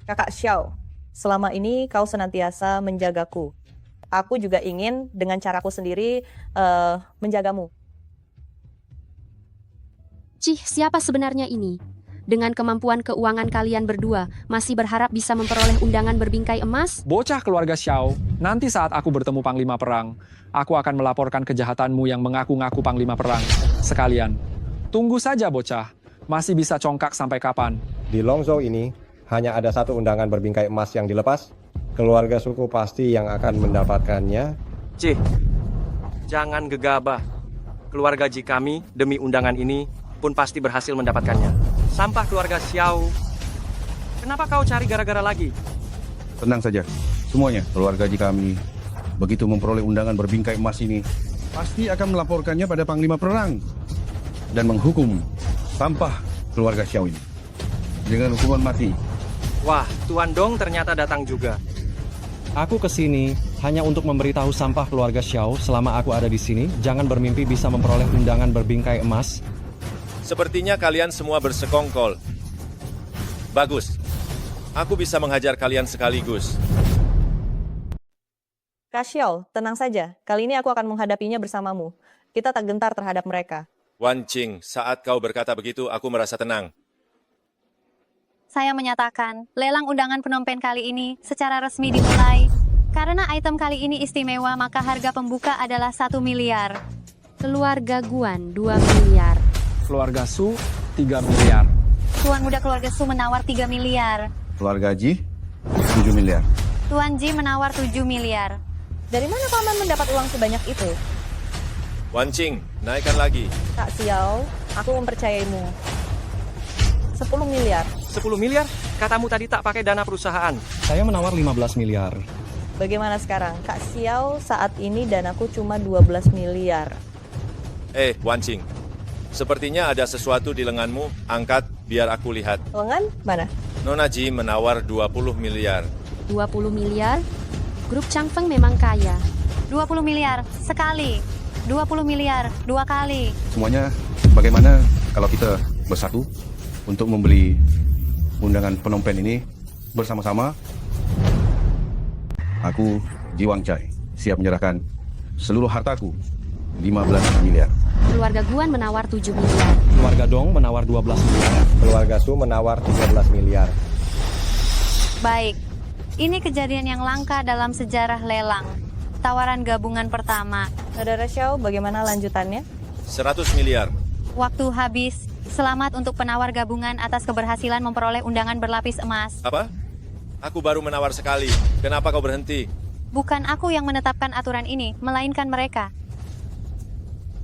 Kakak Xiao, selama ini kau senantiasa menjagaku. Aku juga ingin dengan caraku sendiri menjagamu. Cih, siapa sebenarnya ini? Dengan kemampuan keuangan kalian berdua, masih berharap bisa memperoleh undangan berbingkai emas? Bocah keluarga Xiao, nanti saat aku bertemu Panglima Perang, aku akan melaporkan kejahatanmu yang mengaku-ngaku Panglima Perang. Sekalian, tunggu saja bocah, masih bisa congkak sampai kapan? Di Longzhou ini, hanya ada satu undangan berbingkai emas yang dilepas. Keluarga suku pasti yang akan mendapatkannya. Cih, jangan gegabah. Keluarga Ji kami, demi undangan ini, pun pasti berhasil mendapatkannya. Sampah keluarga Xiao. Kenapa kau cari gara-gara lagi? Tenang saja, semuanya keluarga Ji kami begitu memperoleh undangan berbingkai emas ini, pasti akan melaporkannya pada Panglima Perang dan menghukum sampah keluarga Xiao ini dengan hukuman mati. Wah, Tuan Dong ternyata datang juga. Aku kesini Hanya untuk memberitahu sampah keluarga Xiao, selama aku ada di sini, jangan bermimpi bisa memperoleh undangan berbingkai emas. Sepertinya kalian semua bersekongkol. Bagus. Aku bisa menghajar kalian sekaligus. Kak Xiao, tenang saja. Kali ini aku akan menghadapinya bersamamu. Kita tak gentar terhadap mereka. Wan Qing, saat kau berkata begitu, aku merasa tenang. Saya menyatakan, lelang undangan Phnom Penh kali ini secara resmi dimulai. Karena item kali ini istimewa, maka harga pembuka adalah 1 miliar. Keluarga Guan 2 miliar. Keluarga Su 3 miliar. Tuan muda keluarga Su menawar 3 miliar. Keluarga Ji 7 miliar. Tuan Ji menawar 7 miliar. Dari mana paman mendapat uang sebanyak itu? Wan Qing, naikkan lagi. Kak Xiao, aku mempercayaimu. 10 miliar. 10 miliar? Katamu tadi tak pakai dana perusahaan. Saya menawar 15 miliar. Bagaimana sekarang? Kak Xiao, saat ini danaku cuma 12 miliar. Wan Qing. Sepertinya ada sesuatu di lenganmu. Angkat, biar aku lihat. Lengan? Mana? Nona Ji menawar 20 miliar. 20 miliar? Grup Changfeng memang kaya. 20 miliar sekali. 20 miliar 2 kali. Semuanya bagaimana kalau kita bersatu untuk membeli undangan Phnom Penh ini bersama-sama? Aku, Ji Wangcai, siap menyerahkan seluruh hartaku, 15 miliar. Keluarga Guan menawar 7 miliar. Keluarga Dong menawar 12 miliar. Keluarga Su menawar 13 miliar. Baik, ini kejadian yang langka dalam sejarah lelang. Tawaran gabungan pertama. Saudara Xiao, bagaimana lanjutannya? 100 miliar. Waktu habis. Selamat untuk penawar gabungan atas keberhasilan memperoleh undangan berlapis emas. Apa? Aku baru menawar sekali. Kenapa kau berhenti? Bukan aku yang menetapkan aturan ini, melainkan mereka.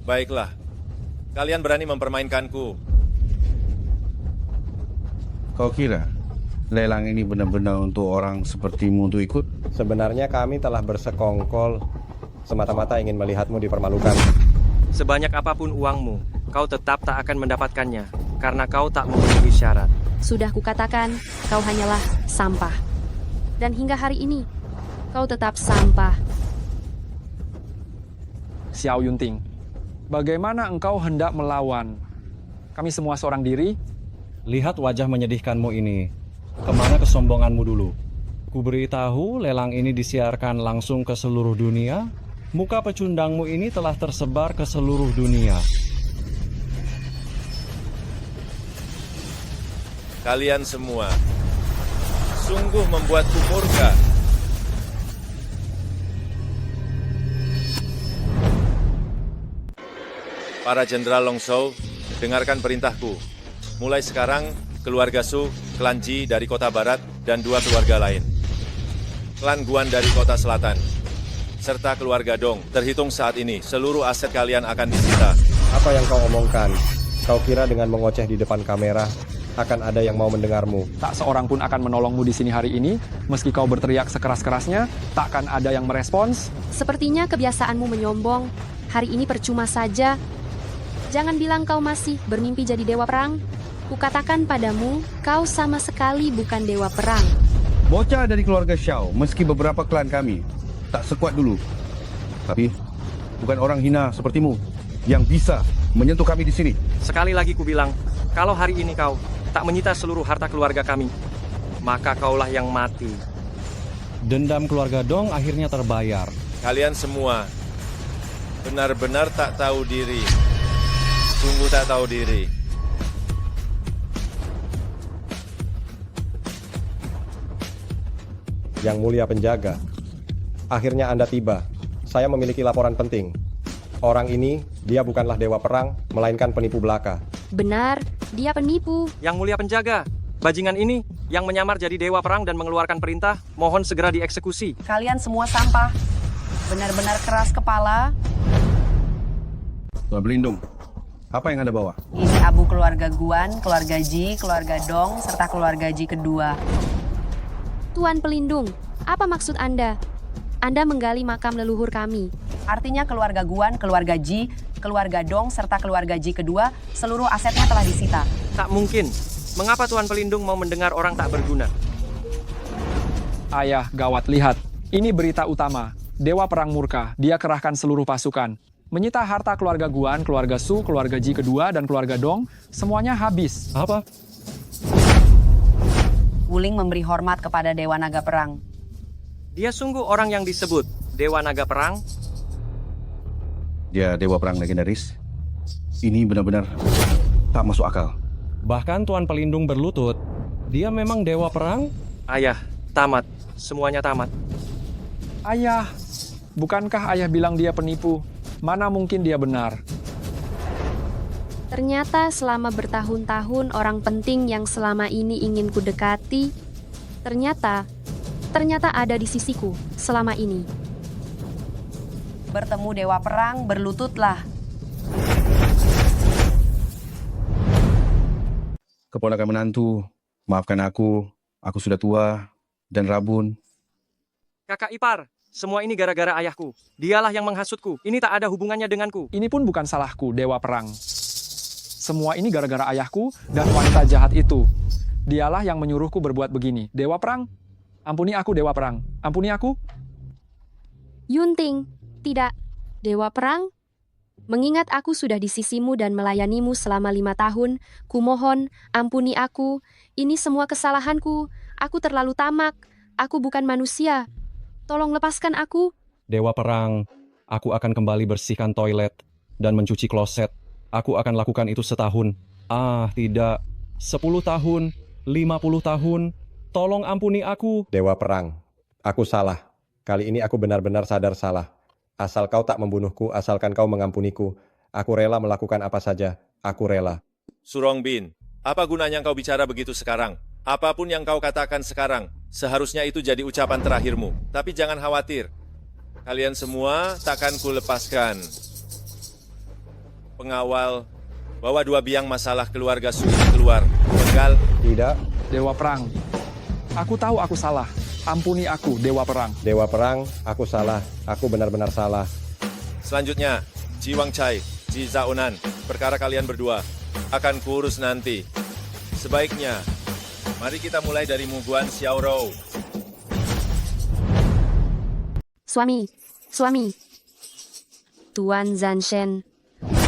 Baiklah. Kalian berani mempermainkanku. Kau kira lelang ini benar-benar untuk orang sepertimu untuk ikut? Sebenarnya kami telah bersekongkol semata-mata ingin melihatmu dipermalukan. Sebanyak apapun uangmu, kau tetap tak akan mendapatkannya, karena kau tak memenuhi syarat. Sudah kukatakan, kau hanyalah sampah. Dan hingga hari ini, kau tetap sampah. Xiao Yunting, bagaimana engkau hendak melawan? Kami semua seorang diri. Lihat wajah menyedihkanmu ini. Kemana kesombonganmu dulu? Ku beritahu lelang ini disiarkan langsung ke seluruh dunia. Muka pecundangmu ini telah tersebar ke seluruh dunia. Kalian semua sungguh membuatku murka. Para Jenderal Longzhou, dengarkan perintahku. Mulai sekarang, keluarga Su, klan Ji dari kota barat, dan 2 keluarga lain. Klan Guan dari kota selatan, serta keluarga Dong. Terhitung saat ini, seluruh aset kalian akan disita. Apa yang kau omongkan? Kau kira dengan mengoceh di depan kamera, akan ada yang mau mendengarmu? Tak seorang pun akan menolongmu di sini hari ini. Meski kau berteriak sekeras-kerasnya, takkan ada yang merespons. Sepertinya kebiasaanmu menyombong. Hari ini percuma saja. Jangan bilang kau masih bermimpi jadi dewa perang. Kukatakan padamu, kau sama sekali bukan dewa perang. Bocah dari keluarga Xiao, meski beberapa klan kami tak sekuat dulu, tapi bukan orang hina sepertimu yang bisa menyentuh kami di sini. Sekali lagi ku bilang, kalau hari ini kau tak menyita seluruh harta keluarga kami, maka kaulah yang mati. Dendam keluarga Dong akhirnya terbayar. Kalian semua benar-benar tak tahu diri. Sungguh tak tahu diri. Yang mulia penjaga, akhirnya Anda tiba. Saya memiliki laporan penting. Orang ini, dia bukanlah dewa perang, melainkan penipu belaka. Benar, dia penipu. Yang mulia penjaga, bajingan ini yang menyamar jadi dewa perang dan mengeluarkan perintah, mohon segera dieksekusi. Kalian semua sampah. Benar-benar keras kepala. Tuan Pelindung, apa yang Anda bawa? Ini abu keluarga Guan, keluarga Ji, keluarga Dong, serta keluarga Ji kedua. Tuan Pelindung, apa maksud Anda? Anda menggali makam leluhur kami. Artinya keluarga Guan, keluarga Ji, keluarga Dong, serta keluarga Ji kedua, seluruh asetnya telah disita. Tak mungkin. Mengapa Tuan Pelindung mau mendengar orang tak berguna? Ayah, gawat, lihat. Ini berita utama. Dewa Perang murka. Dia kerahkan seluruh pasukan. Menyita harta keluarga Guan, keluarga Su, keluarga Ji kedua, dan keluarga Dong. Semuanya habis. Apa? Wuling memberi hormat kepada Dewa Naga Perang. Dia sungguh orang yang disebut Dewa Naga Perang. Dia Dewa Perang legendaris. Ini benar-benar tak masuk akal. Bahkan Tuan Pelindung berlutut. Dia memang Dewa Perang? Ayah, tamat. Semuanya tamat. Ayah, bukankah ayah bilang dia penipu? Mana mungkin dia benar? Ternyata selama bertahun-tahun orang penting yang selama ini ingin ku dekati, ternyata ada di sisiku selama ini. Bertemu Dewa Perang, berlututlah. Keponakan menantu, maafkan aku sudah tua dan rabun. Kakak ipar, semua ini gara-gara ayahku. Dialah yang menghasutku. Ini tak ada hubungannya denganku. Ini pun bukan salahku, Dewa Perang. Semua ini gara-gara ayahku dan wanita jahat itu. Dialah yang menyuruhku berbuat begini. Dewa Perang, ampuni aku, Dewa Perang. Ampuni aku. Yunting, tidak. Dewa Perang, mengingat aku sudah di sisimu dan melayanimu selama 5 tahun, kumohon, ampuni aku. Ini semua kesalahanku. Aku terlalu tamak. Aku bukan manusia. Tolong lepaskan aku. Dewa Perang, aku akan kembali bersihkan toilet dan mencuci kloset. Aku akan lakukan itu setahun. Ah, tidak. 10 tahun, 50 tahun. Tolong ampuni aku. Dewa Perang, aku salah. Kali ini aku benar-benar sadar salah. Asal kau tak membunuhku, asalkan kau mengampuniku. Aku rela melakukan apa saja. Aku rela. Surongbin, apa gunanya kau bicara begitu sekarang? Apapun yang kau katakan sekarang, seharusnya itu jadi ucapan terakhirmu. Tapi jangan khawatir. Kalian semua takkan kulepaskan. Pengawal, bawa 2 biang masalah keluarga Su keluar. Penggal. Tidak. Dewa Perang, aku tahu aku salah. Ampuni aku, Dewa Perang. Dewa Perang, aku salah. Aku benar-benar salah. Selanjutnya, Ji Wangchai, Ji Zaonan, perkara kalian berdua akan kuurus nanti. Sebaiknya, mari kita mulai dari Mu Guan Xiaorou. Suami. Tuan Zanshen,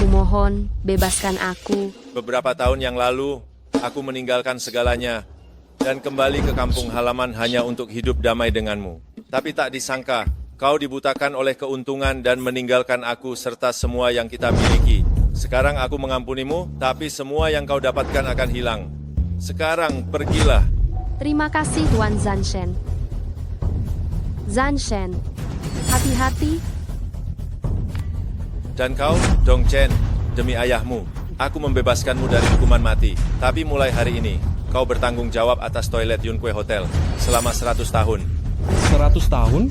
kumohon, bebaskan aku. Beberapa tahun yang lalu, aku meninggalkan segalanya dan kembali ke kampung halaman hanya untuk hidup damai denganmu. Tapi tak disangka, kau dibutakan oleh keuntungan dan meninggalkan aku serta semua yang kita miliki. Sekarang aku mengampunimu, tapi semua yang kau dapatkan akan hilang. Sekarang pergilah. Terima kasih Tuan Zanshen. Zanshen, hati-hati. Dan kau, Dong Chen, demi ayahmu, aku membebaskanmu dari hukuman mati. Tapi mulai hari ini, kau bertanggung jawab atas toilet Yunkue Hotel selama 100 tahun. 100 tahun?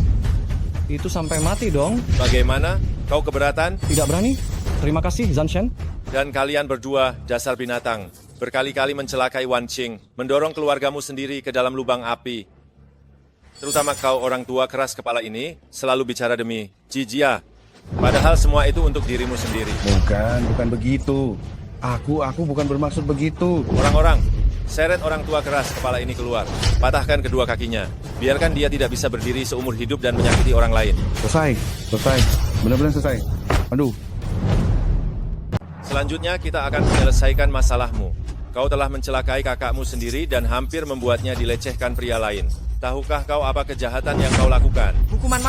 Itu sampai mati dong. Bagaimana? Kau keberatan? Tidak berani. Terima kasih, Zanshen. Dan kalian berdua, dasar binatang, berkali-kali mencelakai Wan Qing, mendorong keluargamu sendiri ke dalam lubang api. Terutama kau orang tua keras kepala ini, selalu bicara demi Jijia. Padahal semua itu untuk dirimu sendiri. Bukan begitu. Aku bukan bermaksud begitu. Orang-orang, seret orang tua keras kepala ini keluar. Patahkan kedua kakinya. Biarkan dia tidak bisa berdiri seumur hidup dan menyakiti orang lain. Selesai. Benar-benar selesai. Aduh. Selanjutnya kita akan menyelesaikan masalahmu. Kau telah mencelakai kakakmu sendiri dan hampir membuatnya dilecehkan pria lain. Tahukah kau apa kejahatan yang kau lakukan? Hukuman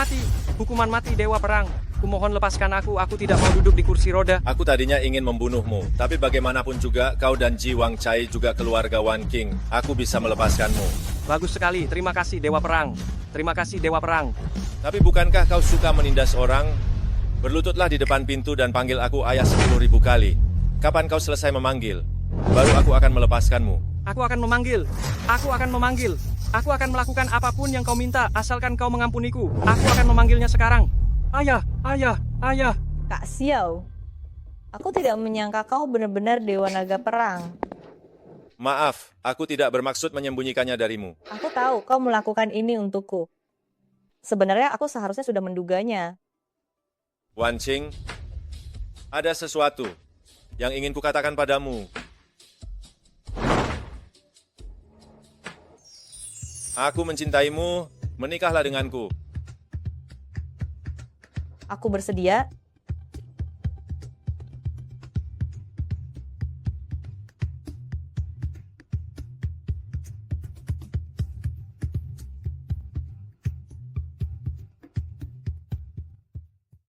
mati Dewa Perang. Kumohon lepaskan aku tidak mau duduk di kursi roda. Aku tadinya ingin membunuhmu, tapi bagaimanapun juga kau dan Ji Wangchai juga keluarga Wan Qing. Aku bisa melepaskanmu. Bagus sekali, terima kasih Dewa Perang. Terima kasih Dewa Perang. Tapi bukankah kau suka menindas orang? Berlututlah di depan pintu dan panggil aku ayah 10.000 kali. Kapan kau selesai memanggil? Baru aku akan melepaskanmu. Aku akan memanggil. Aku akan melakukan apapun yang kau minta, asalkan kau mengampuniku. Aku akan memanggilnya sekarang. Ayah. Kak Xiao, aku tidak menyangka kau benar-benar Dewa Naga Perang. Maaf, aku tidak bermaksud menyembunyikannya darimu. Aku tahu kau melakukan ini untukku. Sebenarnya aku seharusnya sudah menduganya. Wan Qing, ada sesuatu yang ingin kukatakan padamu. Aku mencintaimu, menikahlah denganku. Aku bersedia